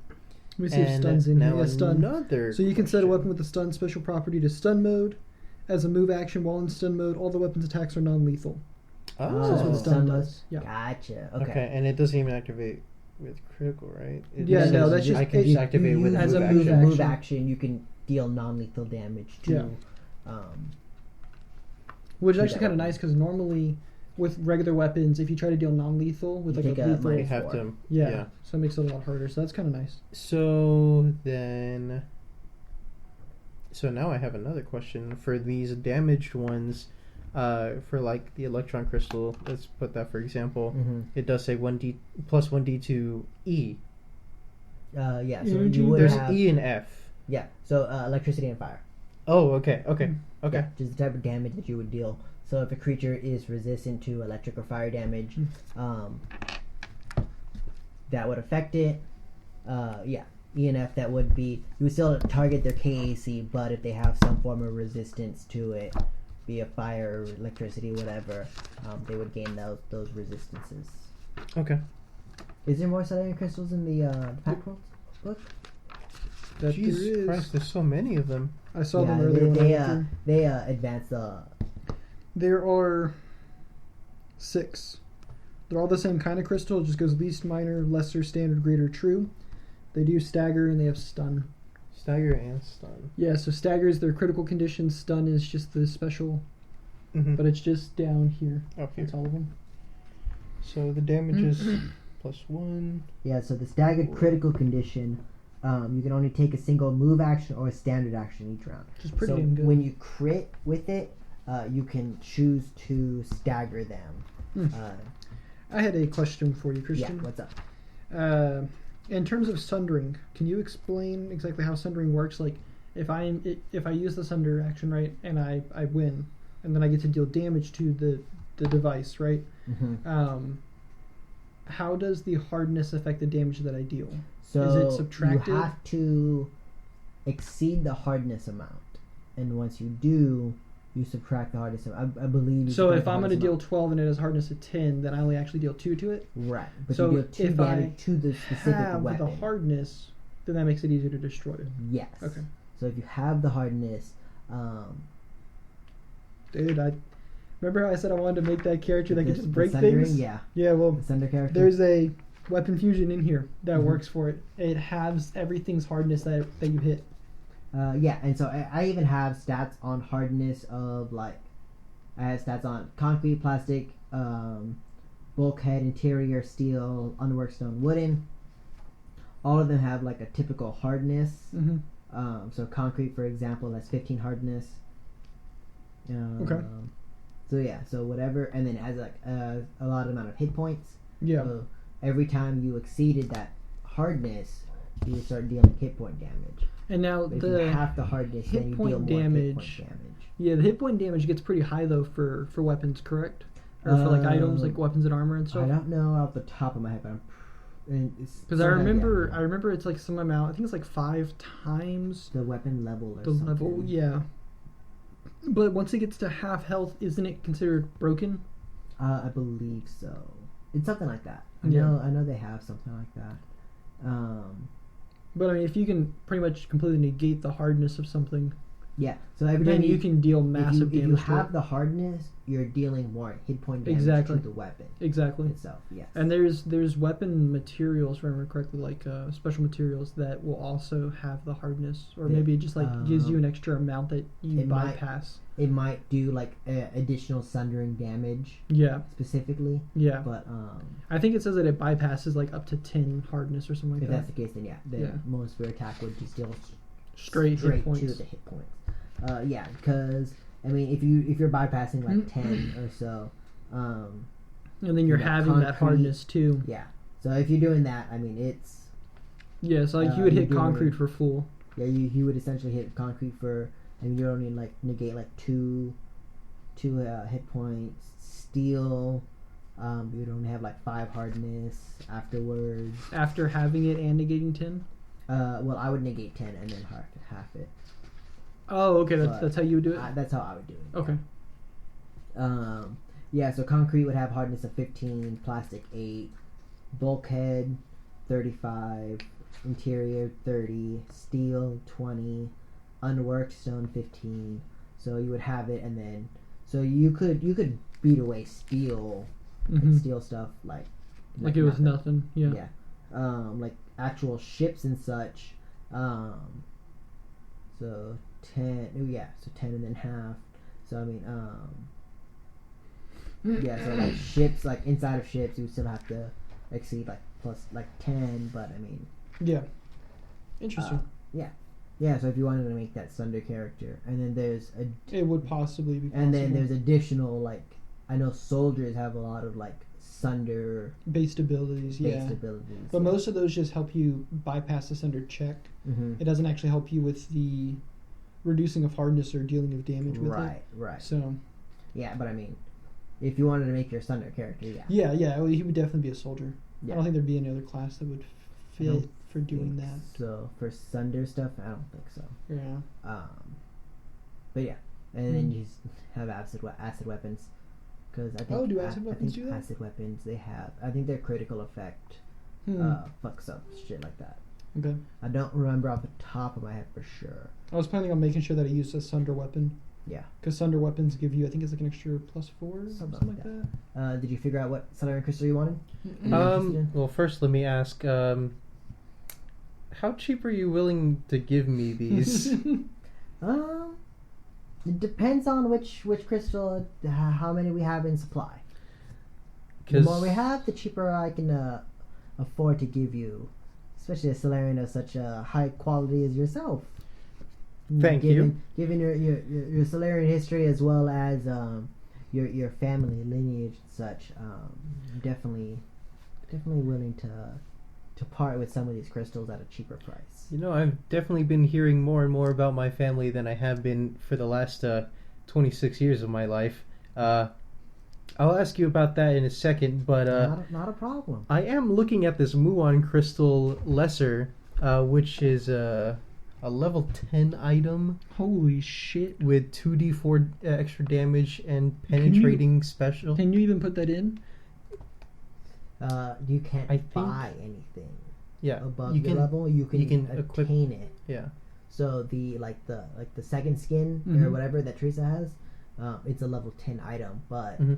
Let me see if stun's in now here. Yeah, stun. another. So you can set a question. weapon with the stun special property to stun mode. As a move action while in stun mode, all the weapon's attacks are non-lethal. Oh, That's what Oh. stun Stun does. Yeah. Gotcha. okay. Okay. And it doesn't even activate with critical, right? It Yeah, just no, says that's just- I can it- just activate You with use as move a action. move move action. action, you can deal non-lethal damage to. Yeah. Um, Which is Do actually that kind of weapon. nice because normally with regular weapons, if you try to deal non-lethal with You like take a a lethal, You minus have four. to. yeah, so it makes it a lot harder. So that's kind of nice. So then. So now I have another question for these damaged ones. For like the electron crystal, let's put that for example. mhm. It does say 1d plus 1d to E. Yeah. So Energy, you would There's have. E and F. Yeah. So electricity and fire. Oh, okay. Yeah, just the type of damage that you would deal. So if a creature is resistant to electric or fire damage, that would affect it. Yeah. E and F, that would be, you would still target their KAC, but if they have some form of resistance to it, be it fire, or electricity, whatever, they would gain those resistances. Okay. Is there more Solarian crystals in the Pact World book? That Jesus there is. Christ, there's so many of them. I saw Yeah, them earlier. when I went through. they advance the. There are 6. They're all the same kind of crystal. It just goes least, minor, lesser, standard, greater, true. They do stagger and they have stun. Stagger and stun. Yeah, so stagger is their critical condition. Stun is just the special, Mm-hmm. but it's just down here. Up here. That's all of them. So the damage is +1. Yeah, so the staggered critical condition, you can only take a single move action or a standard action each round. Which is pretty so damn good. when you crit with it, you can choose to stagger them. Hmm. I had a question for you, Yeah, Christian. what's up? In terms of sundering, can you explain exactly how sundering works? Like, if I use the sunder action, right, and I win, and then I get to deal damage to the device, right? Mm-hmm. How does the hardness affect the damage that I deal? So Is it subtracted? you have to exceed the hardness amount, and once you do, you subtract the hardness amount. I believe. You So subtract if the I'm going to hardness deal amount. 12 and it has hardness of 10, then I only actually deal 2 to it. Right, but So you deal 2 if I damage to the specific Have weapon. the hardness, then that makes it easier to destroy it. Yes. Okay. So if you have the hardness, Dude, I remember how I said I wanted to make that character that the- could just the break sundering, things? Yeah, Yeah, well, the Sunder character. there's a weapon fusion in here that Mhm. works for it. It has everything's hardness that you hit. Yeah, and so I even have stats on hardness of like, I have stats on concrete, plastic, bulkhead, interior, steel, underwork, stone, wooden. All of them have like a typical hardness. Mm-hmm. So concrete, for example, that's 15 hardness. Okay. So yeah, so whatever, and then it has like a lot amount of hit points. Yeah. So every time you exceeded that hardness, you would start dealing hit point damage. And now But if you the have the hardness, hit then you point deal more hit damage- point damage. the hit point damage gets pretty high though for weapons, correct? Or for like items like weapons and armor and I stuff. don't know off the top of my head, but Because I remember it's like some amount. I think it's like 5 times the weapon level or the something. level. Yeah. But once it gets to half health, isn't it considered broken? I believe so. It's something like that. I Yeah. know they have something like that. But I mean, if you can pretty much completely negate the hardness of something, Yeah. So every then time you can deal massive if you damage. to have it. the hardness, you're dealing more hit point damage Exactly. to the weapon Exactly. itself. Yes. And there's weapon materials, if I remember correctly, like special materials that will also have the hardness, or Yeah. maybe it just like gives you an extra amount that you it might- bypass. it might do like additional sundering damage Yeah, specifically, yeah. but I think it says that it bypasses like up to 10 hardness or something like if that. that's the case, then yeah, the Yeah. most of your attack would just deal Straight hit to points. the hit points. Yeah, because I mean, if you're bypassing like 10 or so, and then you're you know, having that concrete. hardness too. Yeah. So if you're doing that, I mean, it's Yeah, so like you would you're hit doing- concrete for full. yeah, you would essentially hit concrete for. I mean, you only like negate like two hit points. Steel, you would only have like 5 hardness afterwards. After having it and negating 10? Well, I would negate 10 and then half it. Oh, okay, But that's how you would do it? That's how I would do it. Okay. Yeah, so concrete would have hardness of 15, plastic 8, bulkhead 35, interior 30, steel 20, unworked stone 15. So you would have it, and then so you could beat away steel, Mhm. steel stuff like Like it was nothing. Yeah. Yeah. Like actual ships and such. So 10. Oh yeah. So 10 and then half. So I mean, yeah. So like ships, like inside of ships, you would still have to exceed like plus like 10. But I mean, Yeah. Interesting. yeah. So if you wanted to make that Sunder character, and then there's It would possibly be possible. and then there's additional like I know soldiers have a lot of like Sunder based abilities, yeah. based abilities. But most of those just help you bypass the Sunder check. Mm-hmm. It doesn't actually help you with the reducing of hardness or dealing of damage with Right. it. So Yeah, but I mean, if you wanted to make your Sunder character, yeah, well, he would definitely be a soldier. Yeah. I don't think there'd be any other class that would fit for doing that. So for Sunder stuff, I don't think so. Yeah. But yeah, and then you just have acid weapons, because I think do acid weapons do that? Acid weapons, they have. I think their critical effect fucks up shit like that. Okay. I don't remember off the top of my head for sure. I was planning on making sure that I used a Sunder weapon. Yeah. Because Sunder weapons give you, I think it's like an extra +4, something like that. Did you figure out what Solarian crystal you wanted? Interested in? Well, first let me ask, how cheap are you willing to give me these? It depends on which crystal, how many we have in supply. The 'Cause- more we have, the cheaper I can afford to give you, especially a Solarian of such a high quality as yourself. Thank you. Given your Solarian history as well as your family lineage and such, I'm definitely willing to part with some of these crystals at a cheaper price. You know, I've definitely been hearing more and more about my family than I have been for the last 26 years of my life. I'll ask you about that in a second, but Not a problem. I am looking at this Muon Crystal Lesser, which is a level 10 item Holy shit. with 2d4 extra damage and penetrating special. Can you even put that in? You can't I think- buy anything Yeah, above you your can. level. You can equip- attain it. Yeah, So the second skin or Mhm. whatever that Teresa has, it's a level 10 item, but Mhm.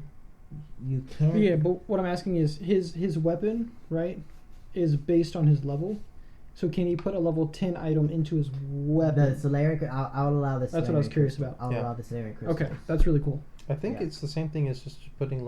you can't. Yeah, but what I'm asking is his weapon, right, is based on his level. So can he put a level 10 item into his weapon? The Solarian. I'll allow this. That's what I was curious about. I'll Yeah. allow the Solarian crystal. Okay, that's really cool. I think Yeah. it's the same thing as just putting a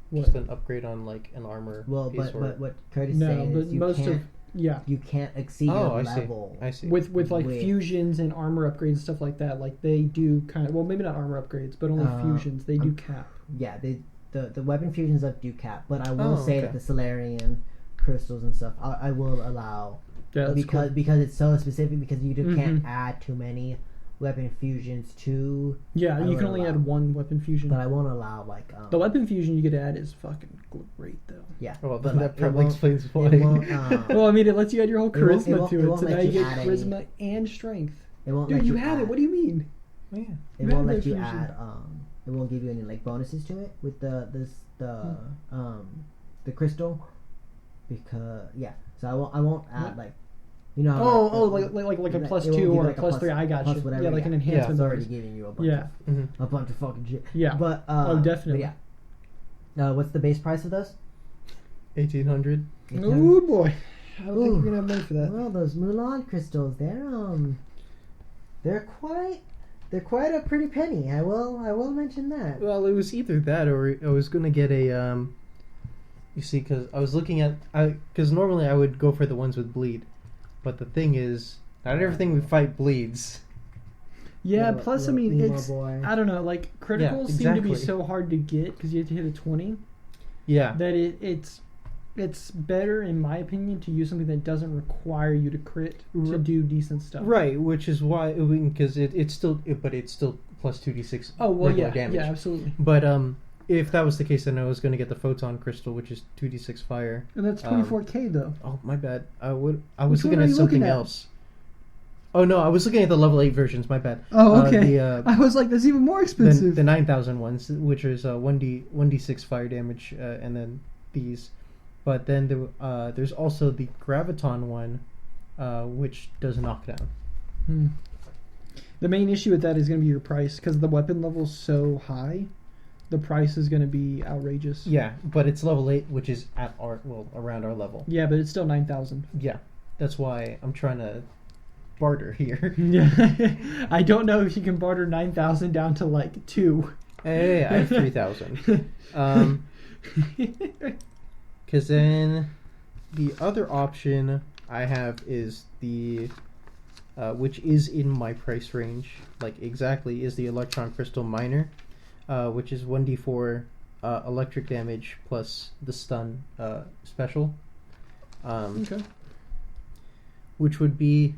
What? just an upgrade on like an armor Well, piece but or what Curtis is No, saying but is you most can't. of yeah, You can't exceed Oh, your I see. level. I see. with like Wait. fusions and armor upgrades and stuff like that, like they do kind of, well, maybe not armor upgrades, but only fusions. They do cap. Yeah, the weapon fusions up do cap, but I will say okay. that the Solarian crystals and stuff, I will allow. Yeah, that's because cool. because it's so specific, because you can't Mhm. add too many weapon fusions to, Yeah, I you would can only allow. add one weapon fusion. but I won't allow like The weapon fusion you could add is fucking great though. yeah. Well, but then like, that probably it won't- explains why. It won't, Well, I mean, it lets you add your whole It won't- it charisma won't- to it it, won't so let now you you get add any- charisma and strength. it won't Dude, let you you have add, it. What do you mean? Yeah. it you won't have let the you fusion. add it won't give you any like bonuses to it with the crystal, because so I won't add What? like, you know, Like a it plus won't 2 give you, or a like, a plus plus- 3. I got plus you. whatever, Yeah, like yeah. an it's enhancement. already bonus. giving you a bunch Yeah. Mhm. a bunch of fucking shit. Yeah. But Oh, definitely. But yeah. What's the base price of those? 1800. Oh boy, I don't think Ooh. you're gonna have money for that. Well, those Mulan crystals, they're quite a pretty penny. I will mention that. Well, it was either that or I was gonna get a You see, because I was looking at because normally I would go for the ones with bleed, but the thing is, not everything we fight bleeds. Yeah, Little- plus, I little mean, emo it's, boy. I don't know, like, criticals seem to be exactly. so hard to get because you have to hit a 20 Yeah. that it's better, in my opinion, to use something that doesn't require you to crit to do decent stuff. Right, which is why, because it's still plus 2d6 Oh, well, regular yeah, damage. yeah, absolutely. But if that was the case, then I was going to get the photon crystal, which is 2d6 fire. And that's 24k, though. Oh, my bad. I was Which one looking are at you something looking at? else. Oh no, I was looking at the level 8 versions. My bad. Oh, okay. The I was like, that's even more expensive. the 9,000 ones, which is 1d6 fire damage, and then these. But then there's also the graviton one, which does knockdown. The main issue with that is going to be your price, because the weapon level's so high, the price is going to be outrageous. Yeah, but it's level 8, which is around our level. Yeah, but it's still 9,000. Yeah, that's why I'm trying to barter here. Yeah, I don't know if you can barter 9,000 down to like 2. Hey, I have 3,000. Because then the other option I have is the, which is in my price range, like exactly, is the electron crystal miner, which is 1d4 electric damage plus the stun special. Okay. Which would be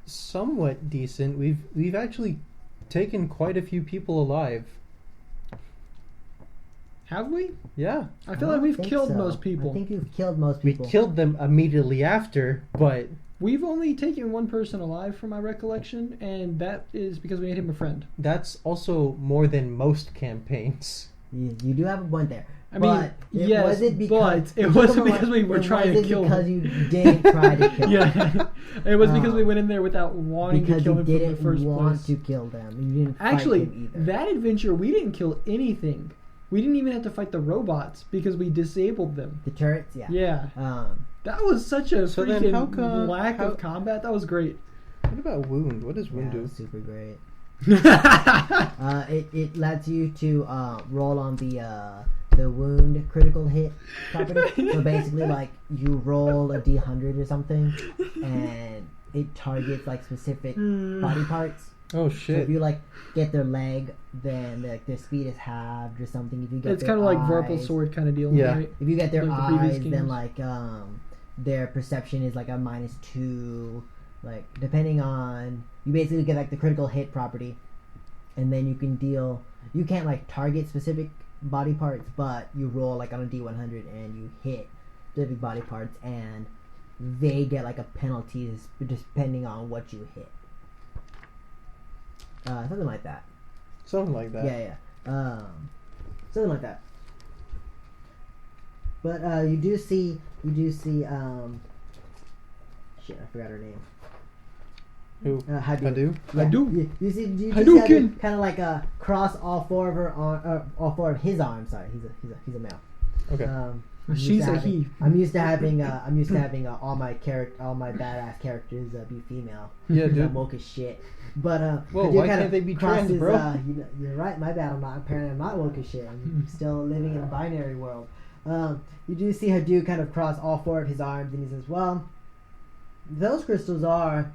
somewhat decent. We've actually taken quite a few people alive. Have we? Yeah. I feel I like don't we've think killed so. most people. I think you've killed most We people. killed them immediately after, but We've only taken one person alive from my recollection, and that is because we made him a friend. that's also more than most campaigns. You do have a point there. I mean, but it yes, wasn't because, but it wasn't because we were trying to kill because him. you did try to kill him. Yeah, it was because we went in there without wanting to Because kill you him from the didn't first want place. to kill them. You didn't fight Actually, them either. that adventure, we didn't kill anything. We didn't even have to fight the robots because we disabled them. The turrets, yeah. Yeah. That was such a So then freaking how come- lack how- of combat. That was great. What about wound? What does Yeah, wound it do? was super great. It lets you to roll on the wound critical hit property. So basically, like, you roll a d100 or something, and it targets like specific body parts. Oh So shit! if you like get their leg, then like their speed is halved or something. If you get It's their kind of like eyes, Vorpal Sword kind of deal, Yeah. right? If you get their like the previous eyes, then games. like their perception is like a -2. Like depending on, you basically get like the critical hit property, and then you can deal. You can't like target specific body parts, but you roll like on a d100 and you hit specific body parts, and they get like a penalty depending on what you hit. Something like that. Something like that. Yeah. Something like that. But you do see shit, I forgot her name. Who? Hadu. Hadu? Yeah. Hadu. You see Hadouken! kind of like cross all four of her all four of his arms. Sorry, he's a male. Okay. I'm She's used to a having- he. I'm used to having all my badass characters be female. Yeah, I'm dude. woke as shit. But Whoa, Hadu why kinda can't they be trans, crosses, bro? you're right. My bad. I'm not woke as shit. I'm still living in a binary world. You do see Hadu kind of cross all four of his arms, and he says, "Well, those crystals are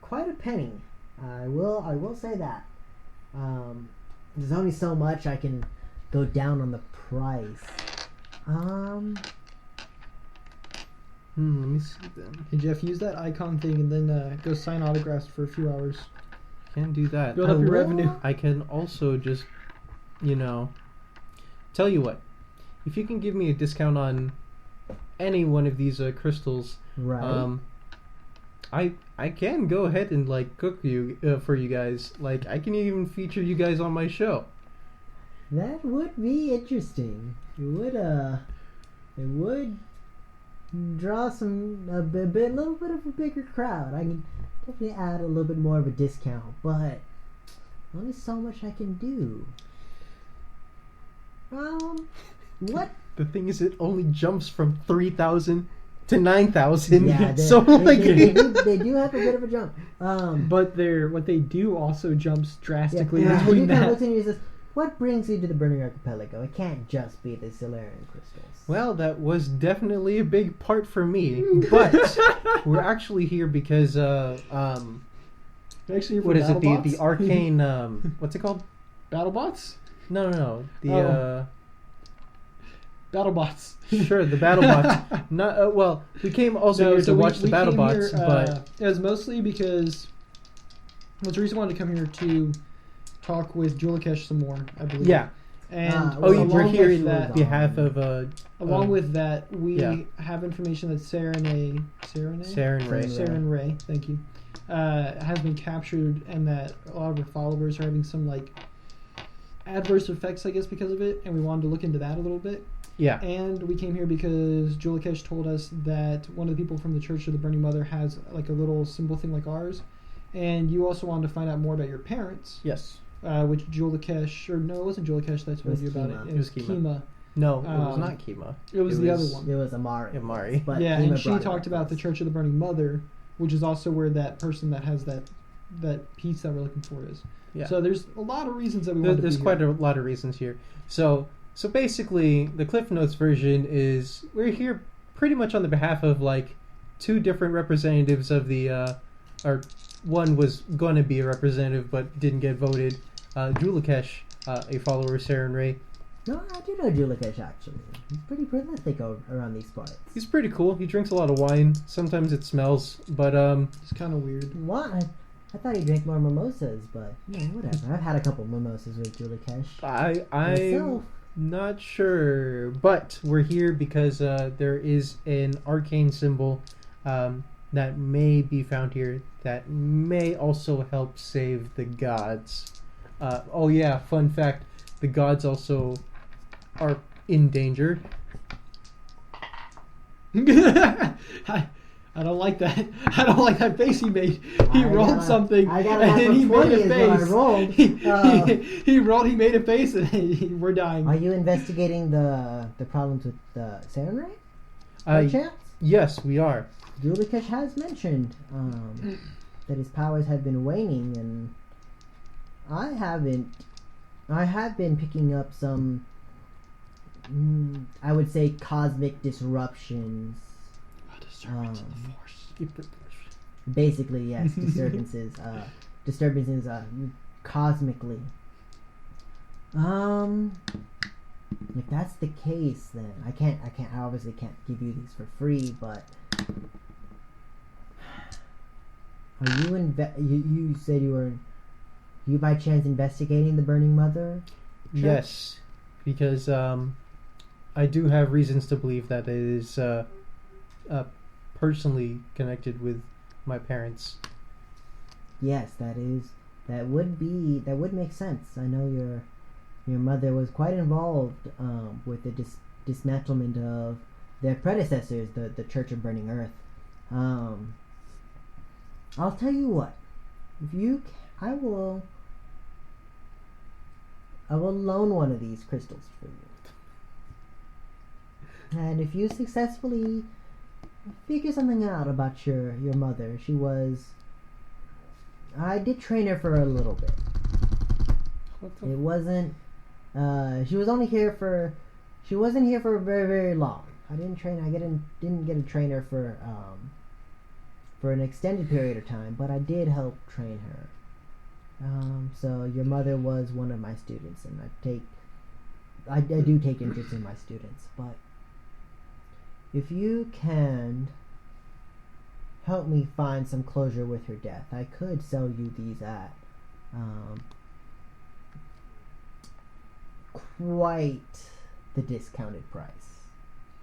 quite a penny. I will say that. There's only so much I can go down on the price. Let me see then. Hey Jeff, use that icon thing and then go sign autographs for a few hours. Can't do that. Build up your will? revenue. I can also just, tell you what. If you can give me a discount on any one of these crystals, Right. I can go ahead and like cook you for you guys. Like I can even feature you guys on my show. That would be interesting. It would draw a little bit of a bigger crowd. I can definitely add a little bit more of a discount, but only so much I can do. What? The thing is, it only jumps from 3,000 to 9,000. Yeah, so like, they do have a bit of a jump. But what they do also jumps drastically yeah, between he kind of that. looks at you and says, "What brings you to the Burning Archipelago? It can't just be the Solarian crystals." well, that was definitely a big part for me. But we're actually here because They're actually here for what is it? BattleBots? The arcane. What's it called? BattleBots? No. The BattleBots. sure, the BattleBots. Not well. We came also here to watch the BattleBots, but it was mostly because the reason I wanted to come here to talk with Julikesh some more, I believe. yeah. And Oh, you were along here with in that, behalf of along with that, we yeah. have information that Saren Ray. Saren Ray, thank you, has been captured, and that a lot of her followers are having some like adverse effects, I guess, because of it. And we wanted to look into that a little bit. Yeah. And we came here because Julikesh told us that one of the people from the Church of the Burning Mother has like a little symbol thing like ours. And you also wanted to find out more about your parents. Yes. Which Julikesh, or no, it wasn't Julikesh that told you about Kima. it. It was Kima. No, it was not Kima. It was the other one. It was Amari. Amari. But Yeah, Kima and she brought it talked up about the first. Church of the Burning Mother, which is also where that person that has that piece that we're looking for is. Yeah. So there's a lot of reasons that we want to There's be quite here. a lot of reasons here. So basically, the Cliff Notes version is we're here pretty much on the behalf of like two different representatives of the, or one was going to be a representative but didn't get voted. Julikesh, a follower of Saren Ray. No, I do know Julikesh actually. He's pretty prolific around these parts. He's pretty cool. He drinks a lot of wine. Sometimes it smells, but It's kind of weird. What? I thought he drank more mimosas, but whatever. I've had a couple mimosas with Julikesh. I'm Myself. not sure. But we're here because there is an arcane symbol that may be found here that may also help save the gods. Oh yeah, fun fact. The gods also are in danger. I don't like that. I don't like that face he made. He I rolled got- something, I got and a then he natural made 20 a is what I face. rolled. He rolled. He made a face, and we're dying. Are you investigating the problems with the Saren Ray? By chance? Yes, we are. Julikesh has mentioned that his powers have been waning, and I haven't. I have been picking up some, I would say, cosmic disruptions. A disturbance in the force. Basically, yes, disturbances. Disturbances cosmically. If that's the case, then I obviously can't give you these for free, but are you you said you by chance investigating the Burning Mother? Yes, because I do have reasons to believe that it is personally connected with my parents. Yes, that would make sense. I know your mother was quite involved with the dismantlement of their predecessors, the Church of Burning Earth. I'll tell you what. I will loan one of these crystals for you. And if you successfully figure something out about your mother, I did train her for a little bit. It wasn't. She wasn't here for very, very long. I didn't get a trainer for an extended period of time, but I did help train her. So your mother was one of my students, and I do take interest in my students. But if you can help me find some closure with her death, I could sell you these at quite the discounted price.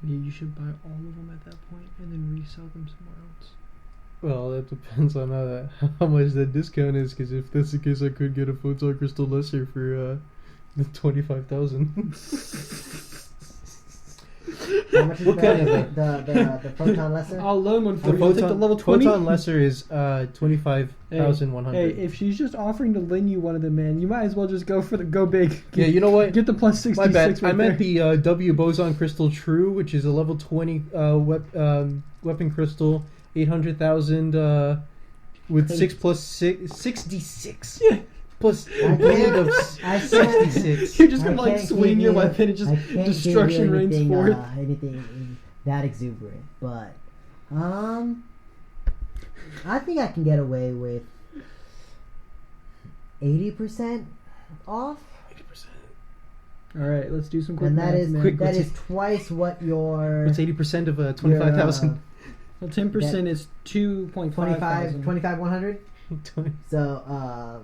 Yeah, you should buy all of them at that point and then resell them somewhere else. Well, that depends on how much that discount is. Because if that's the case, I could get a photon crystal lesser for the 25,000. How much is What kind of the photon lesser? I'll loan one for The you. I'll take the level 20. photon lesser is 25,100. Hey, if she's just offering to lend you one of them, man, you might as well just go big. Yeah, you know what? Get the plus 66. My bad. Right I meant there. the W boson crystal true, which is a level 20 weapon crystal, 800,000 with 6 plus 6, 66. Yeah. Plus I weight of I can't- 66. You're just I gonna like can't swing give your you- weapon and just I can't give destruction you rains anything, forth. anything that exuberant, but I think I can get away with 80% off. 80%. All right, let's do some quick And math. that is twice what your What's 80% of 25,000? Well, 10% is 2.5 thousand. 100. So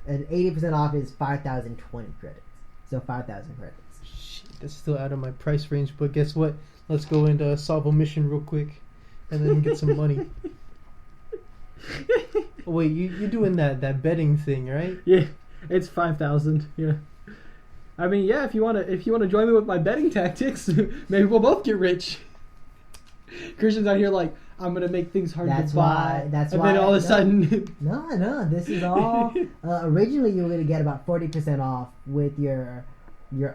and 80% off is 5,020 credits. So 5,000 credits. Shit, that's still out of my price range, but guess what? Let's go and solve a mission real quick, and then get some money. Oh, wait, you're doing that betting thing, right? Yeah, it's 5,000. Yeah. I mean, yeah. If you wanna join me with my betting tactics, maybe we'll both get rich. Christian's out here like, I'm gonna make things hard to buy. That's and why. then all of a sudden, No. This is all. Originally, you were gonna get about 40% off with your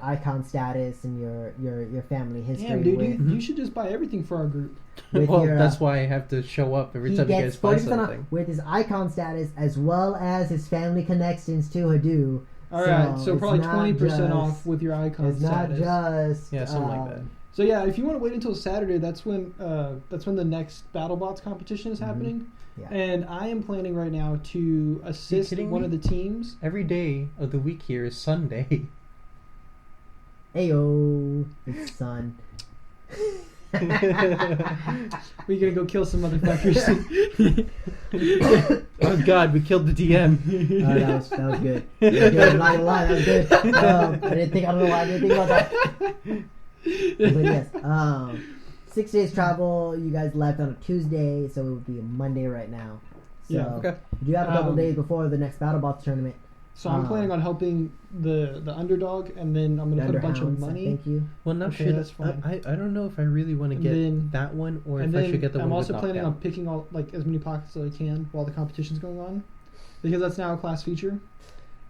icon status and your family history. damn, dude, you should just buy everything for our group. Well, that's why I have to show up every time you guys buy something. With his icon status as well as his family connections to Hadoop. All right, so probably 20% off with your icon It's status. not just something like that. So yeah, if you want to wait until Saturday, that's when the next BattleBots competition is happening. Yeah. And I am planning right now to assist one of the teams. Every day of the week here is Sunday. Ayo, it's sun. We're gonna go kill some motherfuckers. Oh God, we killed the DM. That was good. That was good. I'm not gonna lie, that was good. I don't know why I didn't think about that. But yes, 6 days travel. You guys left on a Tuesday, so it would be a Monday right now. So Yeah, okay. You do have a couple days before the next BattleBots tournament. So I'm planning on helping the underdog, and then I'm gonna put a bunch of money. Thank you. Well, now Okay, that's fine. I don't know if I really want to And get then- that one, or And if I then should get the I'm one also with planning knockdown. on picking all as many pockets as I can while the competition's going on, because that's now a class feature.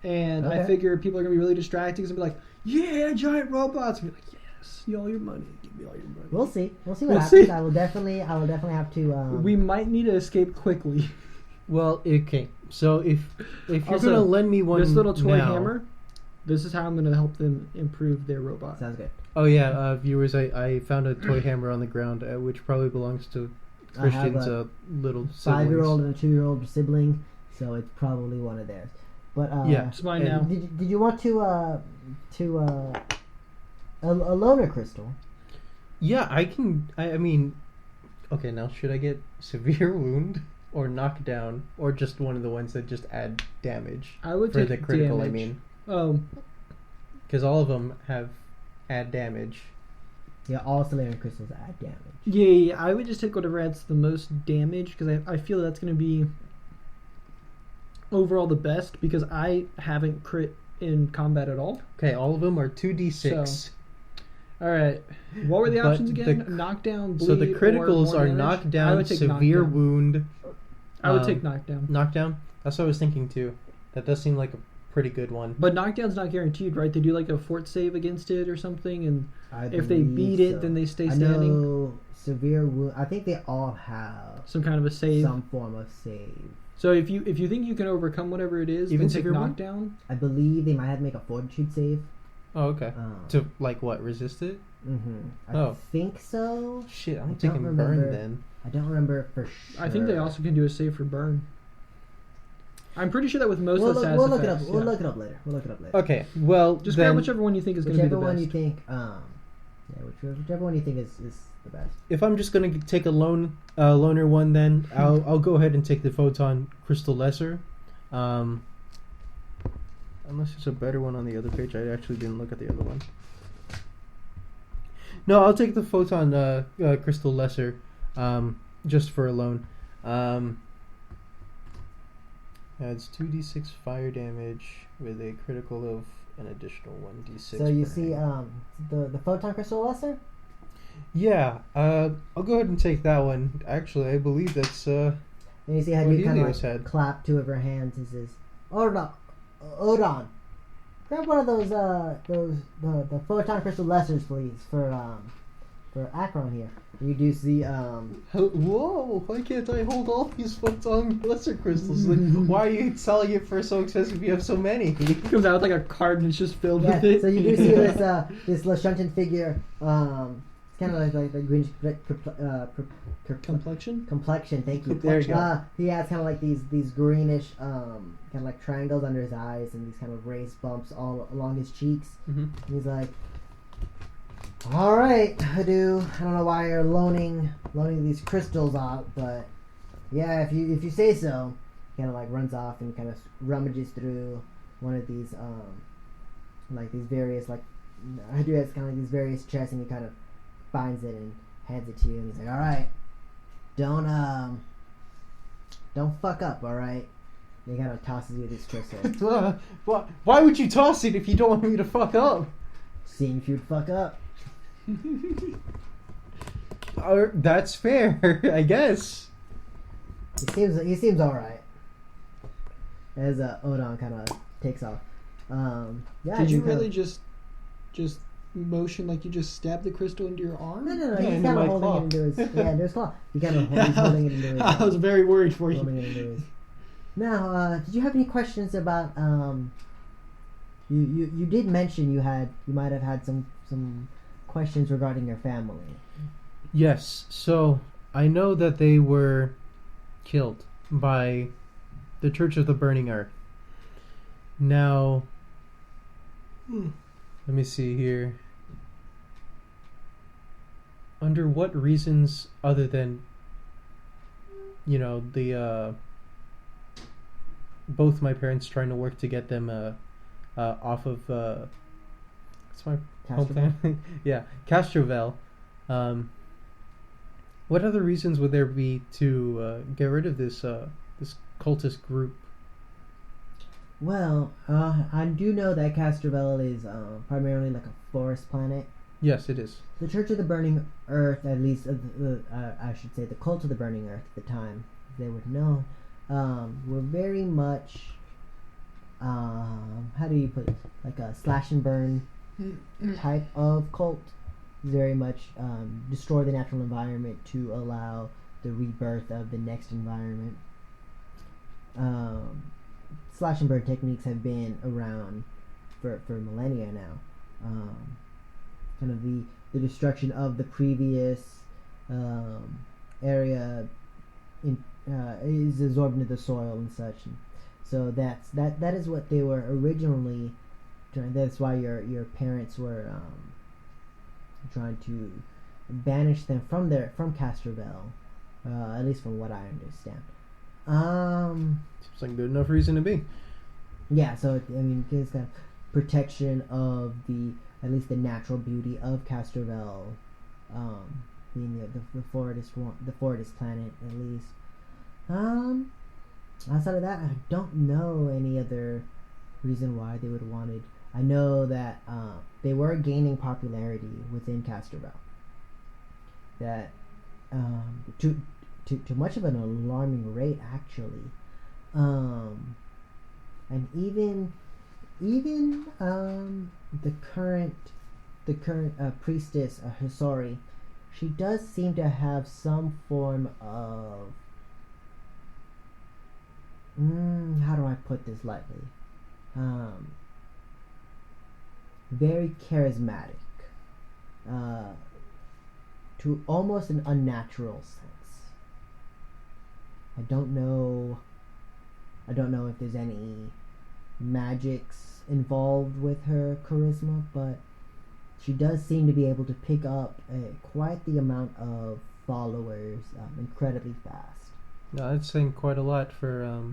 And I Okay. figure people are gonna be really distracted and be like, "Yeah, giant robots!" And be like, "Yes, give me all your money. Give me all your money." We'll see. We'll see what We'll happens. see. I will definitely have to. We might need to escape quickly. Well, okay. So if you're Also, gonna lend me one, This little toy now- hammer. This is how I'm gonna help them improve their robot. Sounds good. Oh yeah, viewers, I found a toy hammer on the ground, which probably belongs to I have Christian's a little 5-year-old siblings. and a 2-year-old sibling, so it's probably one of theirs. But Yeah. It's mine And- now. Did you want to a loner crystal? Yeah, I can. I mean, okay. Now, should I get severe wound or knockdown, or just one of the ones that just add damage I would for take the critical? damage. I mean, Oh, because all of them have add damage. Yeah, all Solarian crystals add damage. yeah. I would just take whatever adds the most damage, because I feel that's gonna be overall the best, because I haven't crit in combat at all. Okay, all of them are 2d6. All right. What were the But options again? the- Knockdown, bleed, So the or criticals more are damage? I knockdown, would take severe knockdown. wound, I would um, take knockdown. knockdown. That's what I was thinking too. That does seem like a pretty good one. But knockdown's not guaranteed, right? They do like a fort save against it or something, and I if they believe beat it, so. then they stay I standing. know severe wound. I think they all have Some kind of a save. some form of save. So if you think you can overcome whatever it is, Even then take severe wound? knockdown. I believe they might have to make a fortitude save. Oh, okay. To like what? Resist it? I Oh. think so. Shit, I'm I don't taking burn remember. then. I don't remember for sure. I think they also can do a save for burn. I'm pretty sure that with most We'll of the look, status we'll look it up. effects, We'll yeah. look it up later. We'll look it up later. Okay, well Just then, grab whichever one you think is going to be the Whichever one best. you think. Whichever one you think is the best. if I'm just gonna take a loner one, then I'll go ahead and take the photon crystal lesser. Unless there's a better one on the other page. I actually didn't look at the other one. No, I'll take the photon crystal lesser, just for a loan. Adds 2d6 fire damage with a critical of an additional 1d6. So you per see, hit. the photon crystal lesser. Yeah, I'll go ahead and take that one. Actually, I believe that's And you see how What you kind Helios of had. clap two of her hands and says, Odon, grab one of those the photon crystal lessers, please, for Akron here. You do see Whoa! Why can't I hold all these photon lesser crystals? Like, why are you selling it for so expensive if you have so many? It comes out with like a card and it's just filled yeah, with it. so you do see this Lashuntan figure kind kind of like the green Complexion? complexion. Thank you. There you go. He has kind of like these greenish kind of like triangles under his eyes and these kind of raised bumps all along his cheeks. Mm-hmm. And he's like, "All right, Hadu. I don't know why you're loaning these crystals out, but yeah, if you say so." Kind of like runs off and kind of rummages through one of these like these various like Hadu has kind of like these various chests, and he kind of finds it and hands it to you, and he's like, "All right, don't fuck up, all right." And he kind of tosses you this crystal. Why would you toss it if you don't want me to fuck up? Seeing if you'd fuck up. That's fair, I guess. He seems all right. As Odon kind of takes off. Yeah. Did you really just motion like you just stabbed the crystal into your arm? No. Yeah, He's into kind my of holding claw. it into his into his claw. He kind of he's holding it into his. I was very worried for holding you. it into his. Now, did you have any questions about You did mention you might have had some questions regarding your family. Yes, so I know that they were killed by the Church of the Burning Earth. Now, let me see here. Under what reasons other than, the both my parents trying to work to get them off of what's my home Castrovel? planet? Yeah, Castrovel. What other reasons would there be to get rid of this cultist group? Well, I do know that Castrovel is primarily like a forest planet. Yes, it is. The Church of the Burning Earth, at least I should say the Cult of the Burning Earth at the time, they were known, were very much, how do you put it, like a slash and burn type of cult. Very much destroy the natural environment to allow the rebirth of the next environment. Slash and burn techniques have been around for millennia now. Kind of the destruction of the previous area is absorbed into the soil and such. And so that is what they were originally trying. That's why your parents were trying to banish them from Castrovel, at least from what I understand. Seems like a good enough reason to be. Yeah, so it's kind of protection of at least the natural beauty of Castrovel, being the forest planet at least. Outside of that, I don't know any other reason why they would wanted. I know that they were gaining popularity within Castrovel. That to much of an alarming rate, actually. And even the current priestess Hisori, she does seem to have some form of how do I put this lightly? Very charismatic, to almost an unnatural sense. I don't know if there's any magics involved with her charisma, but she does seem to be able to pick up quite the amount of followers incredibly fast. No, that's saying quite a lot for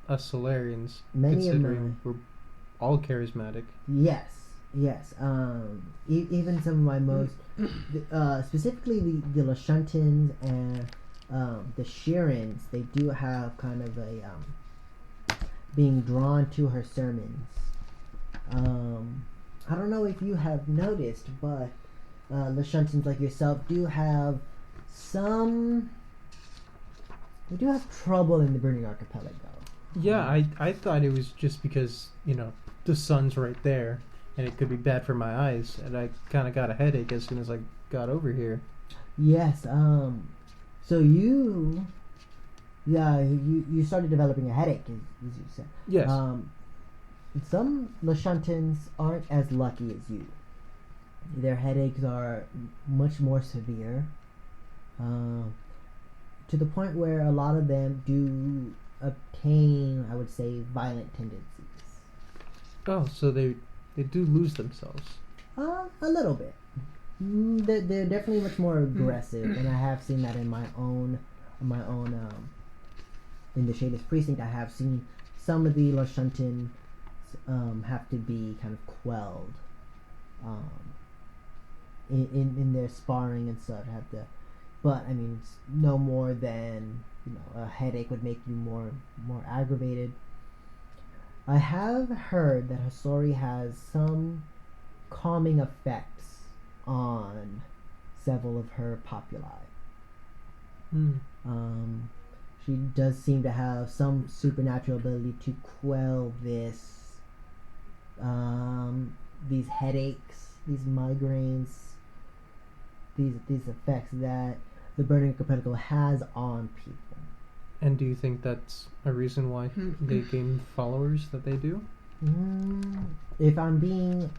us Solarians, Many considering we're all charismatic. Yes. Even some of my most, specifically the Lashuntans and the Shirins, they do have kind of a being drawn to her sermons. I don't know if you have noticed, but Lashuntans like yourself do have trouble in the Burning Archipelago. Yeah, I thought it was just because, the sun's right there and it could be bad for my eyes, and I kind of got a headache as soon as I got over here. Yes, so you started developing a headache, as you said. Yes. Some Lashuntans aren't as lucky as you. Their headaches are much more severe, to the point where a lot of them do obtain, I would say, violent tendencies. Oh, so they do lose themselves. A little bit. They're definitely much more aggressive, and I have seen that in my own, in the Shadis precinct. I have seen some of the Lashuntan have to be kind of quelled, in their sparring and such. Have to, but I mean, it's no more than a headache would make you more aggravated. I have heard that Hasori has some calming effects on several of her populi. She does seem to have some supernatural ability to quell these headaches, these migraines, these effects that the Burning Archipelago has on people. And do you think that's a reason why they gain followers that they do? If I'm being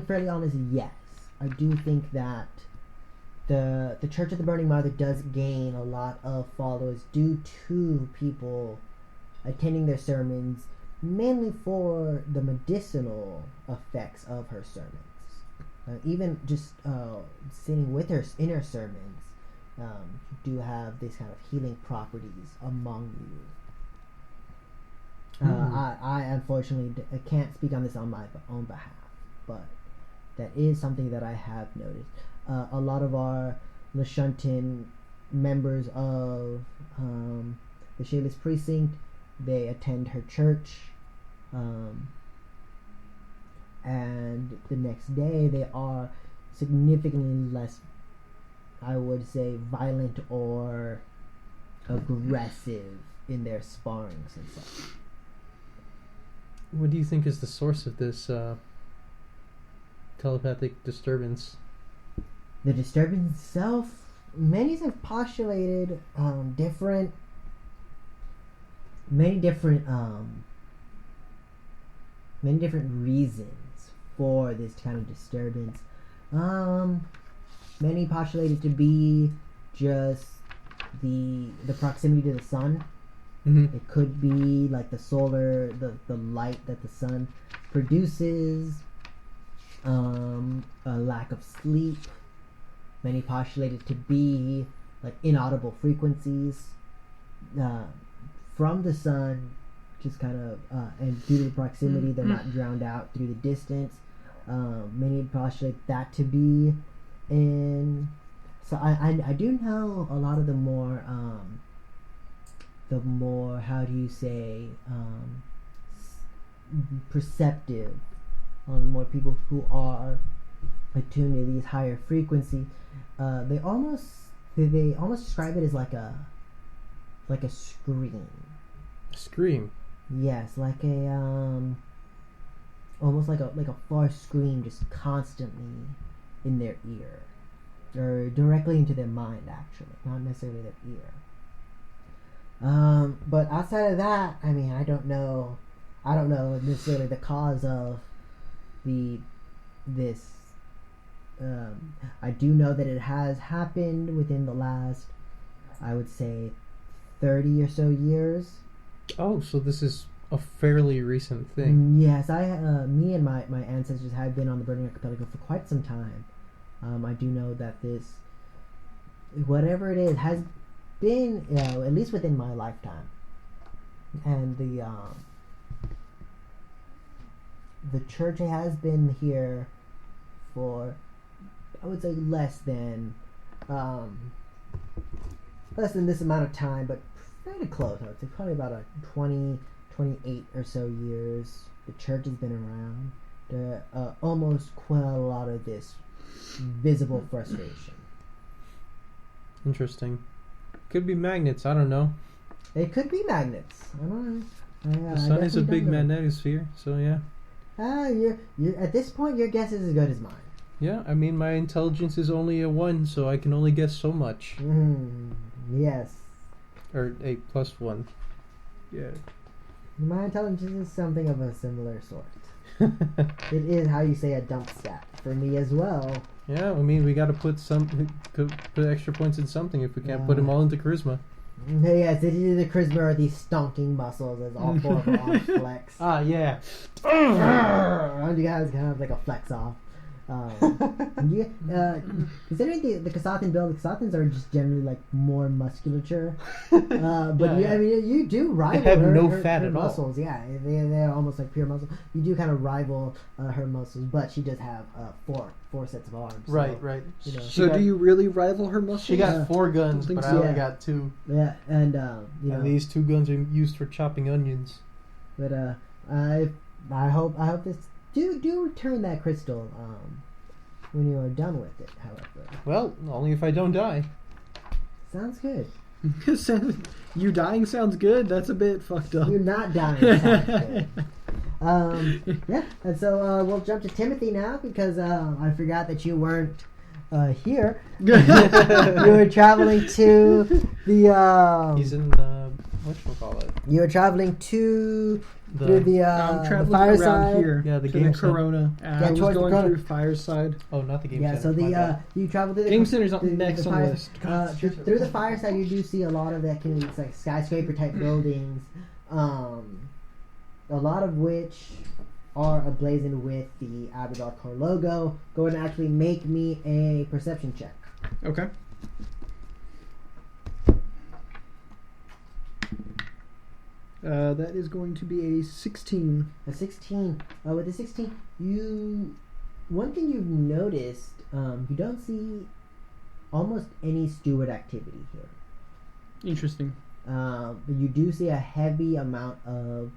fairly honest, yes. I do think that the Church of the Burning Mother does gain a lot of followers due to people attending their sermons, mainly for the medicinal effects of her sermons. Even just sitting with her in her sermons, do have these kind of healing properties among you. I unfortunately I can't speak on this on my own behalf, but that is something that I have noticed. A lot of our Lashuntan members of the Shaylis precinct, they attend her church, and the next day they are significantly less, I would say, violent or aggressive in their sparrings and such. What do you think is the source of this telepathic disturbance? The disturbance itself, many have postulated many different reasons for this kind of disturbance. Many postulated to be just the proximity to the sun. It could be like the solar, the light that the sun produces, a lack of sleep. Many postulated to be like inaudible frequencies from the sun, just kind of, and due to the proximity, they're not drowned out through the distance. Many postulate that to be in. So I do know a lot of the more how do you say, perceptive, more people who are attuned to these higher frequency, they almost describe it as like a scream. Scream. Yes, like a almost like a far scream, just constantly in their ear, or directly into their mind. Actually, not necessarily their ear. But outside of that, I mean, I don't know necessarily the cause of this. I do know that it has happened within the last, I would say, 30 or so years. Oh, so this is a fairly recent thing. Yes, me and my ancestors have been on the Burning Archipelago for quite some time. I do know that this, whatever it is, has been, at least within my lifetime. And the church has been here for, I would say, less than this amount of time, but fairly close. I would say probably about 28 or so years. The church has been around to almost quell a lot of this visible frustration. Interesting. Could be magnets. I don't know. It could be magnets. I don't know. The sun is a big magnetosphere, so yeah. You're at this point, your guess is as good as mine. Yeah, I mean, my intelligence is only a 1, so I can only guess so much. Yes. Or a +1. Yeah. My intelligence is something of a similar sort. It is how you say a dump stat for me as well. Yeah, I mean, we got to put extra points in something if we can't put them all into charisma. Yes, it is the charisma or these stonking muscles as all 4 of our arms flex. Ah, yeah. You guys kind of like a flex off. Considering the Kasathan build, the Kasathans are just generally like more musculature. But Yeah. I mean, you do rival They have her, no her, fat her at all. muscles. Yeah, they're almost like pure muscle. You do kind of rival her muscles, but she does have four sets of arms. So, Right. You know, So do you really rival her muscles? She got 4 guns, think but so. I only Yeah. got 2. yeah, and you know, And these 2 guns are used for chopping onions. but I hope this do return that crystal when you are done with it. However, Well, only if I don't die. sounds good. You dying sounds good. That's a bit fucked up. You're not dying. Sounds good. Yeah, and so we'll jump to Timothy now because I forgot that you weren't here. You were traveling to the. He's in whatchamacallit? You were traveling to The- through the I'm traveling fireside. around here. Yeah, the to game the Corona. I was towards the going Corona. through Fireside. Oh, not the game Yeah, center. so my bad. you travel to the Game Center's up the next on the fireside. list. Through the fireside, you do see a lot of that kind of like skyscraper type buildings, a lot of which are ablazoned with the Absalom Core logo. Go ahead and actually make me a perception check. Okay. That is going to be a 16. A 16. With the 16, one thing you've noticed, you don't see almost any steward activity here. Interesting. But you do see a heavy amount of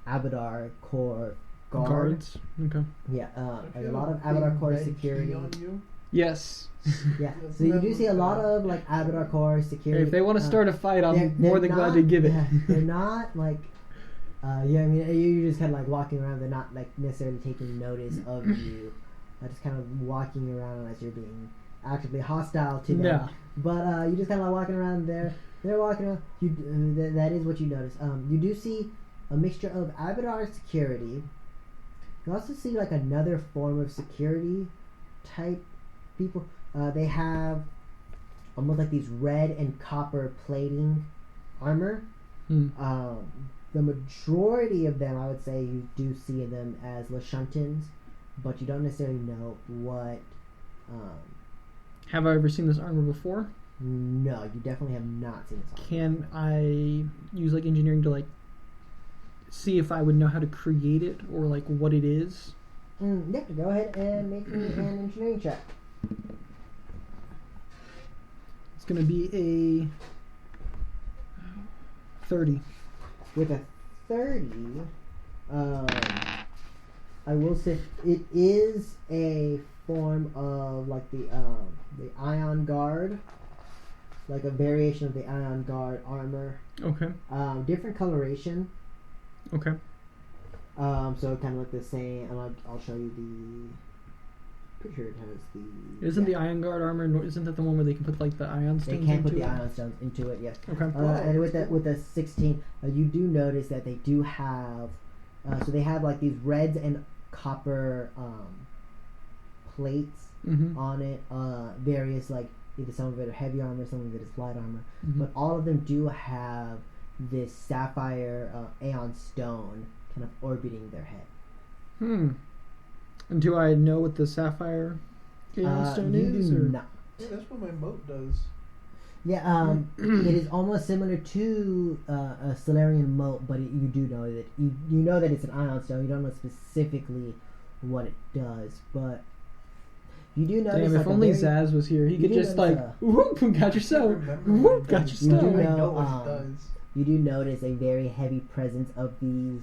Abadar Core Guards. Okay. Yeah, a lot of Abadar Core security. Yes. Yeah, so you do see a lot of like Abadar Core security. If they want to start a fight, I'm they're more than glad to not- give it. yeah, they're not like, I mean, you're just kind of like walking around. They're not like necessarily taking notice of you. Just kind of walking around as you're being actively hostile to them. Yeah. But you just kind of like walking around there. They're walking around. That is what you notice. You do see a mixture of Abadar security. You also see like another form of security type people. They have almost like these red and copper plating armor. The majority of them, I would say, you do see them as Lashuntans, but you don't necessarily know what. Have I ever seen this armor before? No, you definitely have not seen this armor. Can I use like engineering to like see if I would know how to create it or like what it is? Yeah, go ahead and make me an engineering check. It's gonna be a 30. With a 30, I will say it is a form of like the Ion Guard, like a variation of the Ion Guard armor. Okay. Different coloration. Okay. So kind of like the same. And I'll show you the picture. It has the. Isn't the Iron Guard armor? Isn't that the one where they can put like the ion They stones? can't put into the it? ion stones into it. Yes. Okay. And with the 16, you do notice that they do have. So they have like these reds and copper plates on it. Various like either some of it are heavy armor, some of it is light armor, but all of them do have this sapphire aeon stone kind of orbiting their head. And do I know what the sapphire aeon stone you is? do Or? not. Yeah, that's what my moat does. Yeah, it is almost similar to a Solarian moat, but you do know that you know that it's an ion stone. You don't know specifically what it does, but you do notice. Damn, like if a only very- Zaz was here, he you could do just notice like, whoop, got your stone, whoop, got your You do stone. know, you do notice a very heavy presence of these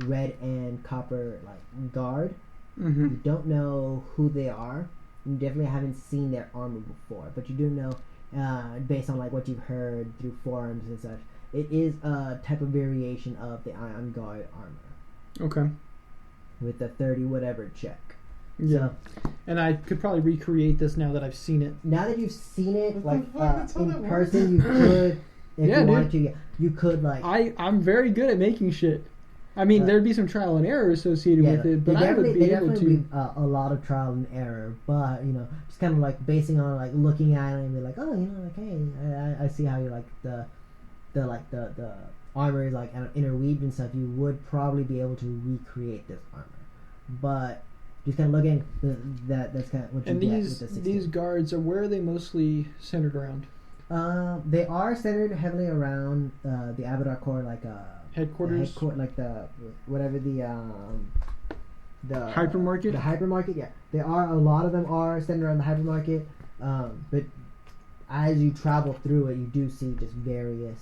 red and copper like guard. You don't know who they are. You definitely haven't seen their armor before, but you do know, based on like what you've heard through forums and such, it is a type of variation of the Ion Guard armor. Okay. With the 30 whatever check. Yeah. So, And I could probably recreate this now that I've seen it. now that you've seen it, What like the fuck? That's how in that person, you could, if Yeah, you dude. wanted to, you could like. I'm very good at making shit. I mean, there'd be some trial and error associated with it, but I would be able to. Be a lot of trial and error, but just kind of like basing on like looking at it and be like, oh, like hey, I see how you like the armor is like interweaved and stuff. You would probably be able to recreate this armor, but just kind of looking that's kind of what you and get these with the 16. These guards where are they mostly centered around? They are centered heavily around the Abadar Corps, like Headquarters, like the whatever the hypermarket. The hypermarket, yeah. They are a lot of them are centered around the hypermarket, but as you travel through it, you do see just various.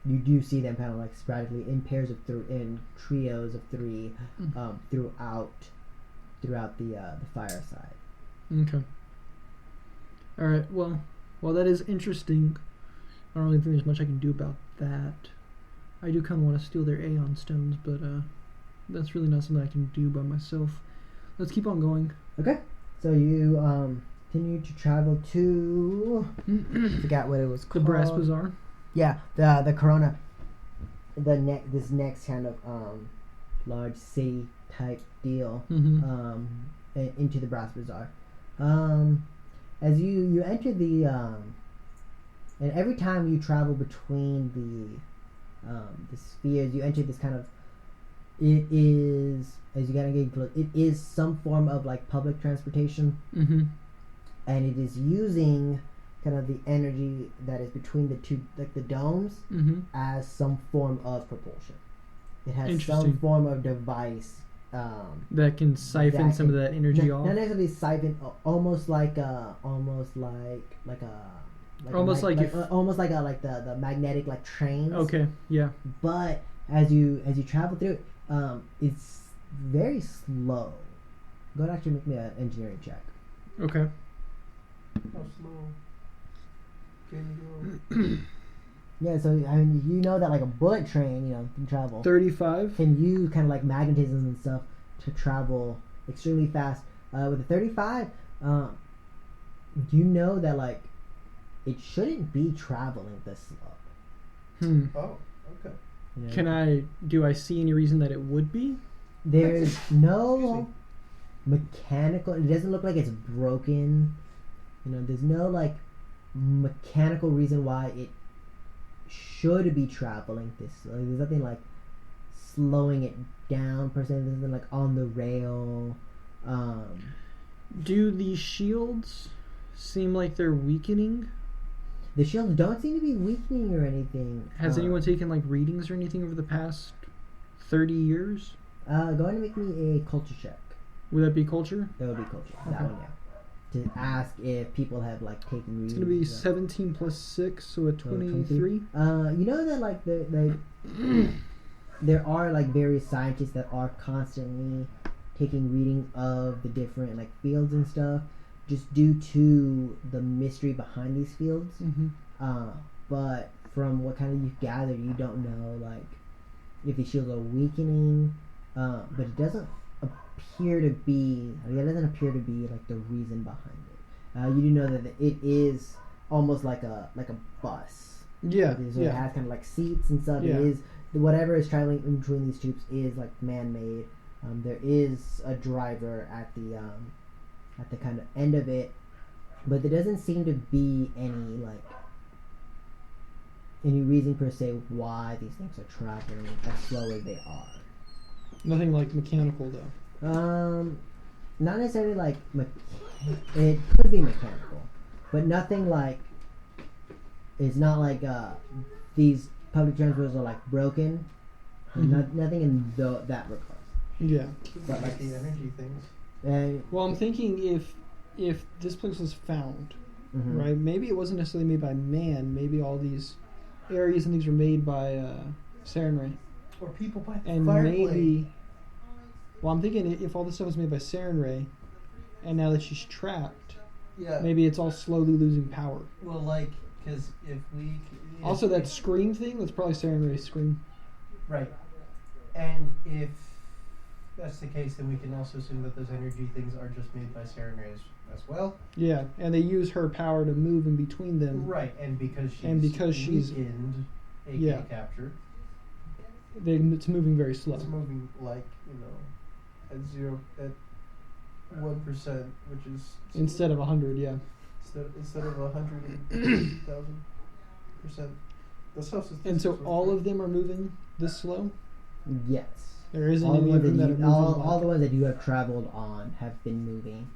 You do see them kind of like sporadically in pairs of in trios of 3 throughout the fireside. Okay. All right. Well, that is interesting. I don't really think there's much I can do about that. I do kind of want to steal their Aeon stones, but that's really not something I can do by myself. Let's keep on going. Okay. So you continue to travel to I forgot what it was called. The Brass Bazaar. Yeah, the Corona. This next kind of large city type deal into the Brass Bazaar. As you enter the and every time you travel between the spheres, you enter this kind of. It is as you gotta get close. It is some form of like public transportation, and it is using kind of the energy that is between the two, like the domes, as some form of propulsion. It has some form of device that can siphon some of that energy off. Not necessarily siphon, almost like the magnetic like trains. Okay, yeah. But as you travel through it, it's very slow. Go ahead, actually make me an engineering check. Okay. How slow can you go? Yeah, so I mean, that like a bullet train, can travel. 35. Can use kind of like magnetism and stuff to travel extremely fast. With the 35, that like it shouldn't be traveling this slow. Oh, okay. Do I see any reason that it would be? There's no mechanical. It doesn't look like it's broken. There's no like mechanical reason why it should be traveling this slow. There's nothing like slowing it down per se. There's nothing like on the rail. Do the shields seem like they're weakening? The shields don't seem to be weakening or anything. Has anyone taken like readings or anything over the past 30 years? Go ahead and make me a culture check. Would that be culture? That would be culture. Okay. That one, yeah. To ask if people have like taken readings. It's gonna be 17 plus 6, so a 23. That like there are like various scientists that are constantly taking reading of the different like fields and stuff, just due to the mystery behind these fields. But from what kind of you've gathered, you don't know like if the shields are weakening. But it doesn't appear to be. It doesn't appear to be like the reason behind it. You do know that it is almost like a bus. Yeah. So it has kind of like seats and stuff. Yeah. It is whatever is traveling in between these tubes is like man-made. There is a driver at the kind of end of it, but there doesn't seem to be any reason per se why these things are traveling as slow as they are. Nothing like mechanical though. Not necessarily like it could be mechanical, but nothing like. It's not like these public transports are like broken. Nothing in that regard. Yeah. But like the energy things. Well, I'm thinking if this place was found, right? Maybe it wasn't necessarily made by man. Maybe all these areas and things were made by Sarenrae. Or people by the and fireplace. Maybe. Well, I'm thinking if all this stuff was made by Sarenrae, and now that she's trapped, maybe it's all slowly losing power. Well, like, because if we... Also, that scream thing, that's probably Sarenrae's scream. Right. And if that's the case, then we can also assume that those energy things are just made by Sarenrae as well. Yeah, and they use her power to move in between them. Right, and because she's weakened, AK captured. It's moving very slow. It's moving like, at 1%, which is Instead of 100, yeah. instead of 100,000%. That's how statistics And so work, all right? of them are moving this slow? Yes. There isn't All the any ones of them that that are you, moving. all the ones that you have traveled on have been moving.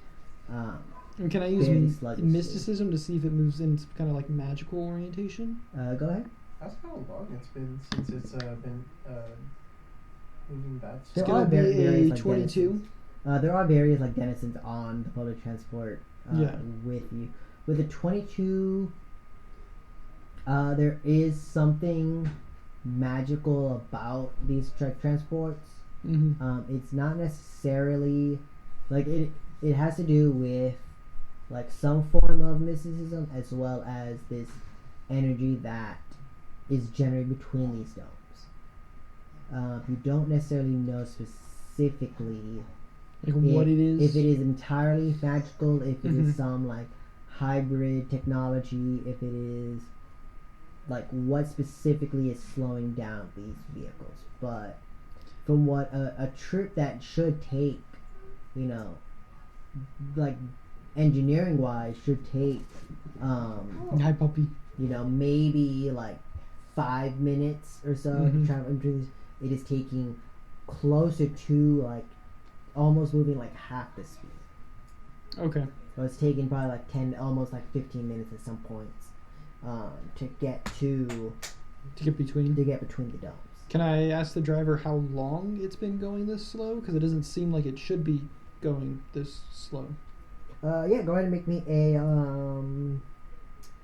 And can I use very sluggishly. mysticism to see if it moves in kind of like magical orientation? Go ahead. Ask how long it's been since it's been moving that. It's There going are to be various, a like, 22. denizens. There are various like denizens on the public transport Yeah. with you. With a 22, there is something magical about these transports. Mm-hmm. It's not necessarily like it. It has to do with like some form of mysticism as well as this energy that is generated between these domes. You don't necessarily know specifically What it is. if it is entirely magical, if it Mhm. is some like hybrid technology, if it is like what specifically is slowing down these vehicles. But from what a trip that should take, like engineering wise should take Hi, puppy. maybe like 5 minutes or so Mhm. to travel into this, it is taking closer to like almost moving like half the speed. Okay. So it's taking probably like 10, almost like 15 minutes at some points to get To get between. the domes. Can I ask the driver how long it's been going this slow? Because it doesn't seem like it should be going this slow. Yeah, go ahead and make me a you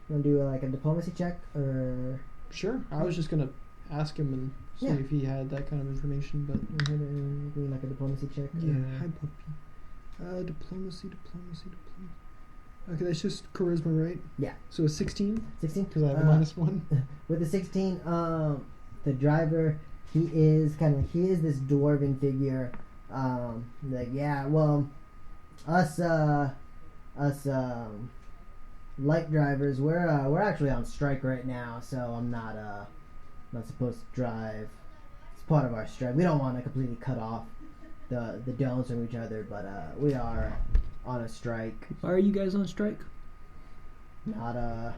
wanna do like a diplomacy check or Sure. I was just gonna ask him and see Yeah. if he had that kind of information, but go ahead and do like a diplomacy check. hi puppy. Diplomacy. Okay, that's just charisma, right? Yeah. So a 16 16. because I have a -1. With the 16, the driver, he is this dwarven figure. Us light drivers, we're actually on strike right now, so I'm not supposed to drive. It's part of our strike. We don't want to completely cut off the domes from each other, but we are on a strike. Why are you guys on strike? Not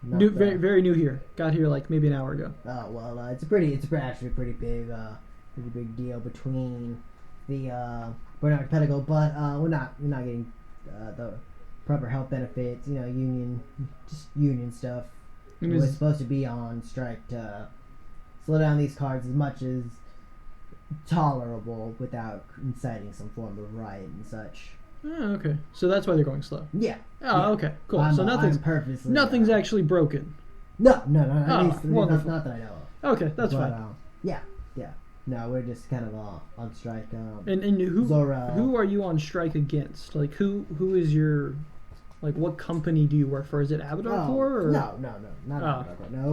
New, very, very new here. Got here like maybe an hour ago. Oh well, it's actually a pretty big deal between the Burning Archipelago, but we're not getting the proper health benefits. Union stuff. And We're is- supposed to be on strike to slow down these cars as much as tolerable without inciting some form of riot and such. Oh, okay. So that's why they're going slow. Yeah. Oh, Yeah. okay. Cool. I'm, So nothing's I'm purposely nothing's actually broken. No. At Oh, least wonderful. not that I know of. Okay, that's But, fine. Yeah. No, we're just kind of on strike. And who Zora. who are you on strike against? Like who is your what company do you work for? Is it Abadar Corps? Or? No, not Abadar Corps. No,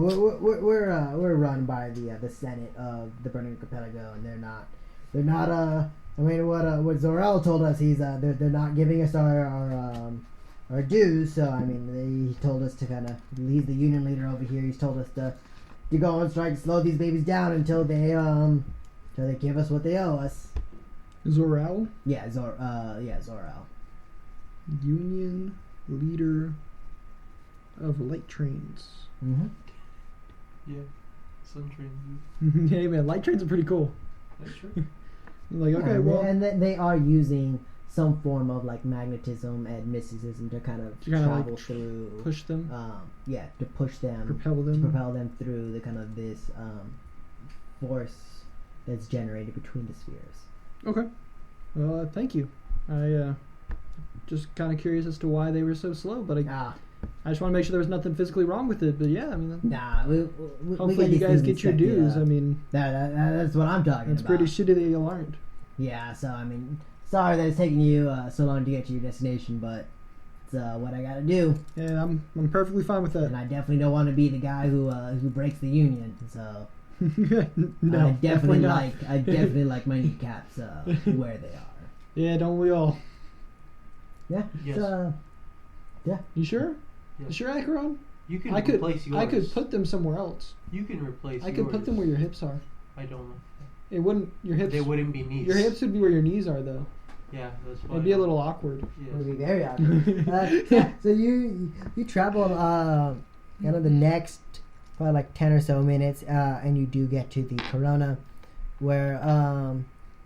we're run by the Senate of the Burning Archipelago, and they're not. I mean, what Zorel told us, they're not giving us our dues. So I mean, he told us to kind of. He's the union leader over here. He's told us to go on strike, slow these babies down until they give us what they owe us. Zoral, Yeah, Zorel. Union Leader of Light Trains. Mm-hmm. Yeah, some trains. Hey man, light trains are pretty cool. That's true. Like, okay, well, and they are using some form of like magnetism and mysticism to kind of To kinda, travel like, through. Push them. To push them, propel to them. propel them through the kind of this force that's generated between the spheres. Okay. Well, thank you. I just kind of curious as to why they were so slow, but I just want to make sure there was nothing physically wrong with it. But yeah, I mean, Nah, we hopefully get you these guys things get your inspected, dues. I mean, that's what I'm talking it's about. pretty shitty that you aren't. Yeah, so I mean, sorry that it's taking you so long to get to your destination, but it's what I gotta do. Yeah, I'm perfectly fine with And that. I definitely don't want to be the guy who breaks the union. So No, I definitely not. like my kneecaps where they are. Yeah, don't we all? Yeah. Yes. You sure? Yes. You sure, Acheron? You can I could replace yours. I could put them somewhere else. You can replace. I could put them where your hips are. I don't know. It wouldn't. Your hips. They wouldn't be knees. Your hips would be where your knees are, though. Yeah, that's why. It'd be a little awkward. It would be very awkward. Yeah, so you travel kind of the next probably like 10 or so minutes, and you do get to the Corona, where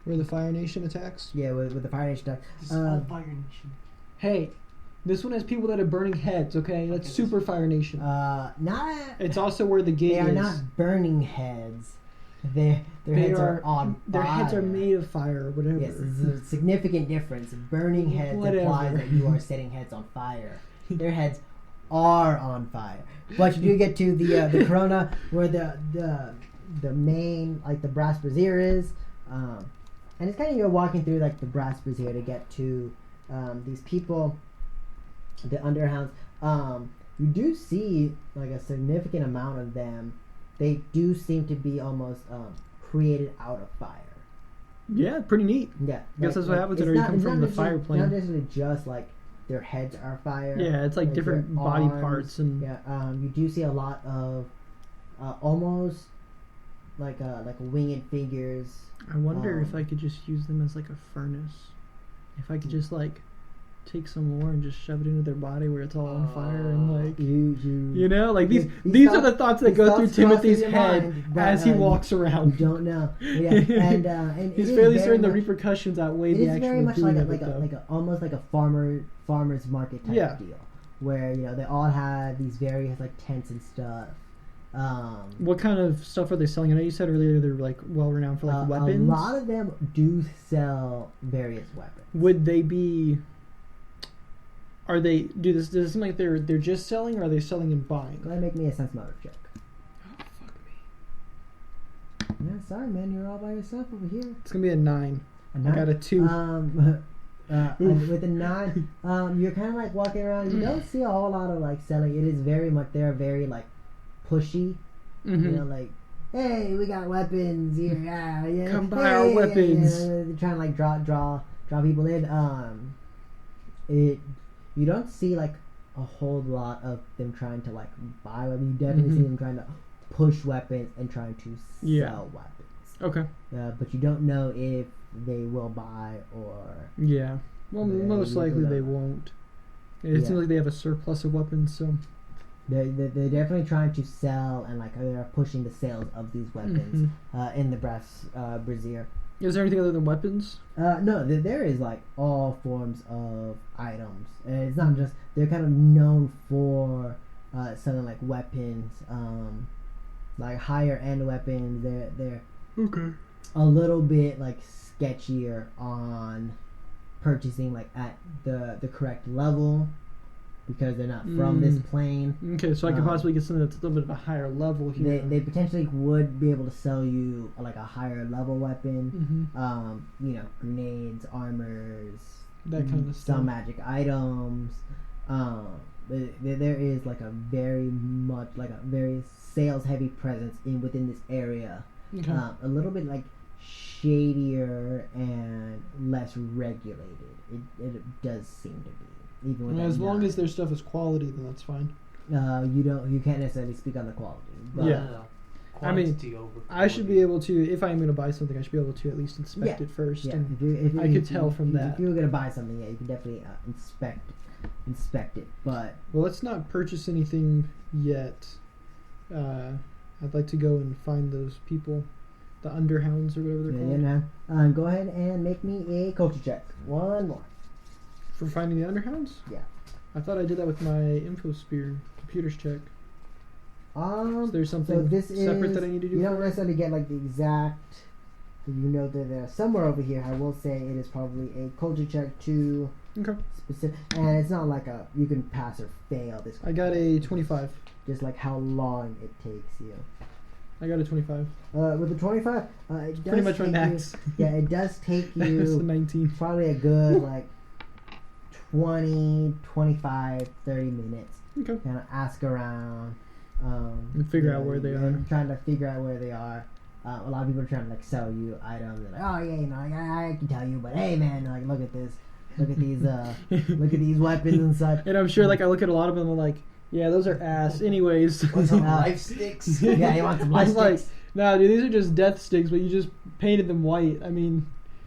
Where the Fire Nation attacks. yeah, with the Fire Nation. This is all Fire Nation. Hey, this one has people that are burning heads. Okay, that's Okay, Super Fire Nation. Not. It's also where the gate They are is. not burning heads. Their heads are on fire. Their heads are made of fire or whatever. Yes, there's a significant difference. Burning heads implies Whatever. that you are setting heads on fire. Their heads are on fire. But you do get to the Corona, where the main, like, the brass brazier is, and it's kind of, you're walking through like the brass brazier to get to these people, the underhounds. You do see like a significant amount of them. They do seem to be almost created out of fire. Yeah, pretty neat. Yeah, Guess that's what happens when you come from the fire plane. Not necessarily just like their heads are fire. Yeah, it's like different their body arms. parts and Yeah, you do see a lot of almost like winged figures. I wonder if I could just use them as like a furnace. If I could just like take some more and just shove it into their body where it's all on fire and like you know, like these are the thoughts that go through Timothy's head as he walks around. You don't know. Yeah, and He's it is fairly very certain the much- repercussions outweigh It the is actual very much doing like of it, though. a almost like a farmer's market type Yeah. deal, where they all have these various like tents and stuff. What kind of stuff are they selling? I know you said earlier they're like well renowned for like weapons. A lot of them do sell various weapons. Would they be? Are they? Does it seem like they're just selling, or are they selling and buying? Go ahead and make me a sense motive check. Oh, fuck me. Yeah, sorry, man, you're all by yourself over here. It's gonna be a 9. A I got a 2. And with a 9, you're kind of like walking around. You don't see a whole lot of like selling. It is very much, they're very like pushy. Mm-hmm. You know, like, hey, we got weapons here. Yeah. Come buy our weapons. They're trying to like draw people in. You don't see like a whole lot of them trying to like buy weapons. You definitely see them trying to push weapons and trying to sell weapons. Okay. But you don't know if they will buy or. Yeah. Well, Yeah, most you likely don't they know. won't. It Yeah. seems like they have a surplus of weapons, so. They're definitely trying to sell and like they're pushing the sales of these weapons in the brass brazier. Is there anything other than weapons? No, there is like all forms of items. And it's not just, they're kind of known for selling like weapons, like higher end weapons. They're Okay. a little bit like sketchier on purchasing like at the correct level, because they're not from this plane. Okay, so I could possibly get something that's a little bit of a higher level here. They potentially would be able to sell you like a higher level weapon. Grenades, armors, That kind of stuff. some magic items. There is like a very sales heavy presence within this area. Okay. A little bit like shadier and less regulated. It does seem to be. Even with As that long nine. as their stuff is quality, then that's fine. You can't necessarily speak on the quality. But Yeah. I mean, Quantity over I should be able to, if I'm going to buy something, I should be able to at least inspect Yeah. it first. Yeah, And if I could tell from that. If you were gonna buy something, yeah, you can definitely inspect it. But well, let's not purchase anything yet. I'd like to go and find those people, the underhounds or whatever they're called. go ahead and make me a culture check. One more. For finding the underhounds? Yeah. I thought I did that with my infosphere computers check. Is there something so this separate is, that I need to do? You don't for it? necessarily get like the exact. You know that they're somewhere over here. I will say it is probably a culture check to Okay. specific, and it's not like you can pass or fail this. I got a 25. Just like how long it takes you. I got a 25. With the 25, it does Pretty much my take max. You, yeah, it does take That's a you 19. probably a good like 20, 25, 30 minutes. Okay. Kind of ask around. And figure out where they are. Trying to figure out where they are. A lot of people are trying to like sell you items. They're like, oh yeah, I can tell you, but hey man, like look at this, look at these, look at these weapons and such. And I'm sure, like, I look at a lot of them and I'm like, yeah, those are ass. Anyways. Want some life sticks? Yeah, you want some life I was like, sticks? Nah, dude, these are just death sticks, but you just painted them white. I mean,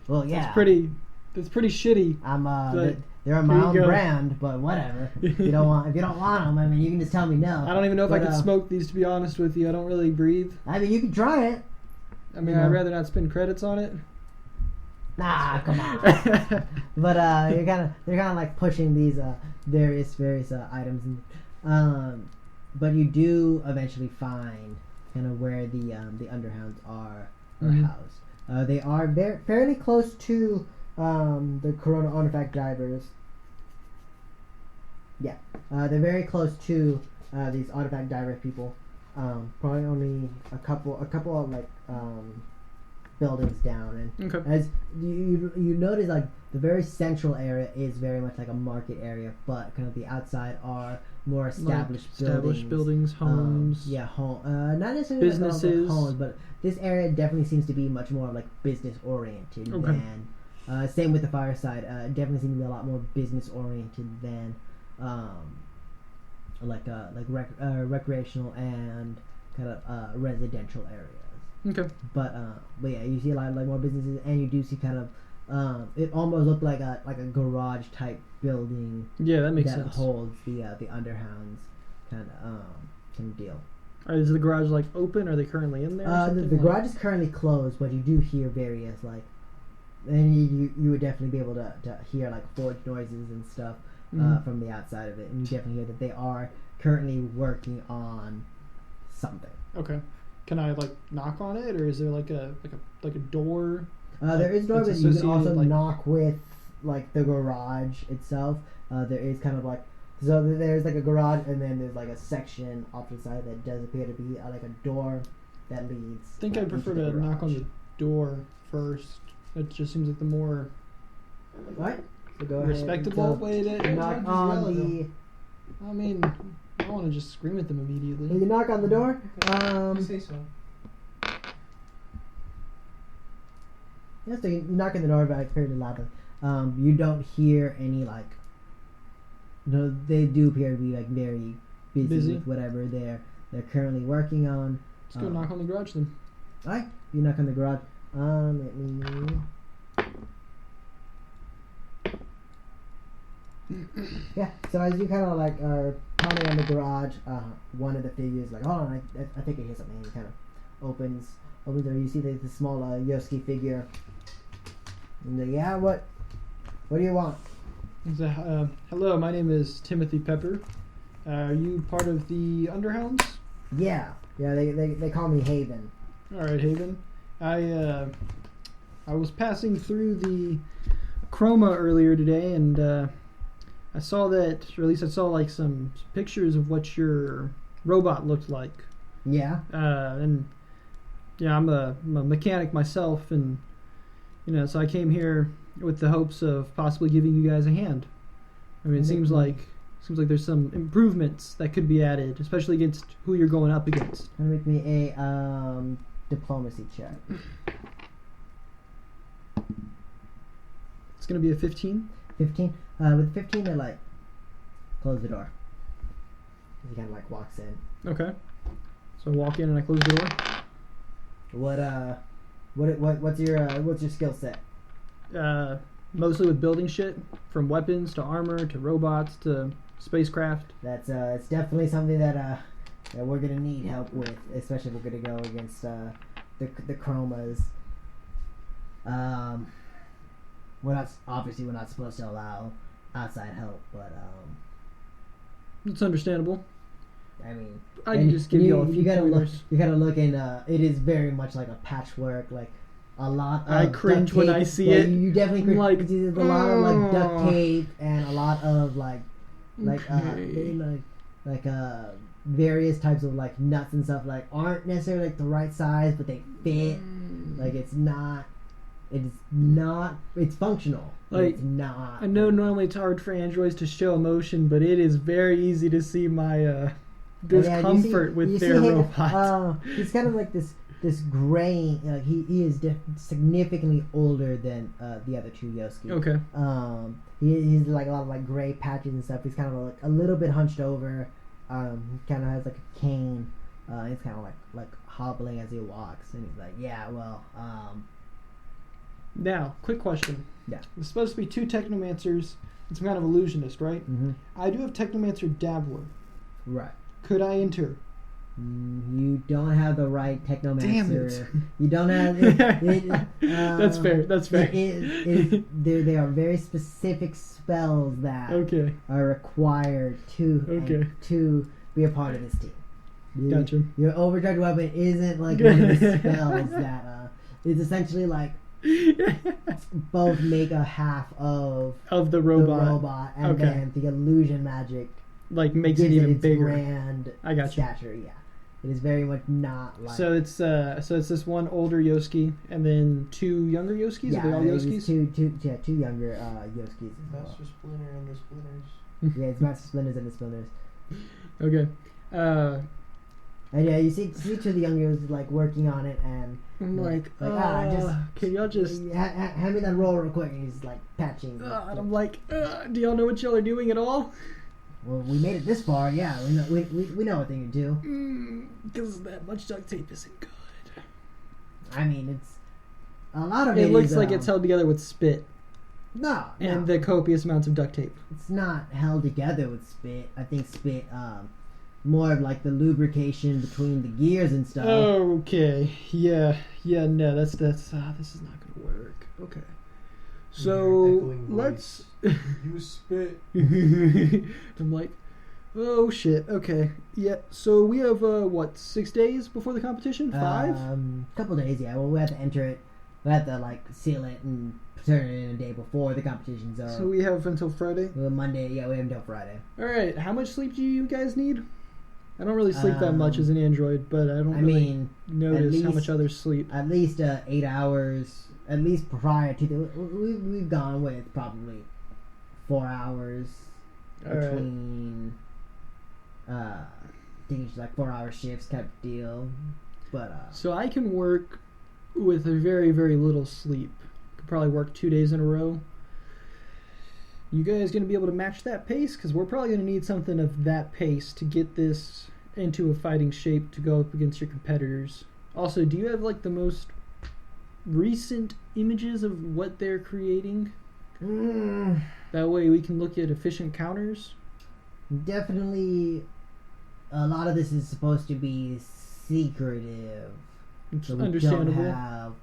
Well, yeah. that's pretty shitty. I'm but they're here my you own go. brand, but whatever. If you don't want them, I mean, you can just tell me no. I don't even know if I But, could smoke these, to be honest with you. I don't really breathe. I mean, you can try it. I mean, You know. I'd rather not spend credits on it. Nah, come on. But they're kind of like pushing these various items, but you do eventually find kind of where the underhounds are Mhm. housed. They are fairly close to the Corona artifact divers. Yeah, they're very close to these artifact diver people. Probably only a couple of like buildings down, and Okay. as you notice, like the very central area is very much like a market area, but kind of the outside are more established buildings, homes. Not necessarily businesses. like homes, but this area definitely seems to be much more like business oriented Okay. than. Same with the fireside. Definitely seems to be a lot more business oriented than recreational and kind of residential areas. Okay. But yeah, you see a lot of like more businesses, and you do see kind of it almost looked like a garage type building Yeah, that makes that sense. holds the underhounds kind of deal. Is the garage like open? Are they currently in there? or The something? Like- garage is currently closed, but you do hear various like, and you would definitely be able to hear like forge noises and stuff Mhm. from the outside of it, and you definitely hear that they are currently working on something. Okay. Can I like knock on it, or is there like a door? There is door, That's but you can associated, also like- knock with like the garage itself. There is kind of like there's like a garage, and then there's like a section off to the side that does appear to be like a door that leads. I think like, I'd prefer into the to knock on garage. the door first. It just seems like the more Right. So go ahead. respectable So way to knock just on yell at the. them. I mean, I don't want to just scream at them immediately. You knock on the door. You say so. Yeah, so you knock on the door very fairly loudly. You don't hear any like. No, they do appear to be like very busy with whatever they're currently working on. Let's go knock on the garage then. Alright, you knock on the garage. Let me. Yeah, so as you kind of like are pounding on the garage, one of the figures like, hold on, I think I hear something. He kind of opens there. You see the small Yoski figure. And like, yeah, what do you want? He's hello, my name is Timothy Pepper. Are you part of the Underhounds? Yeah, they call me Haven. All right, Haven. I was passing through the Chroma earlier today, and I saw that, or at least I saw like some pictures of what your robot looked like. Yeah. And yeah, I'm a mechanic myself, and so I came here with the hopes of possibly giving you guys a hand. I mean, it seems like there's some improvements that could be added, especially against who you're going up against. Can you make me a diplomacy check? It's gonna be a 15. 15. With 15, they like close the door. He kind of like walks in. Okay. So I walk in and I close the door. What's your skill set? Mostly with building shit, from weapons to armor to robots to spacecraft. That's it's definitely something that we're gonna need help with, especially if we're gonna go against the Chromas. We're not supposed to allow outside help, but It's understandable. I mean, I can just give you all a few gotta pointers. you gotta look, and it is very much like a patchwork, like a lot of I cringe duct when tape. I see Yeah, it. You definitely cringe. Like, There's a lot of like duct tape and a lot of Okay. various types of like nuts and stuff like aren't necessarily like the right size, but they fit. Like it's functional. But Like, it's not. I know normally it's hard for androids to show emotion, but it is very easy to see my discomfort with their robot. He's kind of like this gray. He is significantly older than the other two Yoski. Okay. He's like a lot of like gray patches and stuff. He's kind of like a little bit hunched over. He kind of has like a cane, He's kind of like hobbling as he walks, and he's like, "Yeah, well, Now, quick question. Yeah. There's supposed to be 2 technomancers and some kind of illusionist, right? mm-hmm. I do have technomancer dabbler. Right. Could I enter? You don't have the right technomancer. Damn it. You don't have. That's fair. That's fair. There are very specific spells that Okay. are required to be a part of this team. Gotcha. Your overcharged weapon isn't like one of the spells that is essentially like both make a half of the robot. and Okay. then the illusion magic Like makes gives it even its bigger. grand I got you. stature. Yeah, it is very much not like. So it's this one older Yoski and then 2 younger Yoskis. yeah, Are they all it was Yoskis? two younger Yoskis as well. Master Splinter and the Splinters. Yeah, it's Master Splinters and the Splinters. Okay. And yeah, you see two of the younger Yoskis like working on it, and I'm like, just can y'all just? hand me that roll real quick, and he's like patching. And I'm like, do y'all know what y'all are doing at all? Well, we made it this far. Yeah, we know what thing to do. Because that much duct tape isn't good. I mean, it's a lot of It it. looks is, like it's held together with spit no, and the copious amounts of duct tape. it's not held together with spit. I think spit, more of like the lubrication between the gears and stuff. Okay. Yeah. No. That's. This is not gonna work. Okay. So let's. You spit. I'm like, oh shit. Okay. Yeah. So we have 6 days before the competition? 5? Couple days. Yeah. Well, we have to enter it. We have to like seal it and turn it in a day before the competition. So we have until Friday. Monday. Yeah, we have until Friday. All right. How much sleep do you guys need? I don't really sleep that much as an android, but I don't notice how much others sleep. At least 8 hours. At least prior to we've gone with probably 4 hours between. I think it's like 4-hour shifts type of deal, but so I can work with a very, very little sleep. Could probably work 2 days in a row. You guys gonna be able to match that pace? Because we're probably gonna need something of that pace to get this into a fighting shape to go up against your competitors. Also, do you have like the most recent images of what they're creating? That way we can look at efficient counters. definitely a lot of this is supposed to be secretive. It's So we understandable.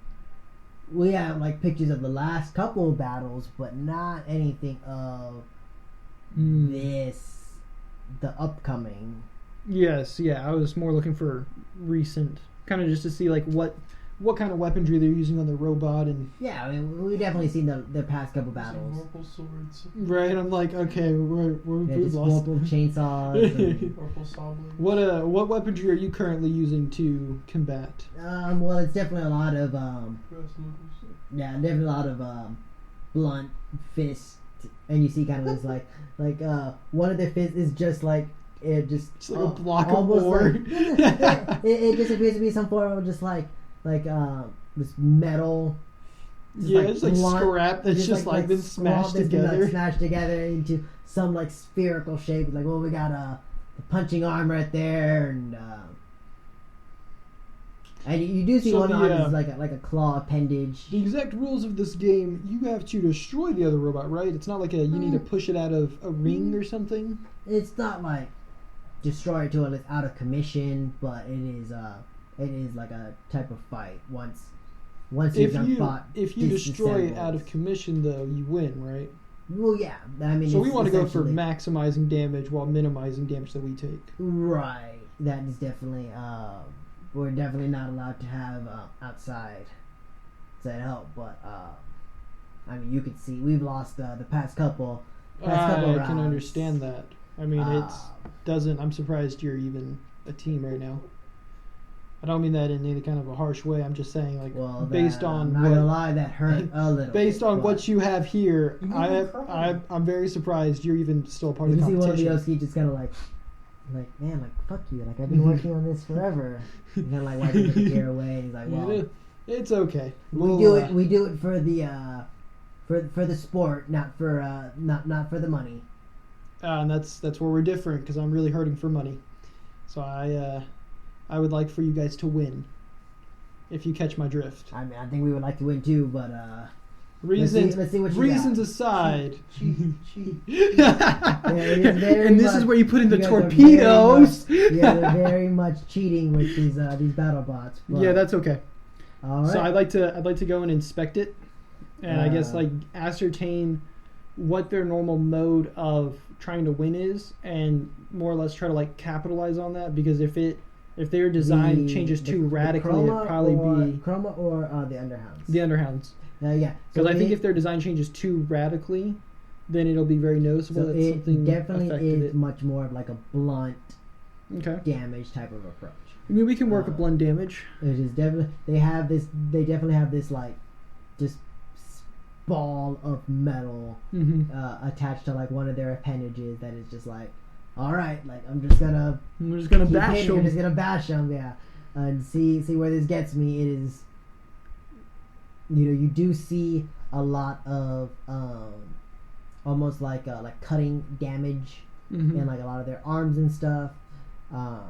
we have like pictures of the last couple of battles, but not anything of this, the upcoming. Yes, yeah, I was more looking for recent, kind of just to see like what kind of weaponry they're using on the robot and. Yeah, I mean, we definitely seen the past couple battles. Purple swords. Right, I'm like, okay, Yeah, we've just lost. multiple chainsaws. And, Purple saw blades. What weaponry are you currently using to combat? well, it's definitely a lot of Brass knuckles. yeah, definitely a lot of blunt fist, and you see kind of this like one of their fists is just like it just It's like a block of almost war. like, it just appears to be some form of just like this metal. Yeah, it's like blunt, scrap that's just like been smashed that's been, like, together. smashed together into some like spherical shape. Like, well, we got the punching arm right there, and you do see So one the, arm is like a claw appendage. The exact rules of this game, you have to destroy the other robot, right? It's not like you need to push it out of a ring or something. It's not like destroy it till it's out of commission, but it is like a type of fight. Once you've done fought, if you destroy it disassembled. out of commission, though, you win, right? Well, yeah. I mean, So we it's want to go for essentially- maximizing damage while minimizing damage that we take. Right. That is definitely. We're definitely not allowed to have outside help, but I mean, you can see we've lost the past couple. I rounds. can understand that. I mean, Uh, I'm surprised you're even a team right now. I don't mean that in any kind of a harsh way. I'm just saying, like, Well, based that, on I'm not gonna lie, that hurt a little. based bit, on but what you have here, You even cried. I'm very surprised you're even still a part you of the can see one of the competition. Yoski just kind of like man, like fuck you, like I've been working on this forever. Kind of like wiping the chair away, and he's like, well, It's okay. we do it for the for the sport, not for not for the money. And that's where we're different because I'm really hurting for money. So I would like for you guys to win. If you catch my drift. I mean, I think we would like to win too, but Reasons, let's see what you reasons got. aside. Cheat. it is very And this much- is where you put in the you guys are torpedoes. they're very much cheating with these battle bots. But, Yeah, that's okay. all right. So I'd like to go and inspect it, and I guess Uh. like ascertain what their normal mode of trying to win is, and more or less try to like capitalize on that. Because if their design changes too radically, it'd probably be Chroma or the Underhounds. the Underhounds. Yeah. Because I think if their design changes too radically, then it'll be very noticeable that it something definitely affected is it. much more of like a blunt Okay. damage type of approach. I mean, we can work with blunt damage. It is definitely they definitely have this like just ball of metal Mm-hmm. attached to like one of their appendages that is just like, all right, like I'm just gonna We're just gonna keep bash hitting, I'm them. just gonna bash them, yeah, and see where this gets me. It is, you do see a lot of almost like cutting damage Mm-hmm. in like a lot of their arms and stuff.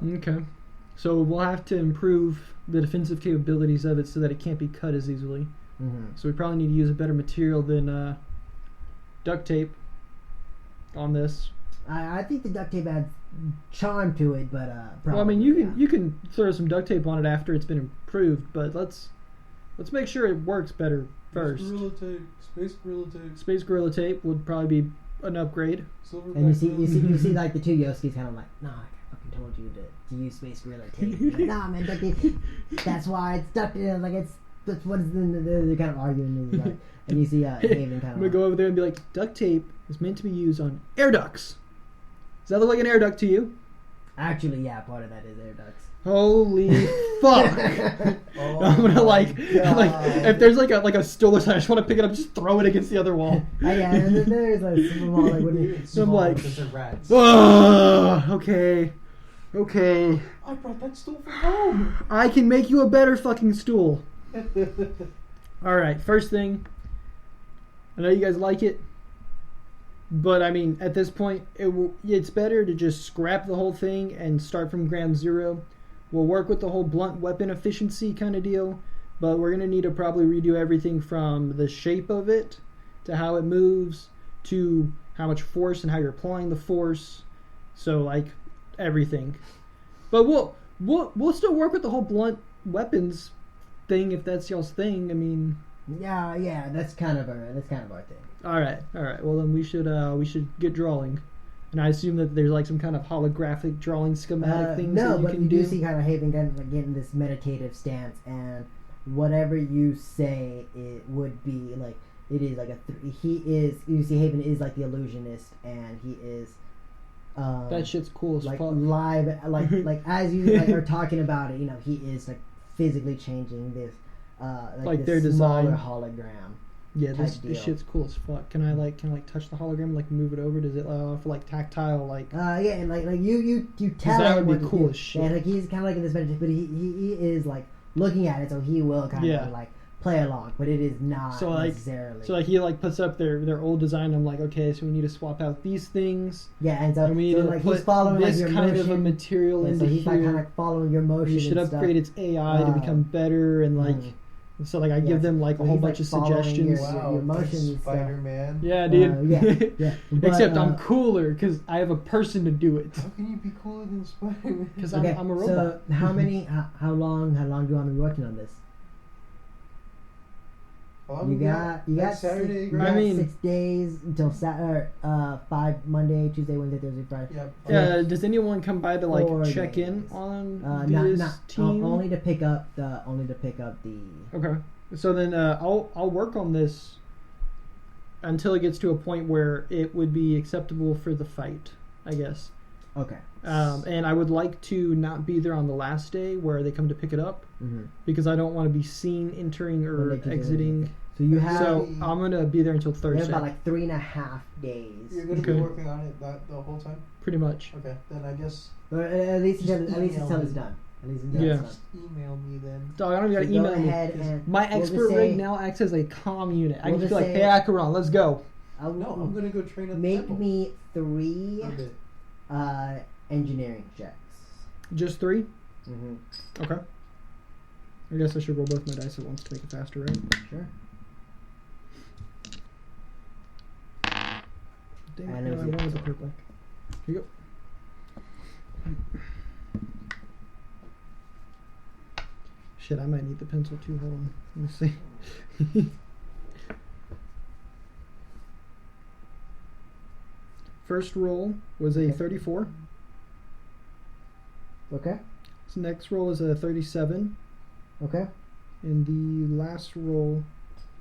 Okay. So we'll have to improve the defensive capabilities of it so that it can't be cut as easily. Mhm. So we probably need to use a better material than duct tape on this. I think the duct tape adds charm to it, but Well, I mean, you can throw some duct tape on it after it's been improved, but let's make sure it works better first. Gorilla tape, space gorilla tape, Space Gorilla Tape would probably be an upgrade. silverback. And you gorilla. see like the two Yoskis kind of like, no, I fucking told you to use Space Gorilla Tape. You're like, nah, man, duct tape. That's why it's duct tape. Like that's what it's they're kind of arguing. And, like, and you see Haven kind I'm of. gonna go over there and be like, duct tape is meant to be used on air ducts. Does that look like an air duct to you? Actually, yeah, part of that is air ducts. Holy fuck! Oh I'm gonna my like God. if there's like a stool or something, I just want to pick it up, just throw it against the other wall. Yeah, and then there's like small like when you, I'm like, because they're rats. Okay, I brought that stool from home. I can make you a better fucking stool. All right, first thing. I know you guys like it, but I mean, at this point, it's better to just scrap the whole thing and start from ground zero. We'll work with the whole blunt weapon efficiency kind of deal, but we're gonna need to probably redo everything from the shape of it to how it moves to how much force and how you're applying the force. So like everything, but we'll still work with the whole blunt weapons thing if that's y'all's thing. I mean. yeah, that's kind of our thing. All right. Well, then we should get drawing, and I assume that there's like some kind of holographic drawing schematic things No, that you but can you do. do see kind of Haven kind of like getting this meditative stance, and whatever you say, it would be like it is like you see Haven is like the illusionist, and he is. That shit's cool as like fuck. live, like as you like are talking about it, he is like physically changing this, Like this their smaller design. hologram. Yeah, this type deal. shit's cool as fuck. Can I touch the hologram and like move it over? Does it for like tactile like? Yeah, and like you tell that him would be what to cool do. as shit. Yeah, like he's kind of like in this meditation, but he is like looking at it, so he will kind Yeah. of like play along, but it is not So, like- necessarily. So like he like puts up their old design. I'm like, okay, so we need to swap out these things, yeah, and so, and we need so to like put he's following like this your kind motion. of a material Yeah, into so he's like kind of here. like following your motion. We should and upgrade its AI to become better, and like so like I give them like a so whole he's, bunch like, of following suggestions. your motions and stuff. Spider-Man. Yeah, dude. Yeah. But, Except I'm cooler because I have a person to do it. How can you be cooler than Spider-Man? Because Okay, I'm a robot. so how long do you want to be working on this? You got Saturday. Six, you I got mean- 6 days until Saturday. 5 Monday, Tuesday, Wednesday, Thursday, Friday. Yeah. Does anyone come by to like 4 check in days. on Not this team? only to pick up the Okay. So then I'll work on this until it gets to a point where it would be acceptable for the fight, I guess. okay. And I would like to not be there on the last day where they come to pick it up Mm-hmm. because I don't want to be seen entering or exiting. So you have So I'm gonna be there until you have Thursday, about like 3.5 days. You're gonna Okay. be working on it the whole time. pretty much. Okay, then I guess Or at least until email it's me. done. At least until Yeah. it's just email me then. Dog, I don't even done. gotta So go email me. ahead and My we'll expert just say- rig now acts as a comm unit. I we'll can just be just like, say- hey, Acheron, let's go. No, I'm gonna go train at the make temple. me 3 Okay. engineering checks. Just 3? Mm-hmm. Okay. I guess I should roll both my dice at once to make it faster, right? Sure. Dang And it, it no, I was wanted the the- purple. Here you go. Shit, I might need the pencil too. Hold on. Let me see. First roll was a Okay. 34. Okay. So next roll is a 37. Okay. And the last roll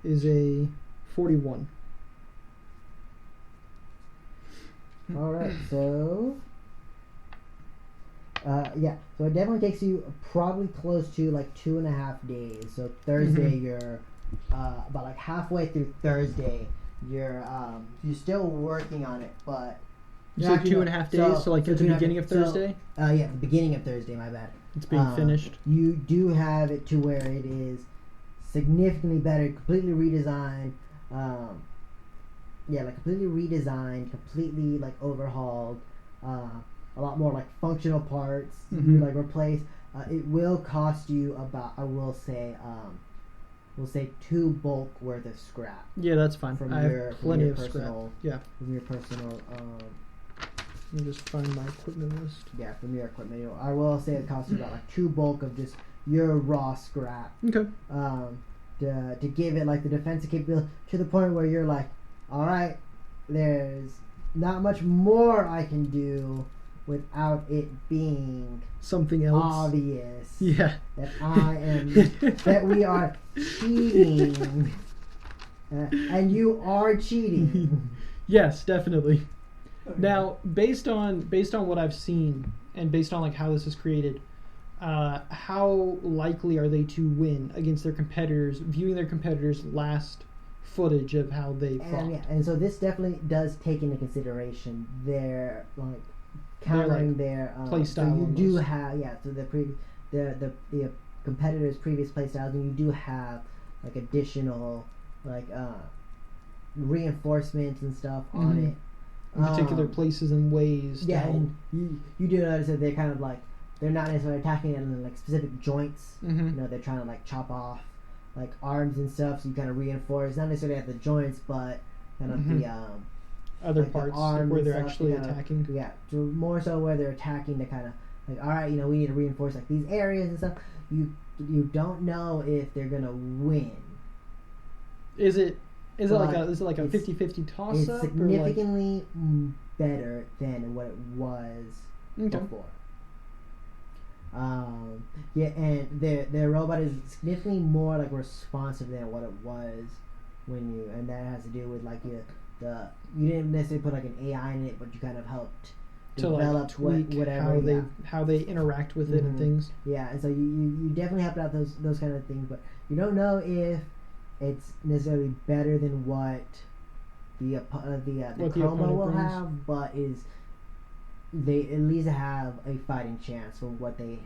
is a 41. All right. So. Yeah. So it definitely takes you probably close to like 2.5 days. So Thursday, you're about like halfway through Thursday. You're still working on it, but. You Yeah, said 2.5 days, so like at the 2.5 beginning of so, Thursday? Yeah, the beginning of Thursday. My bad. It's being finished. You do have it to where it is significantly better, completely redesigned. Like completely redesigned, completely like overhauled. A lot more like functional parts. Mhm. You like replace. It will cost you about, I will say, we'll say 2 bulk worth of scrap Yeah, that's fine. from I your have plenty of personal, scrap. Yeah. from your personal. Let me just find my equipment list. Yeah, from your equipment. I will say it costs you about like 2 bulk of just your raw scrap. Okay. To give it like the defensive capability to the point where you're like, all right, there's not much more I can do without it being Something else. obvious Yeah. that I am that we are cheating, and you are cheating. Yes, definitely. Now, based on what I've seen and based on like how this is created, how likely are they to win against their competitors? Viewing their competitors' last footage of how they fought. And so this definitely does take into consideration their like countering their play So style you do almost. have so the competitors' previous play styles, and you do have like additional like reinforcements and stuff on Mhm. it. In particular places and ways. Yeah, to help. and you do notice that they're kind of like they're not necessarily attacking it in like specific joints. Mhm. You know, they're trying to like chop off like arms and stuff, so you kind of reinforce not necessarily at the joints, but kind of Mhm. the Other like the parts arms where and they're stuff, actually you know, attacking. Yeah, so more so where they're attacking to kind of like, all right, you know, we need to reinforce like these areas and stuff. You don't know if they're gonna win. Is it like a But 50-50 toss It's up significantly better than what it was or like, okay. before. Yeah, and their robot is significantly more like responsive than what it was and that has to do with like you didn't necessarily put like an AI in it, but you kind of helped To like develop tweak whatever how they interact with it and Mhm. things. Yeah, and so you definitely helped out those kind of things, but you don't know if it's necessarily better than what the What the Chroma opponent will brings. have, but they at least have a fighting chance for what they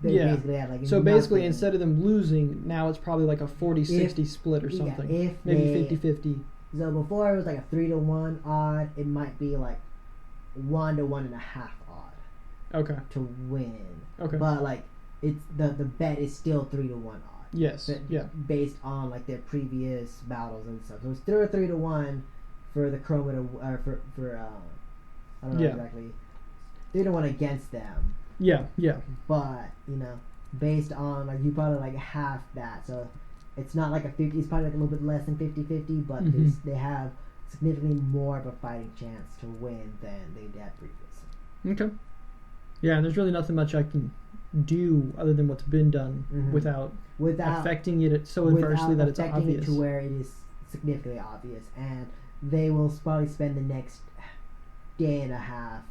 Yeah. basically had like So basically, nothing. instead of them losing, now it's probably like a 40-60 split or yeah, something. if Maybe they- 50-50. So before it was like a 3-to-1 odd, it might be like 1 to 1.5 odd Okay. to win. Okay. But like it's the bet is still 3-to-1 odd. Yes. But Yeah. based on like their previous battles and stuff. So it's still a 3-to-1 for the Chroma to for I don't know Yeah. exactly 3-to-1 against them. Yeah. Yeah. But you know, based on like you probably like half that, so it's not like a 50. It's probably like a little bit less than 50-50, but Mhm. they have significantly more of a fighting chance to win than they did previously. Okay. Yeah, and there's really nothing much I can do other than what's been done Mhm. without Without affecting it so inversely that it's affecting obvious. it to where it is significantly obvious, and they will probably spend the next day and a half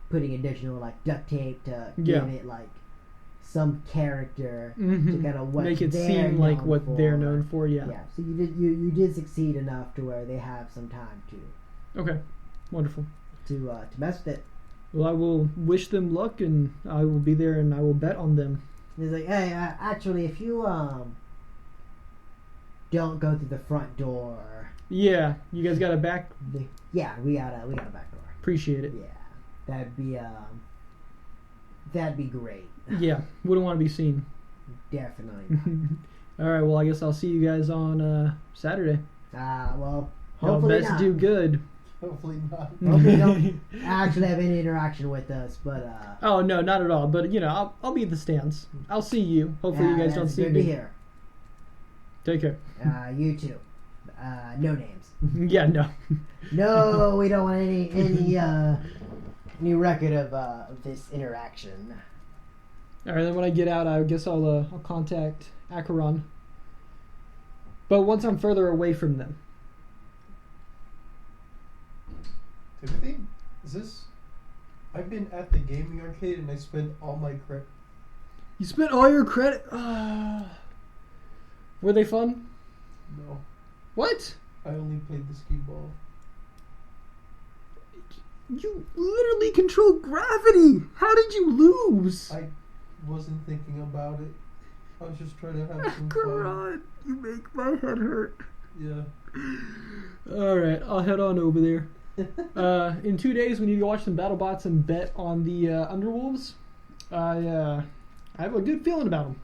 putting additional like duct tape to Yeah. give it like some character to Mhm. kind of what Make it they're seem like known what for. they're known for. Yeah. Yeah, so you did succeed enough to where they have some time to Okay. Wonderful. mess with it. Well, I will wish them luck, and I will be there, and I will bet on them. He's like, hey, actually, if you don't go through the front door, Yeah. You guys got a back. yeah, we got a back door. Appreciate it. Yeah, that'd be That'd be great. Yeah, wouldn't want to be seen. Definitely. All right, well, I guess I'll see you guys on Saturday. Well, Y'all hopefully best not. do good. Hopefully not. Hopefully don't actually have any interaction with us, but Oh no, not at all. But I'll be at the stands. I'll see you. Hopefully you guys don't that's see good me. to hear. Take care. You too. No names. Yeah, no. No, we don't want any record of this interaction. All right, then when I get out, I guess I'll contact Acheron. But once I'm further away from them. Timothy, is this? I've been at the gaming arcade and I spent all my credit. You spent all your credit. Were they fun? No, What? I only played the skee ball. You literally control gravity. How did you lose? I wasn't thinking about it. I was just trying to have some fun. Acheron, you make my head hurt. Yeah. All right, I'll head on over there. In 2 days, we need to go watch some BattleBots and bet on the Underwolves. I have a good feeling about them.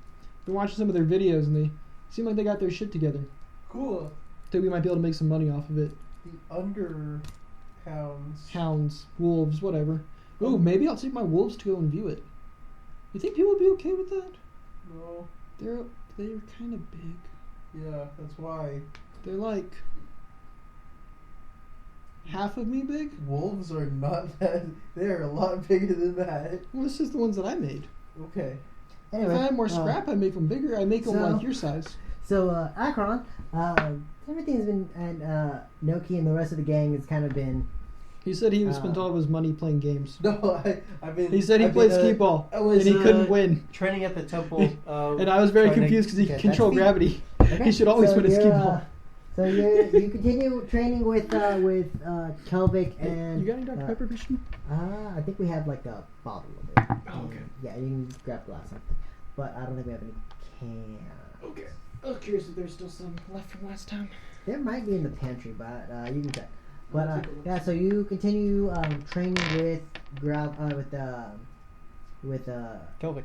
Been watching some of their videos, and they seem like they got their shit together. Cool. Think we might be able to make some money off of it. The Underhounds. Hounds, wolves, whatever. Ooh, maybe I'll take my wolves to go and view it. You think people would be okay with that? No. They're kind of big. Yeah, that's why. They're like half of me big. Wolves are not that. They're a lot bigger than that. Well, this is the ones that I made. Okay. Anyway, If I had more scrap, I'd make them bigger. I'd make them so- like your size. So, Acheron, everything's been, and Noki and the rest of the gang has kind of been. He said he spent all of his money playing games. No, I've been. He said he I've played been, skee ball I was, and he couldn't win. Training at the temple. And I was very trying to confused because he get can control that feat. gravity. Okay, He should always so win a skee you're, ball. So you continue training with Kelvic and. You got any Dr. Pepper, Christian? I think we have like a bottle of it. Oh, okay. Yeah, you can grab a glass of something, but I don't think we have any cans. Okay. I was curious if there's still some left from last time. There might be in the pantry, but you can check. But I'll take a look. yeah, so you continue training with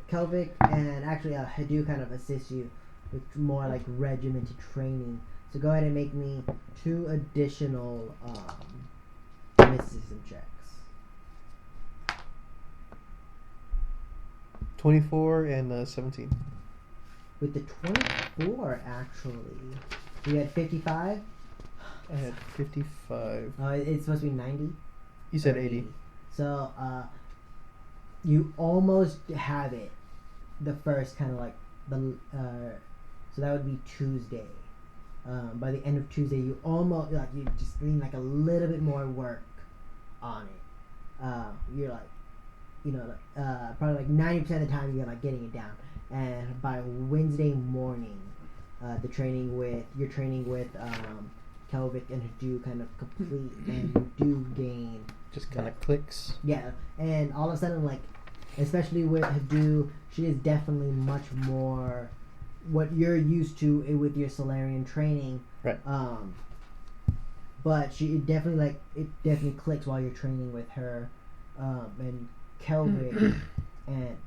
Kelvic, and actually Hadu kind of assists you with more like regimented training. So go ahead and make me 2 additional mysticism checks. 24 and 17. With the 24, actually, you had 55. I had 55. It's supposed to be 90. You said or 80. So you almost have it. The first kind of like so that would be Tuesday. By the end of Tuesday, you almost you just need like a little bit more work on it. You're like, probably like 90% of the time you're like getting it down. And by Wednesday morning, you're training with Kelvic and Hadu kind of complete, and you do gain. Just kind of clicks. Yeah, and all of a sudden, like, especially with Hadu, she is definitely much more what you're used to with your Solarian training. Right. But it definitely clicks while you're training with her, and Kelvic, and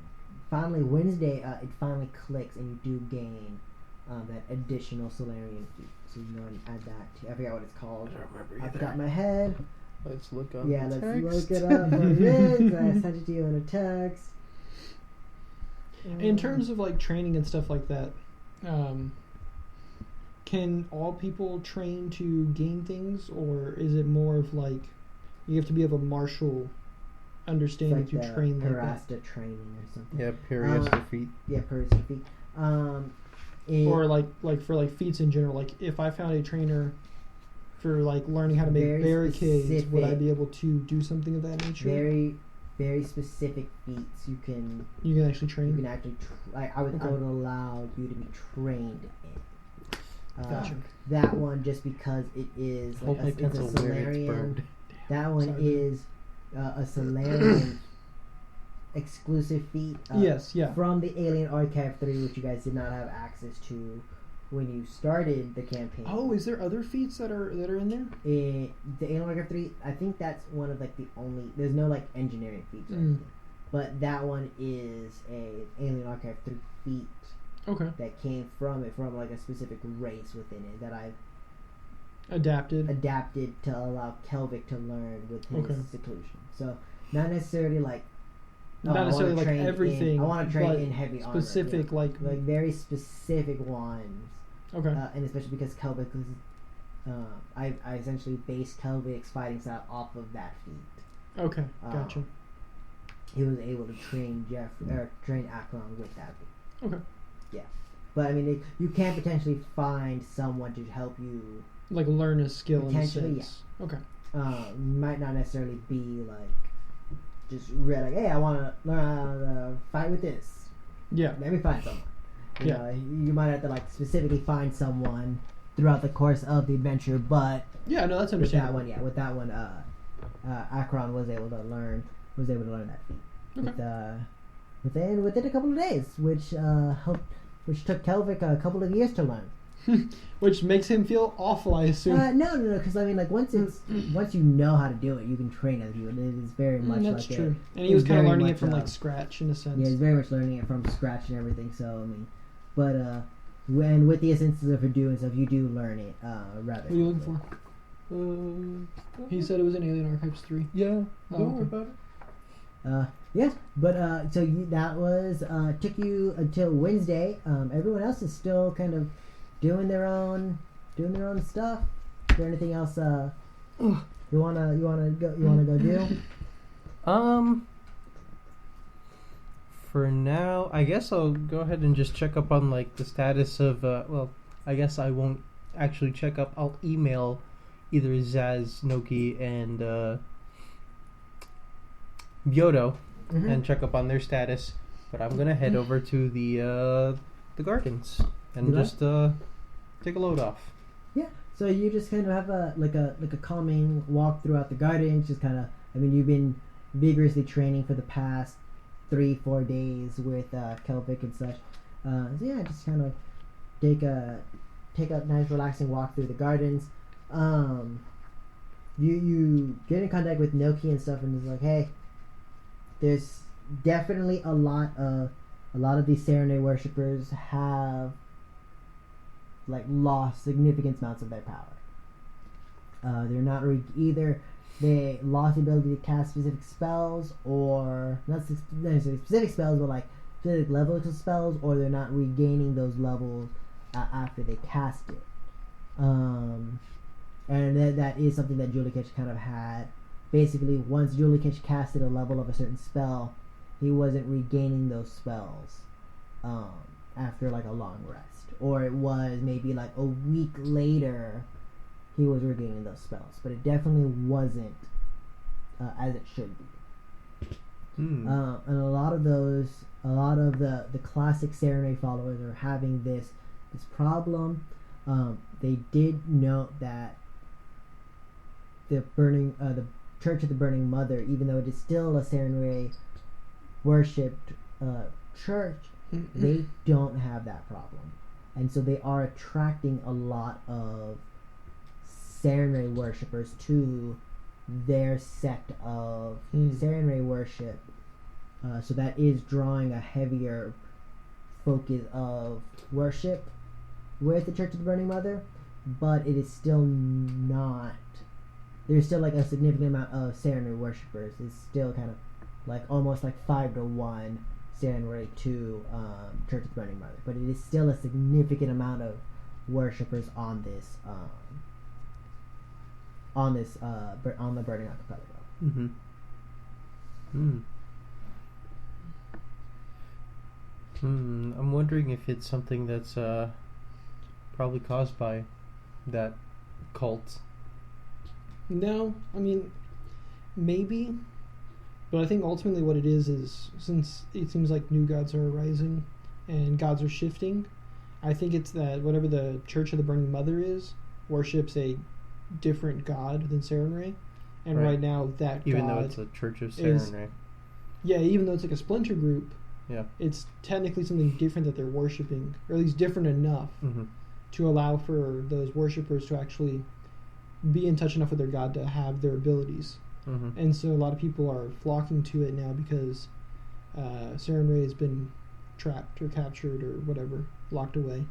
finally Wednesday, it finally clicks, and you do gain that additional Solarian feat. So you know, and add that to, I forgot what it's called. I don't remember Off the either. top of my head. Let's look up. Yeah, the let's text. look it up. What it is. I sent it to you in a text. In terms of like training and stuff like that, can all people train to gain things, or is it more of like you have to be of a martial understanding It's like to the train like that? Parasta training or something. Yeah, Perius defeat. Yeah, Parasta feet. Or like for like feats in general, like if I found a trainer for like learning how to make Very barricades, would I specific. be able to do something of that nature? very, very specific feats you can actually train. actually I would allow you to be trained in. Gotcha. That one just because it is Hold my it's a pencil where it's Solarian. burned. That one Sorry. is a Solarian exclusive feat. Yes, yeah. From the Alien Archive 3, which you guys did not have access to when you started the campaign. Oh, is there other feats that are in there? The Alien Archive 3, I think that's one of like the only. There's no like engineering feats or anything. but that one is a alien archive 3 feet Okay. that came from like a specific race within it that I've Adapted. to allow Kelvic to learn with his Okay. seclusion. So not necessarily like Not necessarily like everything. I want to train but in heavy specific armor. like. Like very specific ones. Okay. And especially because Kelvic was, I essentially based Kelvic's fighting style off of that feat. Okay. Gotcha. He was able to train train Akron with that feat. Okay. Yeah, but I mean, you can potentially find someone to help you. Like learn a skill in a Potentially, sense. Okay. Might not necessarily be like just real like, hey, I want to learn how to fight with this. Yeah. Let me find someone. You Yeah. know, you might have to like specifically find someone throughout the course of the adventure, but Yeah. No, that's with that understandable. one, with that one, Akron was able to learn that feat. Okay. Within a couple of days, which took Kelvic a couple of years to learn. Which makes him feel awful, I assume. No, because I mean, like once you know how to do it, you can train other people. It is very much That's like true. it. And he was kind of very learning it much, from like scratch in a sense. Yeah, he's very much learning it from scratch and everything. So I mean, but when with the assistance of Purdue and stuff, you do learn it rather. What are you looking for? He said it was in Alien Archives 3. Yeah. Oh, Don't okay. worry about it. Yeah, but so that was took you until Wednesday. Everyone else is still kind of doing their own stuff. Is there anything else you wanna go do? For now, I guess I'll go ahead and just check up on like the status of. Well, I guess I won't actually check up. I'll email either Zaz, Noki, and Byodo Mhm. and check up on their status. But I'm gonna head over to the gardens and You like? just take a load off. Yeah. So you just kind of have a calming walk throughout the gardens. Just kind of, I mean, you've been vigorously training for the past 3-4 days with Kelvic and such. So yeah, just kind of take a nice relaxing walk through the gardens. You get in contact with Noki and stuff, and it's like, hey, there's definitely a lot of these Serenade worshippers have like lost significant amounts of their power. They're not either they lost the ability to cast specific spells, or not necessarily specific spells, but like specific levels of spells, or they're not regaining those levels after they cast it. And that is something that Julikich kind of had. Basically, once Julikich casted a level of a certain spell, he wasn't regaining those spells after like a long rest, or it was maybe like a week later he was regaining those spells, but it definitely wasn't as it should be. And a lot of the classic Serenade followers are having this problem. They did note that the Church of the Burning Mother, even though it is still a Serenade worshipped church, they don't have that problem, and so they are attracting a lot of Serenade worshippers to their sect of Serenade worship. So that is drawing a heavier focus of worship with the Church of the Burning Mother, but it is still not. There's still like a significant amount of Serenade worshippers. It's still kind of like almost like 5-1 Serenade to Church of the Burning Mother, but it is still a significant amount of worshippers on the Burning Archipelago. I'm wondering if it's something that's probably caused by that cult. No, I mean, maybe, but I think ultimately what it is since it seems like new gods are arising and gods are shifting, I think it's that whatever the Church of the Burning Mother is, worships a different god than Serenray, and right now that even god though it's a Church of Serenray. Yeah, even though it's like a splinter group, yeah, it's technically something different that they're worshiping, or at least different enough to allow for those worshippers to actually be in touch enough with their god to have their abilities. And so a lot of people are flocking to it now because Saren Ray has been trapped or captured or whatever, locked away.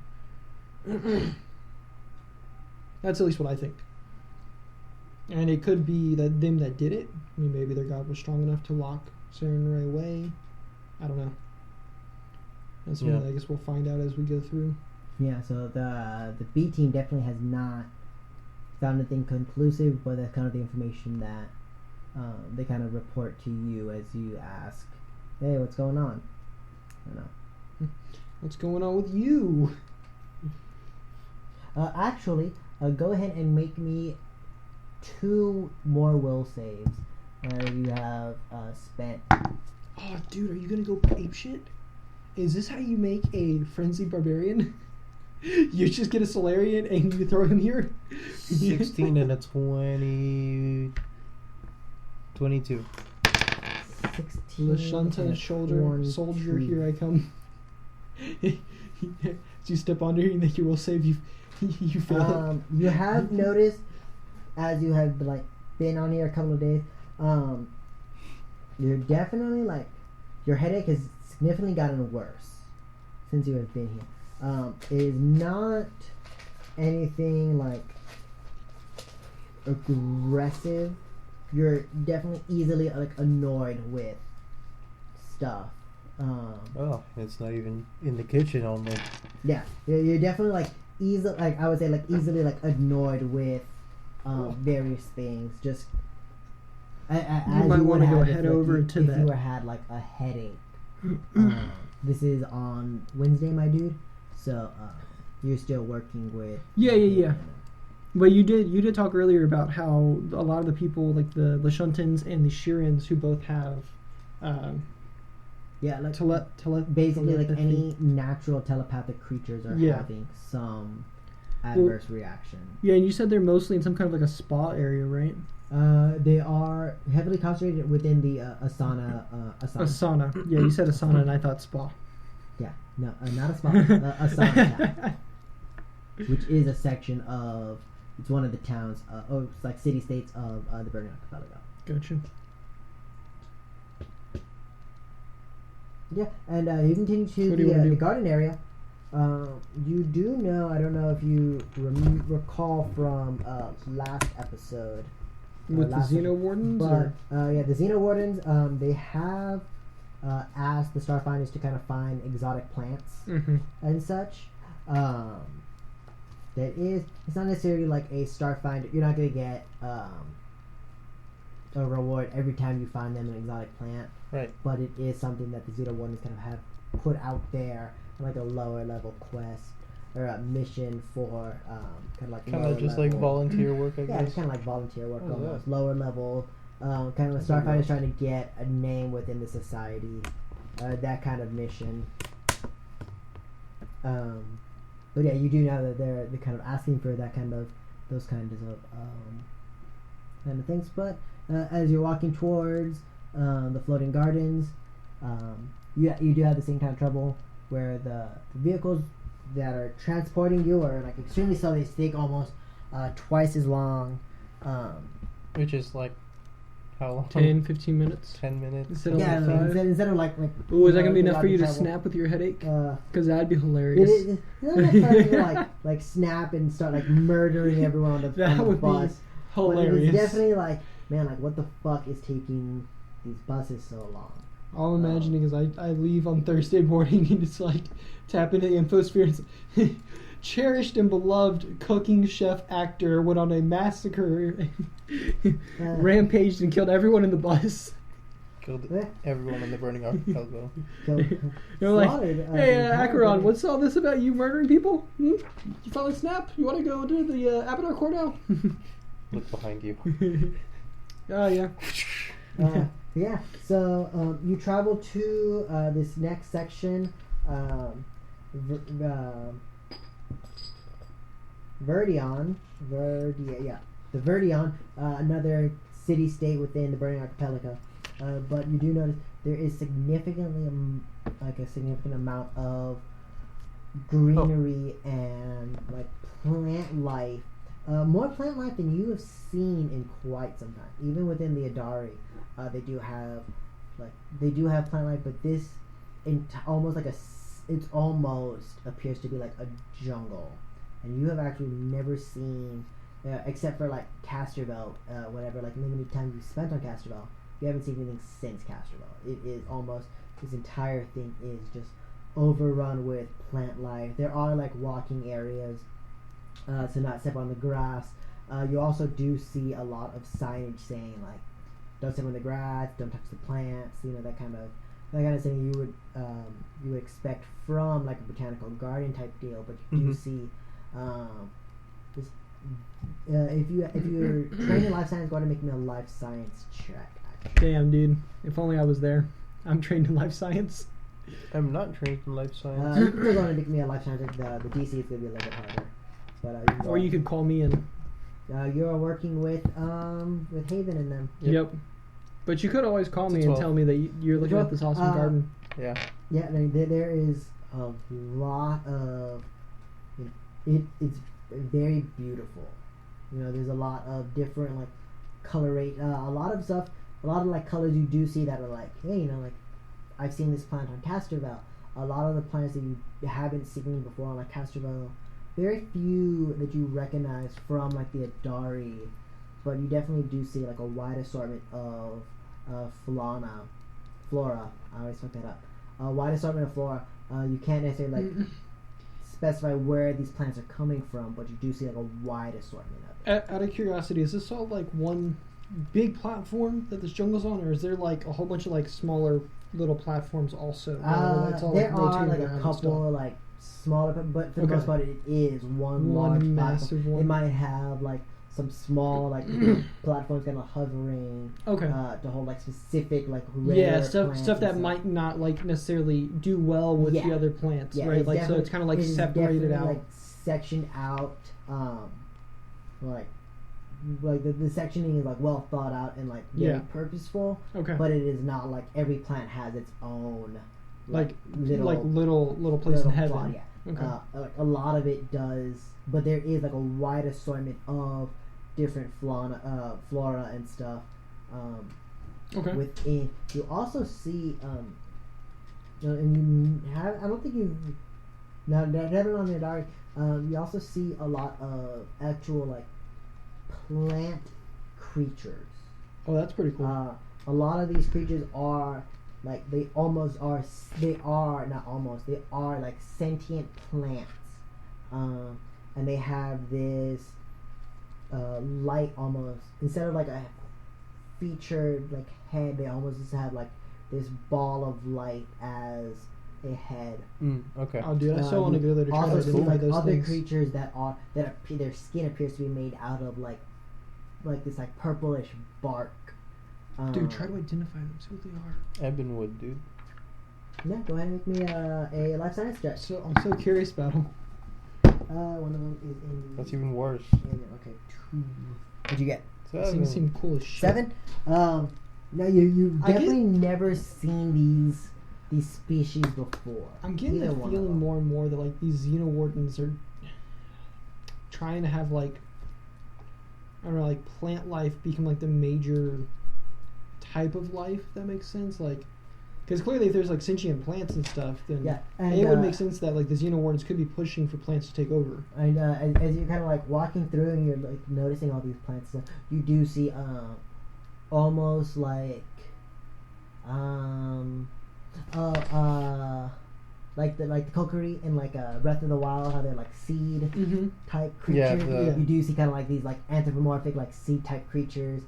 That's at least what I think. And it could be that them that did it. I mean, maybe their god was strong enough to lock Saren Ray away. I don't know. That's what I guess we'll find out as we go through. Yeah, so the B team definitely has not found anything conclusive, but that's kind of the information that they kind of report to you as you ask, hey, what's going on? I don't know. What's going on with you? Actually, go ahead and make me 2 more will saves. You have spent. Oh, dude, are you gonna go ape shit? Is this how you make a frenzied barbarian? You just get a Solarian and you throw him here? 16 and a 20... 22. 16. Lashunta soldier, here I come. As you step on her, you make your will save, you fail. You have noticed, as you have been on here a couple of days, you're definitely your headache has significantly gotten worse since you have been here. It is not anything aggressive. You're definitely easily annoyed with stuff. It's not even in the kitchen only. Yeah, you're definitely easily I would say easily annoyed with various things. Just you might want to go head over to that. If you had a headache, this is on Wednesday, my dude. So you're still working with. Yeah. But you did talk earlier about how a lot of the people, like the Lashuntans and the Shirans, who both have, basically any natural telepathic creatures are having some adverse reaction. Yeah, and you said they're mostly in some kind of a spa area, right? They are heavily concentrated within the Asana. Asana. Yeah, you said Asana, and I thought spa. Yeah, no, not a spa. Asana, which is a section of. It's one of the towns, it's city-states of the Burning Archipelago. Gotcha. Yeah, and you continue to the garden area. You do know, I don't know if you recall from last episode. With the Xenowardens? But, the Xenowardens, they have asked the Starfinders to kind of find exotic plants and such. It's not necessarily a Starfinder. You're not going to get a reward every time you find them an exotic plant. Right. But it is something that the Xenowardens kind of have put out there, a lower level quest or a mission for kind of just volunteer work, I guess. Yeah, it's kind of volunteer work almost. Lower level, kind of a Starfinder trying to get a name within the society, that kind of mission. But yeah, you do know that they're kind of asking for those kinds of things. But as you're walking towards the floating gardens, you do have the same kind of trouble where the vehicles that are transporting you are extremely slow. They take almost twice as long. Which is how long? 10, 15 minutes. 10 minutes. Instead of is that gonna be enough for you to snap with your headache? Because that'd be hilarious. It's not to snap and start murdering everyone on the bus. That would be hilarious. But it's definitely man, what the fuck is taking these buses so long? All I'm imagining is I leave on Thursday morning and it's tap into the infosphere. It's cherished and beloved cooking chef actor went on a massacre, rampaged and killed everyone in the bus. Killed everyone in the Burning Archipelago. Hey, Acheron, what's all this about you murdering people? You finally snap? You want to go to the Absalom Court now? Look behind you. Oh, yeah. Yeah, so you travel to this next section, Verdion, the Verdion, another city-state within the Burning Archipelago. But you do notice there is a significant amount of greenery and plant life. More plant life than you have seen in quite some time. Even within the Adari, they do have like they do have plant life, but this almost like it almost appears to be like a jungle, and you have actually never seen, except for like Casterville, whatever like limited time you spent on Casterville, you haven't seen anything since Casterville. It is almost, this entire thing is just overrun with plant life. There are like walking areas to not step on the grass. You also do see a lot of signage saying like, don't step on the grass, don't touch the plants, that kind of thing you would expect from like a botanical garden type deal. But you do see this, if you're trained in life science, go ahead and make me a life science check. Damn, dude. If only I was there. I'm trained in life science. I'm not trained in life science. You can go ahead and make me a life science check. The DC is going to be a little bit harder. But, Or you could call me in. You're working with Haven and them. Yep. But you could always call me and tell me that you're looking at this awesome garden. Yeah. Yeah, there is a lot of... It's very beautiful. There's a lot of different, like, colorate... a lot of, like, colors you do see that are like, hey, like, I've seen this plant on Casterville. A lot of the plants that you haven't seen before on, like, Casterville, very few that you recognize from, like, the Adari, but you definitely do see, like, a wide assortment of flora. I always fuck that up. A wide assortment of flora. You can't necessarily, like, specify where these plants are coming from, but you do see, like, a wide assortment of it. Out of curiosity, is this all, like, one big platform that this jungle's on, or is there, like, a whole bunch of, like, smaller little platforms also? There are, like, a couple, like, smaller, but for the most part, it is one large massive platform. one. It might have, like, some small, like, platforms kind of hovering to hold, like, specific, like, rare stuff that might not, like, necessarily do well with the other plants, right? Like, so it's kind of, like, separated out. Like, sectioned out, like the sectioning is, like, well thought out and, like, very purposeful. Okay. But it is not, like, every plant has its own, like little place in heaven. Plot, yeah. Okay. Like, a lot of it does, but there is, like, a wide assortment of different flora and stuff. Within, you also see, and you have, I don't think you've, now never on the Adari, you also see a lot of actual, like, plant creatures. Oh, that's pretty cool. A lot of these creatures are, like, they are like sentient plants. And they have this light almost, instead of like a featured like head, they almost just have like this ball of light as a head. Okay. Oh, dude, I so want to go there to try to see like those other things. creatures that their skin appears to be made out of like this like purplish bark. Dude, try to identify them. See what they are. Ebonwood, dude. Yeah, go ahead and make me a life science check. So I'm so curious about them. One of them is in. That's even worse. Okay, 2. What'd you get? These things seem cool as shit. 7. No, you've definitely never seen these species before. I'm getting the feeling more and more that like these xenowardens are trying to have like, I don't know, like plant life become like the major type of life. If that makes sense, like. Because clearly, if there's like sentient plants and stuff, then it would make sense that like the xenowardens could be pushing for plants to take over. And as you're kind of like walking through and you're like noticing all these plants, you do see almost like the kokiri in like Breath of the Wild, how they're like seed type creatures. You do see kind of like these like anthropomorphic like seed type creatures,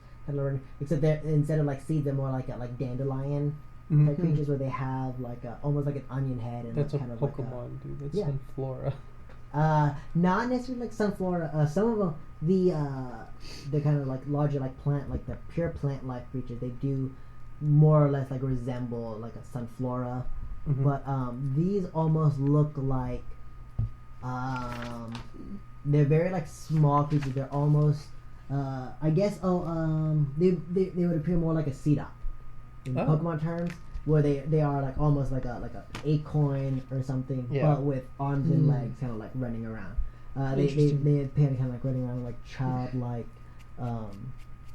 except they're instead of like seeds, they're more like dandelion. Like creatures where they have like almost like an onion head and that's like a kind Pokemon, of like dude. That's Sunflora. Not necessarily like Sunflora. Some of them, the kind of like larger like plant, like the pure plant life creatures, they do more or less like resemble like a Sunflora, but these almost look like they're very like small creatures. They're almost I guess they would appear more like a Seedot. In Pokemon terms, where they are like almost like a acorn or something, but with arms and legs, kind of like running around. They appear kind of like running around like childlike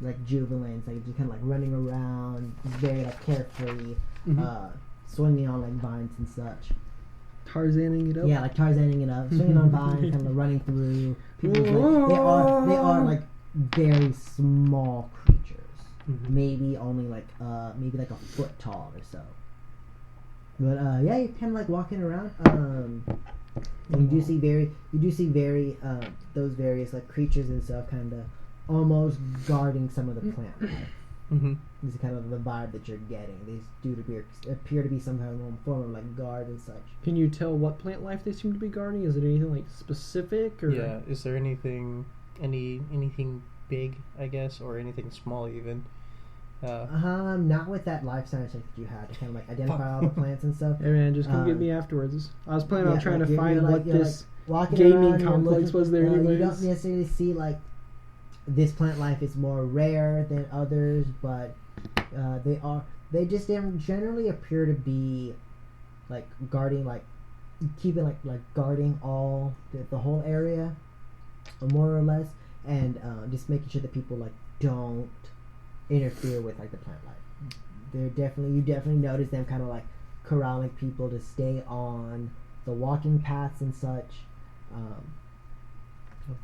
like jubilance, like just kind of like running around, very like carefree, swinging on like vines and such. Tarzaning it up. Yeah, like Tarzaning it up, swinging on vines, kind of running through. People's, like, they are like very small creatures, maybe only like maybe like a foot tall or so. But yeah, you're kind of like walking around. And you do see very those various like creatures and stuff, kind of almost guarding some of the plant life. This is kind of the vibe that you're getting. These do appear to be some kind of form of like guard and such. Can you tell what plant life they seem to be guarding? Is it anything like specific? Or? Yeah. Is there anything big, I guess, or anything small even? Not with that life science check that you had to kind of like identify all the plants and stuff. Hey man, just come get me afterwards. I was planning on trying like to find what this walking gaming around, complex was there anyways. You don't necessarily see like this plant life is more rare than others, but they just generally appear to be like guarding, like keeping like guarding all the whole area, more or less, and just making sure that people like don't interfere with like the plant life. You definitely notice them kind of like corralling people to stay on the walking paths and such.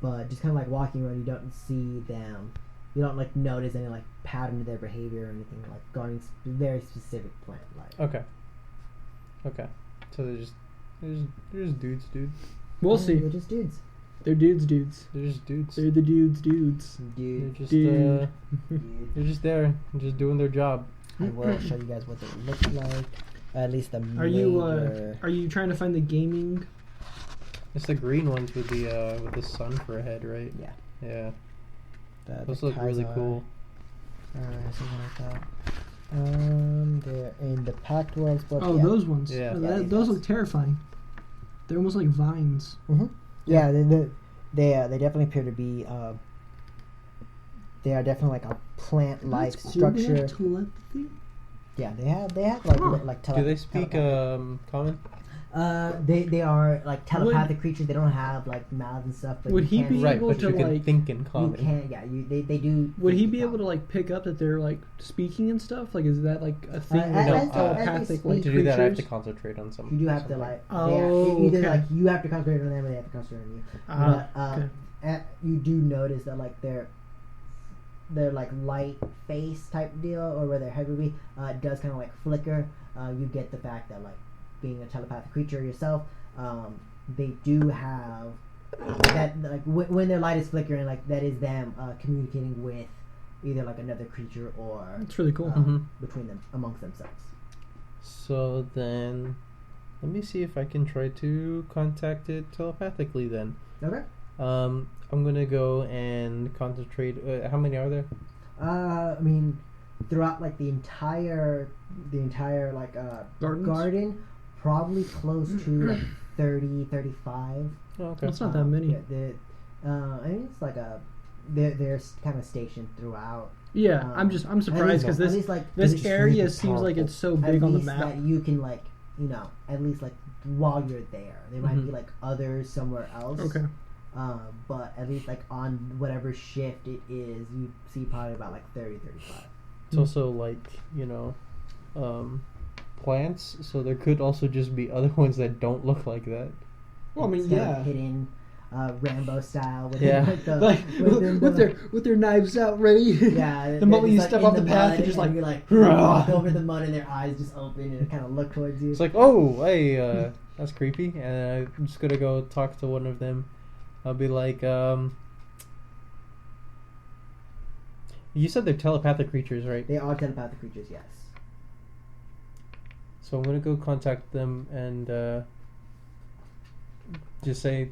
But just kind of like walking around, you don't see them. You don't like notice any like pattern to their behavior or anything, like guarding very specific plant life. Okay. So they're just dudes. We'll see. They're just dudes. They're dudes. They're just dudes. They're the dudes. Dude. They're just Dude. they're just there, just doing their job. I will show you guys what they look like. At least the Are you trying to find the gaming? It's the green ones with the sun for a head, right? Yeah. Yeah. Those Those look really cool. Something like that. They're in the packed worlds, but Oh, those ones. Yeah. Those look terrifying. They're almost like vines. Yeah, they definitely appear to be. They are definitely like a plant-like That's cool. They structure. have telepathy? Yeah, they have like like Do they speak common? They are like telepathic creatures. They don't have like mouths and stuff. But Would you he can, be Right, able but to you can like? think in You common. can, yeah. They do. Would he think be in able to like pick up that they're like speaking and stuff? Like, is that like a thing? as- with No, as telepathic they like To do that, I have to creatures? concentrate on some. You do have to something. like. Oh, either okay. like you have to concentrate on them, or they have to concentrate on you. Okay. You do notice that like they're like light face type deal, or where their head would be, it does kind of like flicker. You get the fact that like being a telepathic creature yourself, they do have that like when their light is flickering, like that is them communicating with either like another creature or That's really cool. between them amongst themselves. So then, let me see if I can try to contact it telepathically. Then, Okay. I'm gonna go and concentrate. How many are there? I mean, throughout like the entire like garden, probably close to like 30, 35. Oh, okay. That's not that many. Yeah, I think it's like they're kind of stationed throughout. Yeah, I'm surprised because at least, like, this it's area really seems like powerful. it's so At big on the least map. that you can like at least like while you're there, there might be like others somewhere else. Okay. But at least like on whatever shift it is, you see probably about like 30, 35. It's also like plants, so there could also just be other ones that don't look like that. Well, I mean, It's kind of yeah. hidden, Rambo style. With Yeah. like the, Like with their knives out ready. yeah. The moment you just, step in off the path, mud, you're just and like, you're like "Rah." walk over the mud and their eyes just open and kind of look towards you. It's like, oh, hey, that's creepy, and I'm just gonna go talk to one of them. I'll be like, you said they're telepathic creatures, right? They are telepathic creatures, yes. So I'm gonna go contact them and just say,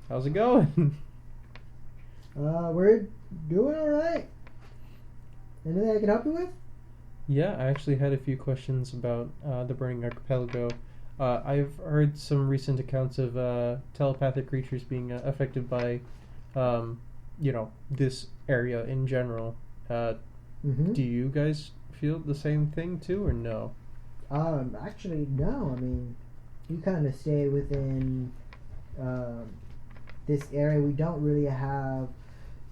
how's it going? We're doing all right. Anything I can help you with? Yeah, I actually had a few questions about the Burning Archipelago. I've heard some recent accounts of telepathic creatures being affected by, this area in general. Mm-hmm. Do you guys feel the same thing too, or no? Actually, no. I mean, you kind of stay within this area. We don't really have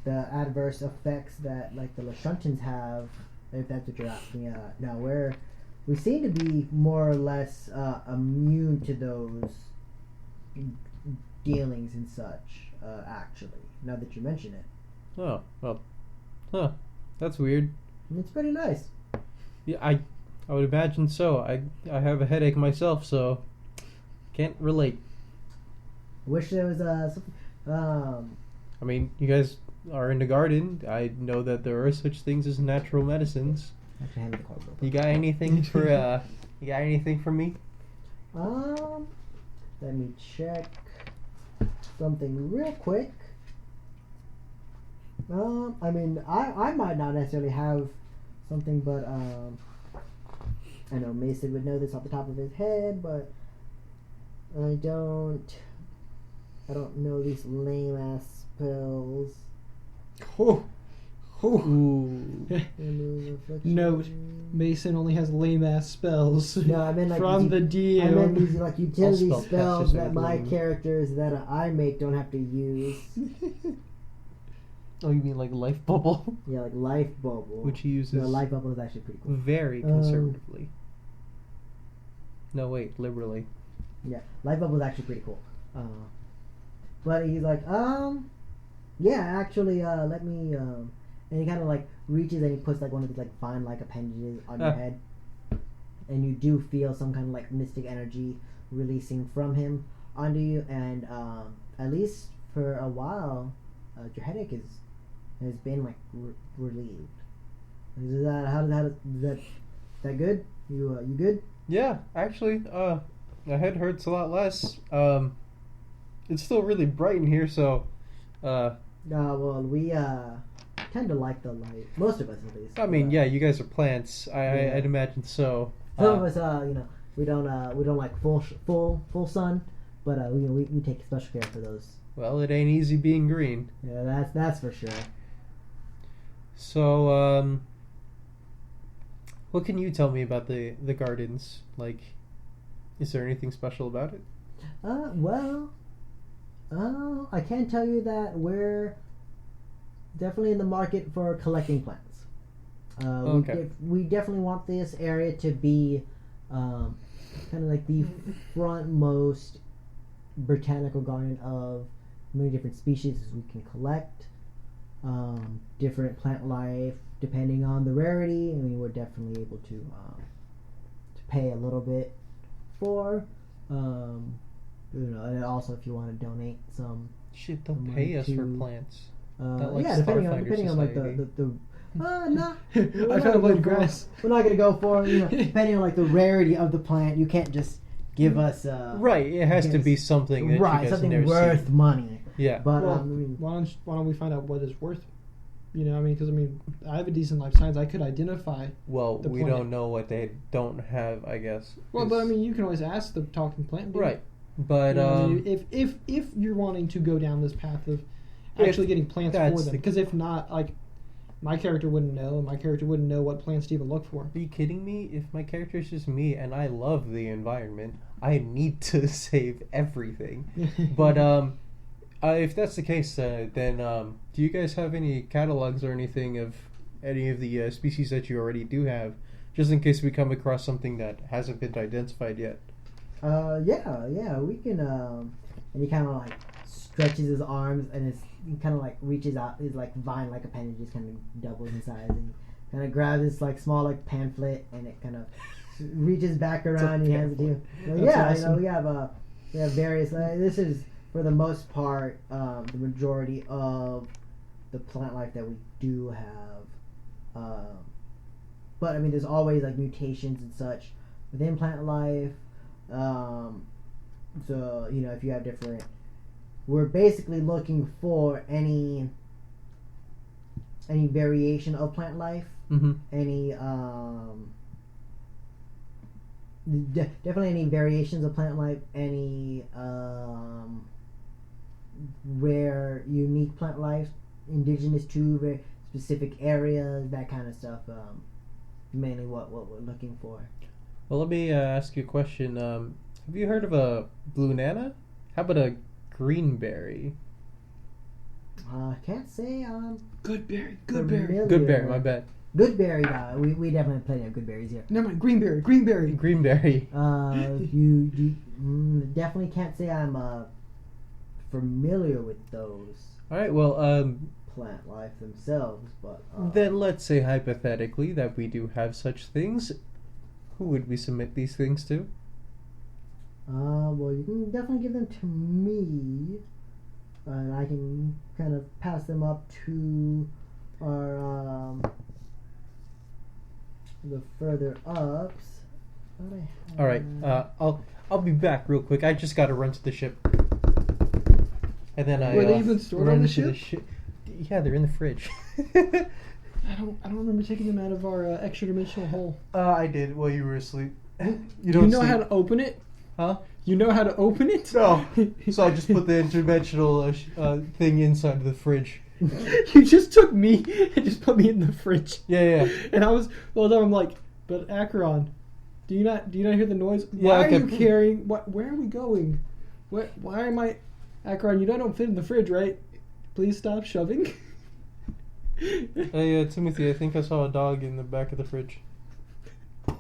the adverse effects that like the Lashuntans have, if that's what you're asking. No, we seem to be more or less immune to those dealings and such. Actually, now that you mention it, Oh, well, huh? That's weird. it's pretty nice. Yeah, I would imagine so. I have a headache myself, so can't relate. Wish there was something. I mean, you guys are in the garden. I know that there are such things as natural medicines. Actually, hand me the card real You quick. got anything for You got anything for me? Let me check something real quick. I mean, I might not necessarily have something, but I know Mason would know this off the top of his head, but I don't know these lame ass spells. Oh. Oh. Ooh. Note: Mason only has lame ass spells. No, I mean like from the DM. I meant these like utility All spell spells casters that are my lame. characters that I make don't have to use. Oh, you mean like life bubble, Yeah, like life bubble. which he uses No, life bubble is actually pretty cool. very conservatively. No, wait, liberally. Yeah, life bubble is actually pretty cool. But he's like, yeah, actually, let me, and he kind of like reaches and he puts like one of these like vine-like appendages on your head, and you do feel some kind of like mystic energy releasing from him onto you, and at least for a while, your headache has been like relieved. Is that good? You good? Yeah, actually, my head hurts a lot less. It's still really bright in here, so, Well, we tend to like the light. Most of us, at least. I mean, yeah, you guys are plants. Yeah. I'd imagine so. Some of us, we don't like full sun, but we take special care for those. Well, it ain't easy being green. Yeah, that's for sure. So, what can you tell me about the gardens? Like, is there anything special about it? I can tell you that we're definitely in the market for collecting plants. Okay. We definitely want this area to be kind of like the frontmost botanical garden of many different species we can collect. Different plant life, depending on the rarity. I mean, we're definitely able to pay a little bit for. And also if you want to donate some. Shit, don't Money pay us for to- plants. Not like Yeah, depending Starfighter on like Society. the no. I found a blade of grass. We're not gonna go for depending on like the rarity of the plant. You can't just give us Right, it has to be something that you right guys something never worth see. money. Yeah. But Well, I mean, why don't we find out what it's worth? You know, I mean, because I have a decent life science. I could identify. Well, the we plant. don't know what they don't have, I guess. Well, but I It's- mean, you can always ask the talking plant. dude. Right. But, You know, I mean, if you're wanting to go down this path of actually getting plants for that's them, the- because if not, like, my character wouldn't know, and my character wouldn't know what plants to even look for. Are you kidding me? If my character is just me and I love the environment, I need to save everything. But if that's the case, then do you guys have any catalogs or anything of any of the species that you already do have, just in case we come across something that hasn't been identified yet? yeah, we can. And he kind of like stretches his arms and he kind of like reaches out. His like vine-like appendages kind of doubles in size, and he kind of grabs this like small like pamphlet, and it kind of reaches back around and he hands it to you. So, That's yeah, awesome. we have various. This is for the most part the majority of the plant life that we do have. But I mean, there's always like mutations and such within plant life. So if you have different, we're basically looking for any variation of plant life, Mm-hmm. any definitely any variations of plant life, any rare, unique plant life, indigenous to very specific areas, that kind of stuff. Mainly what we're looking for. Well, let me ask you a question. Have you heard of a blue nana? How about a greenberry? Can't say I'm Goodberry. familiar Goodberry, with- my bad. Goodberry, we definitely have plenty of good berries here. Never mind. Greenberry. Greenberry. You definitely can't say I'm familiar with those Alright, well, plant life themselves, but then let's say hypothetically that we do have such things. Who would we submit these things to? well, you can definitely give them to me, and I can kind of pass them up to our the further ups. Alright, I'll be back real quick. I just gotta run to the ship. And then I Were they even stored run on the to ship? Yeah, they're in the fridge. I don't remember taking them out of our extra dimensional hole. I did while you were asleep. You You don't know sleep. how to open it? Huh? You know how to open it? No. So I just put the interdimensional thing inside the fridge. You just took me and just put me in the fridge. Yeah. And I was I'm like, but Acheron, do you not hear the noise? Yeah, Why okay. are you carrying? Where are we going? Why am I, Acheron? You know I don't fit in the fridge, right? Please stop shoving. Hey, Timothy, I think I saw a dog in the back of the fridge. And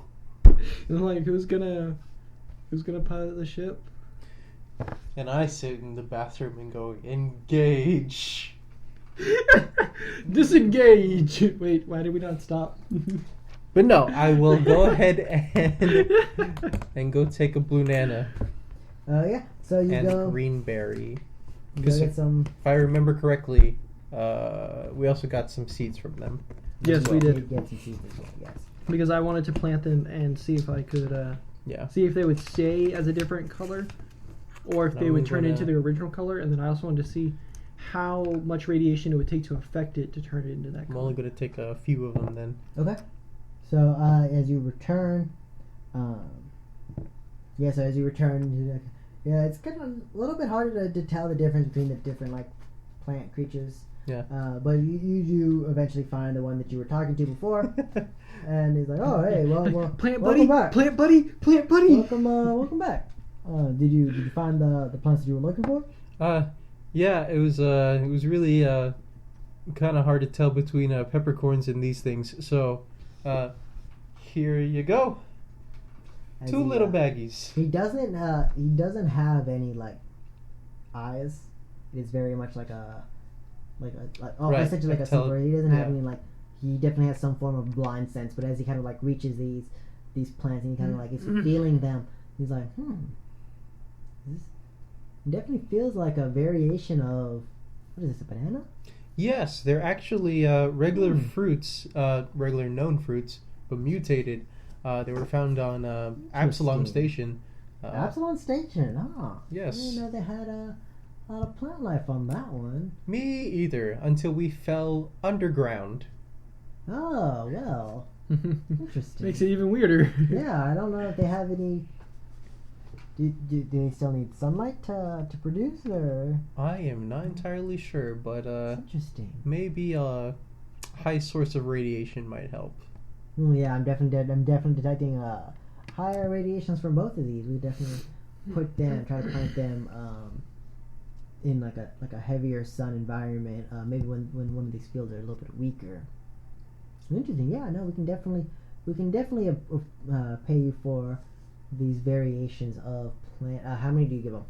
I'm like, who's gonna pilot the ship? And I sit in the bathroom and go, engage. Disengage. Wait, why did we not stop? But no, I will go ahead and go take a blue nana Yeah. So you and a go. green berry. You go Because get some. if I remember correctly, we also got some seeds from them. Yes, as we well. did. Get some seeds as well. Yes. Because I wanted to plant them and see if I could Yeah. see if they would stay as a different color, or if they I'm would turn gonna- into their original color. And then I also wanted to see how much radiation it would take to affect it to turn it into that I'm color. only going to take a few of them then. Okay. So as you return, so as you return, it's kind of a little bit harder to tell the difference between the different like plant creatures. Yeah. But you do eventually find the one that you were talking to before, and he's like, "Oh, hey, well Plant welcome buddy, back. plant buddy. Welcome back. Did you find the plants that you were looking for? Yeah, it was really kind of hard to tell between peppercorns and these things. So, here you go. As Two he, little baggies. He doesn't have any like eyes. It's very much like Right, essentially like I a tell- silver. He doesn't have yeah. any like. He definitely has some form of blind sense, but as he kind of like reaches these plants and he kind of like is feeling them, he's like, this definitely feels like a variation of what is this, a banana? Yes, they're actually regular fruits, regular known fruits, but mutated. They were found on Absalom Station. Absalom Station. Yes. I didn't know they had a lot of plant life on that one. Me either, until we fell underground. Oh well, interesting. Makes it even weirder. Yeah, I don't know if they have any. Do they still need sunlight to produce, or I am not entirely sure, but interesting? maybe a high source of radiation might help. Yeah, I'm definitely detecting higher radiations from both of these. We definitely try to plant them in like a heavier sun environment. Maybe when one of these fields are a little bit weaker. Interesting. Yeah, no, we can definitely pay you for these variations of plant. How many do you give them?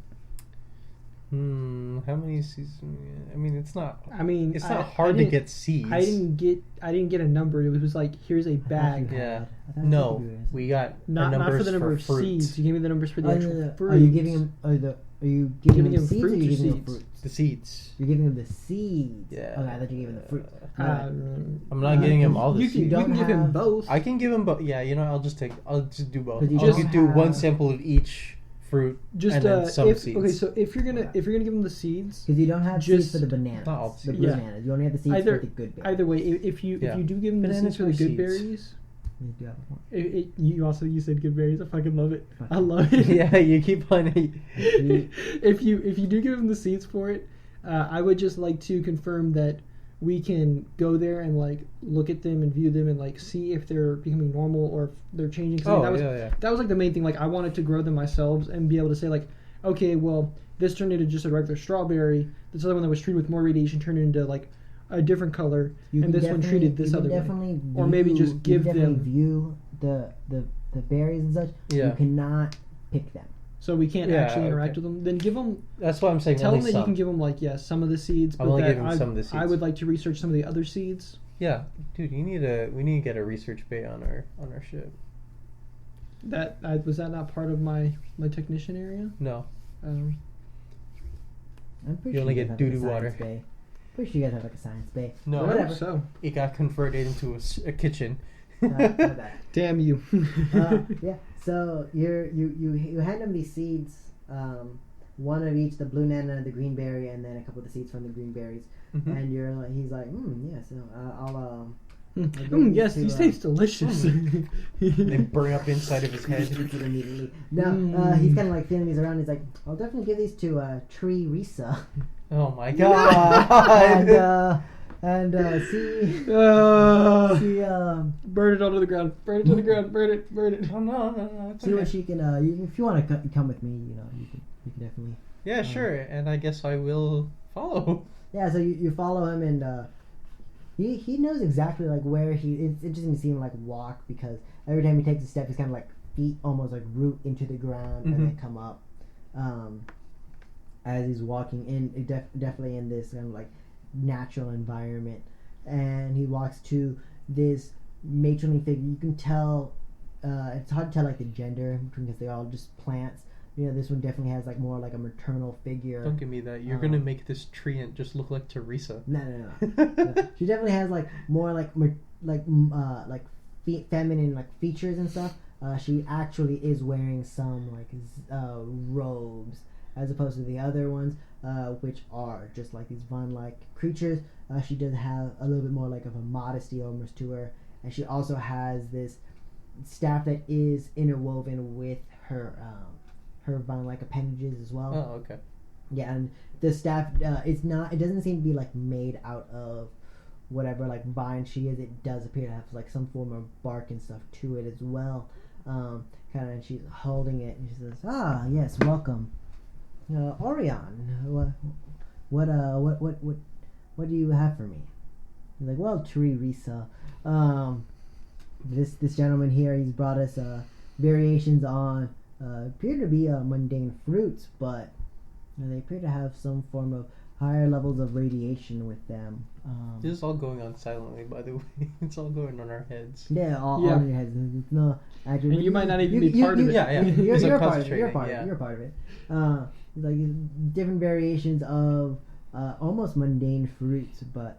How many seeds? I mean, it's not hard to didn't- get seeds. I didn't get a number. It was like, here's a bag. Yeah. I thought No, you we got Not numbers for the number of fruit. seeds. You gave me the numbers for the actual fruit. Are you giving him? Are you giving him seeds or are fruits you or giving him seeds? fruits? The seeds. You're giving him the seeds. Yeah. Okay, I thought you gave him the fruit. I'm not getting him all the You seeds. can, don't you can give him have- both. I can give him both. Yeah, I'll just do both. But you I'll just just do one have- sample of each fruit Just and then some if seeds. okay, so if you're gonna give him the seeds, Because you don't have Just- seeds for the bananas. Not all The seeds. blue Yeah. bananas. You only have the seeds Either- for the good berries. either way, if you Yeah. do give him the Bananas seeds for the are good seeds. berries, You do have one. you said good berries. I fucking love it. I love it. Yeah, you keep on. if you do give him the seeds for it, I would just like to confirm that we can go there and like look at them and view them and like see if they're becoming normal or if they're changing. 'Cause, Oh, that was yeah. that was like the main thing. Like I wanted to grow them myself and be able to say like okay, well, this turned into just a regular strawberry. This other one that was treated with more radiation turned into like a different color, and this one treated this other way. Or maybe just give them. View the berries and such. Yeah. You cannot pick them. So we can't Yeah, actually interact okay. with them. Then give them. That's what I'm saying. Tell them only that you some. can give them like some of the seeds, but I'm only that giving some of the seeds. I would like to research some of the other seeds. Yeah, dude, we need to get a research bay on our ship. Was that not part of my technician area? No. I'm pretty You sure only guys get have, doo-doo like, a water. science bay. Pretty sure you guys have like a science bay. No. But I whatever. hope so. It got converted into a kitchen. My bad. Damn you. Yeah. So you hand them these seeds, one of each, the blue nana, the green berry, and then a couple of the seeds from the green berries. Mhm. And you're like, he's like, yeah. So I'll Yes, these taste delicious. They burn up inside of his head. eats it immediately. No, he's kind of like feeling these around. He's like, I'll definitely give these to Tree Risa. Oh my god! and see Burn it onto the ground. Burn it to the ground. Burn it. Oh no! It's see what okay. she can. If you want to come with me, you can definitely. Yeah, sure. And I guess I will follow. Yeah, so you follow him, and he knows exactly like where he. It's interesting to see him like walk, because every time he takes a step, he's kind of like feet almost like root into the ground and then come up. As he's walking in, definitely in this kind of like natural environment, and he walks to this matronly figure. You can tell it's hard to tell like the gender because they're all just plants. This one definitely has like more like a maternal figure. Don't give me that. You're gonna make this treant just look like Teresa. No. She definitely has like more like feminine like features and stuff. She actually is wearing some like robes, as opposed to the other ones, which are just like these Von-like creatures. She does have a little bit more like of a modesty almost to her, and she also has this staff that is interwoven with her Von-like appendages as well. Oh, okay. Yeah, and the staff, it doesn't seem to be like made out of whatever like vine she is. It does appear to have like some form of bark and stuff to it as well. And she's holding it, and she says, "Ah, yes, welcome, Orion. What do you have for me?" He's like, "Well, Teresa, this gentleman here, he's brought us variations on appear to be mundane fruits, but they appear to have some form of higher levels of radiation with them." This is all going on silently, by the way. It's all going on our heads. Yeah, all Yeah. in your heads. No, actually, And you might not even be part of it. Yeah. You're It's like part of it. You're concentrating, part of yeah. it. You're part of it. Like different variations of almost mundane fruits, but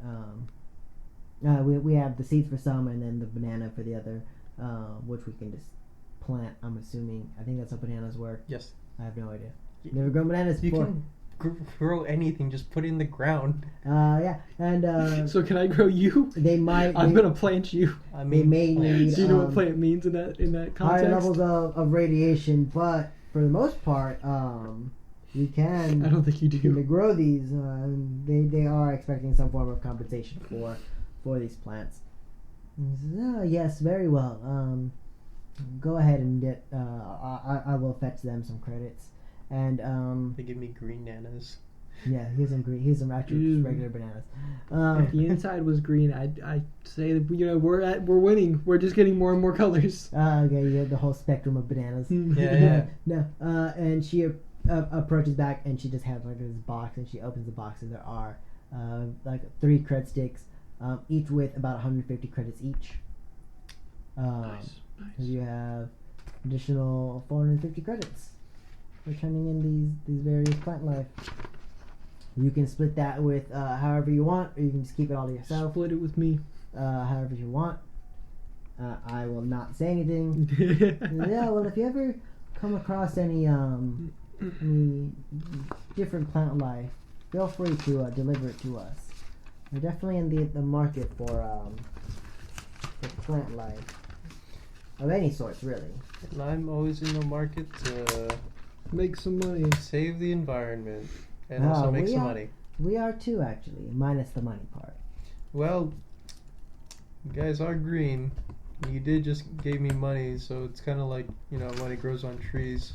we have the seeds for some, and then the banana for the other, which we can just plant. I'm assuming. I think that's how bananas work. Yes. I have no idea. Never grown bananas You before. can grow anything. Just put it in the ground. Yeah, and So can I grow you? they might. I'm gonna plant you. I They mean, may need Do you know what plant means in that context? higher levels of radiation, but for the most part, we can. I don't think you to do. grow these. They are expecting some form of compensation for these plants. And he says, "Oh, yes, very well. Go ahead and get. I will fetch them some credits." And They give me green nanas. yeah, here's some actual just Ew. regular bananas. If the inside was green, I'd say that we're winning. We're just getting more and more colors. Okay, you have the whole spectrum of bananas. Yeah. No, and she approaches back, and she just has like this box, and she opens the box, and there are like 3 cred sticks, each with about 150 credits each. Nice. So you have additional 450 credits for turning in these various plant life. You can split that with however you want, or you can just keep it all to yourself. Split it with me. However you want. I will not say anything. Yeah, well, if you ever come across any different plant life, feel free to deliver it to us. We're definitely in the market for plant life of any sorts, really. And I'm always in the market to Make some money. save the environment and Ah, also make we some are- money. We are too, actually, minus the money part. Well, you guys are green. You did just gave me money, so it's kind of like, money grows on trees.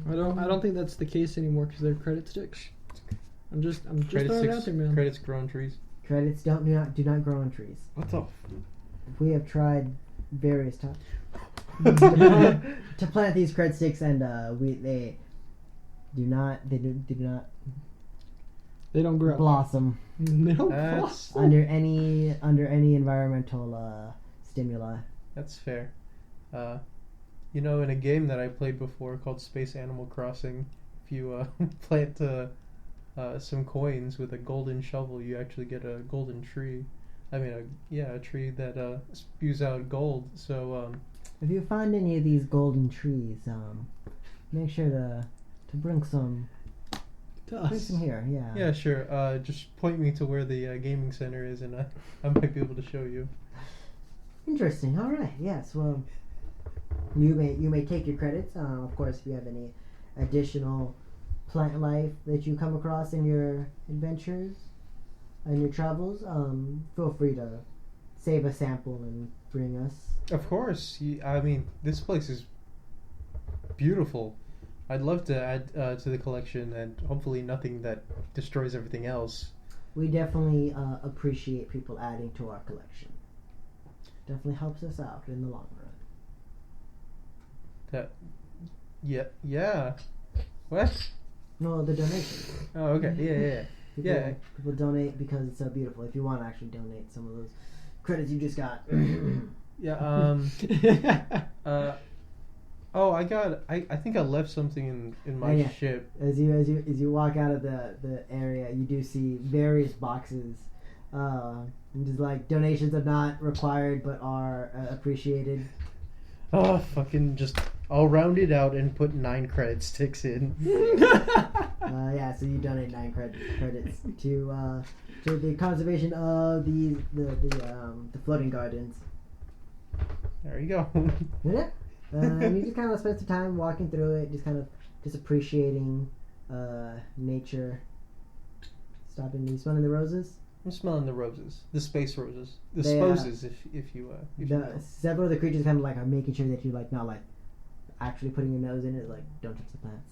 I don't think that's the case anymore because they're credit sticks. I'm just Credit throwing it sticks, out there, man. credits grow on trees. Credits do not grow on trees. What the? We have tried various times to plant these cred sticks, and they do not They don't grow. blossom They don't That's- blossom. under any environmental stimuli. That's fair. In a game that I played before called Space Animal Crossing, if you plant some coins with a golden shovel, you actually get a golden tree. I mean, a tree that spews out gold. So, If you find any of these golden trees, make sure to bring some. To Bring us. some here, yeah. yeah, sure. Just point me to where the gaming center is, and I might be able to show you. Interesting. All right. Yes. Well, you may take your credits. Of course, if you have any additional plant life that you come across in your adventures and your travels, feel free to save a sample and bring us. Of course. I mean, this place is beautiful. I'd love to add to the collection, and hopefully nothing that destroys everything else. We definitely appreciate people adding to our collection. Definitely helps us out in the long run. Yeah. What? No, the donation. Oh, okay. Yeah. People, Yeah. people donate because it's so beautiful. If you want to actually donate some of those credits you just got. Yeah. I think I left something in my Yeah. ship. As you walk out of the area, you do see various boxes. Just like donations are not required but are appreciated. Oh, fucking just I'll round it out and put 9 credit sticks in. Yeah, so you donate 9 credits to the conservation of the floating gardens. There you go. Yeah. And you just kind of spend some time walking through it, just appreciating nature. Stopping, you smelling the roses? I'm smelling the roses, the space roses, the They, sposes, if you will. Several of the creatures kind of like are making sure that you like not like actually putting your nose in it. Like don't touch the plants.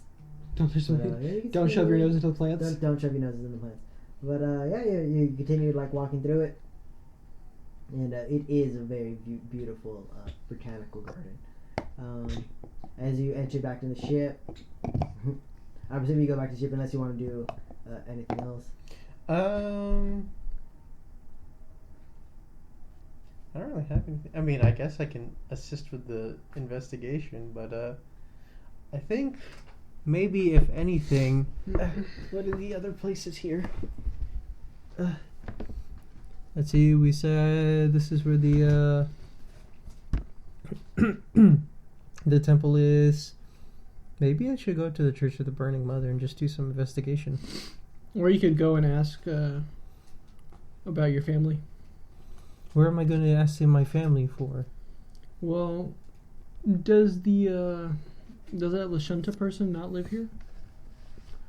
Don't touch But, something. yeah, you can Don't see- shove your nose into the plants. Don't shove your noses in the plants. But yeah, you continue like walking through it, and it is a very beautiful botanical garden. As you enter back to the ship, I presume you go back to the ship unless you want to do anything else. I don't really have anything. I mean, I guess I can assist with the investigation, but I think maybe if anything, what are the other places here? Let's see. We said this is where the the temple is. Maybe I should go to the Church of the Burning Mother and just do some investigation. Or you could go and ask about your family. Where am I going to ask my family for? Well, does that Lashunta person not live here?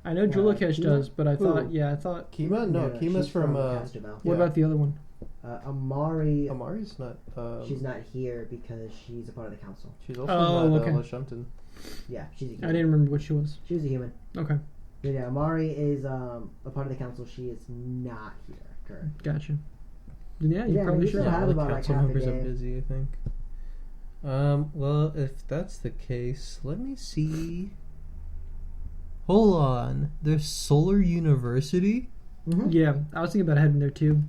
I know Drulakesh Kima? does, but I thought, Who? I thought. Kima? No, Yeah, Kima's she's from Castabel. What Yeah. about the other one? Amari. Amari's not. She's not here because she's a part of the council. She's also Oh, not okay. Lashuntan. Yeah, she's a human. I didn't remember what she was. She was a human. Okay, But yeah, Amari is a part of the council. She is not here currently. gotcha. Then yeah, you Yeah, probably we should. still have all the about, like, council half a members are day. busy, I think. Well, if that's the case, let me see. Hold on. There's Solar University? Mm-hmm. Yeah, I was thinking about heading there too.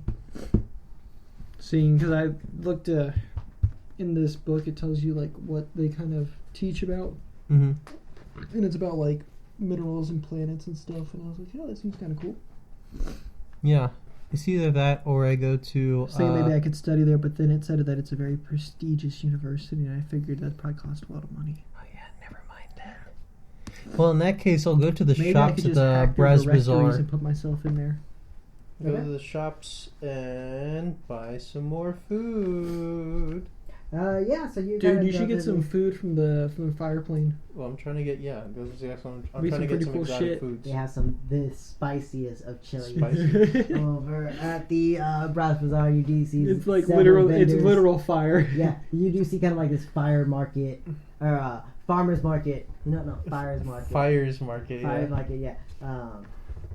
Seeing, because I looked in this book, it tells you like what they kind of teach about, Mm-hmm. and it's about like minerals and planets and stuff. And I was like, yeah, that seems kind of cool. Yeah. It's either that or I go to... Saying maybe I could study there, but then it said that it's a very prestigious university, and I figured that'd probably cost a lot of money. Oh yeah, never mind that. Well, in that case, I'll go to the Maybe I shops could at just the hack their Braz directories Bazaar. and put myself in there. Go to the shops and buy some more food. Yeah. So you. Dude, gotta you should go get visit. some food from the fire plane. Well, I'm trying to get those are the excellent. I'm Be trying to some get some pretty cool exotic shit. foods. They have the spiciest of chilies. Spicy. Over at the Brass Bazaar, you do see It's like several literal. vendors. It's literal fire. Yeah, you do see kind of like this fire market or farmers market. No, fires market. Fires market. Fires Yeah. market, yeah.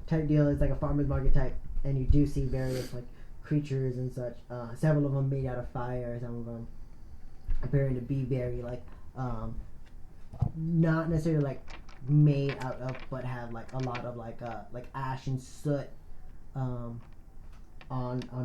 Type deal. It's like a farmers market type, and you do see various like creatures and such. Several of them made out of fire. Some of them appearing to be very like not necessarily like made out of, but have like a lot of like ash and soot on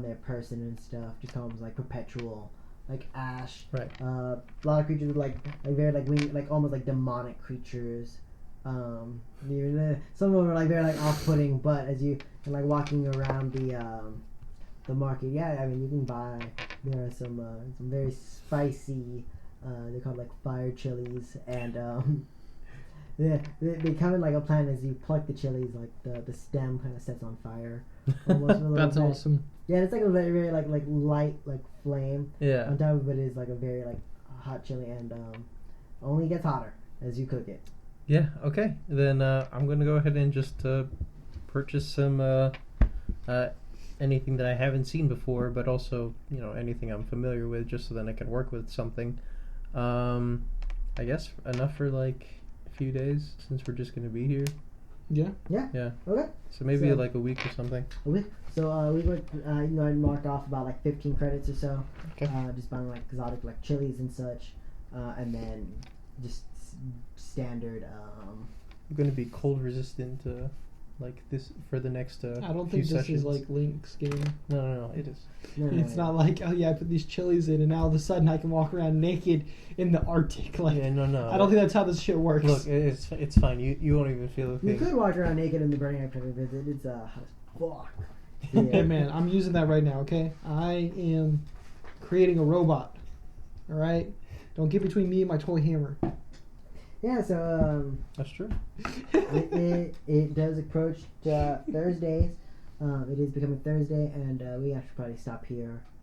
their person and stuff. Just becomes like perpetual like ash. Right. A lot of creatures with like very like winged, like almost like demonic creatures. Some of them are like very like off-putting, but as you are like walking around the market, yeah, I mean you can buy. There are some very spicy. They're called like fire chilies, and yeah, they come in like a plant. As you pluck the chilies, like the stem kind of sets on fire. Almost a little That's bit. awesome. Yeah, it's like a very very like light like flame. Yeah. On top of it is like a very like hot chili, and only gets hotter as you cook it. Yeah. Okay. Then I'm gonna go ahead and just purchase some anything that I haven't seen before, but also anything I'm familiar with, just so then I can work with something. I guess enough for like a few days since we're just gonna be here. Yeah. Yeah. Okay. So maybe So- like a week or something. Okay. So we would I'd mark off about like 15 credits or so. Okay. Just buying like exotic like chilies and such, and then just standard. I'm gonna be cold resistant like this for the next I don't few think this sessions. is like Link's game. No, it is. It's not like, oh yeah, I put these chilies in and now all of a sudden I can walk around naked in the Arctic. Like, Yeah, no. I don't think that's how this shit works. Look, it's fine. You won't even feel a You thing. could walk around naked in the Burning Archipelago visit. It's hot as fuck. Hey Yeah. man, I'm using that right now, okay? I am creating a robot. Alright? Don't get between me and my toy hammer. Yeah. So That's true. it does approach Thursdays. It is becoming Thursday, and we have to probably stop here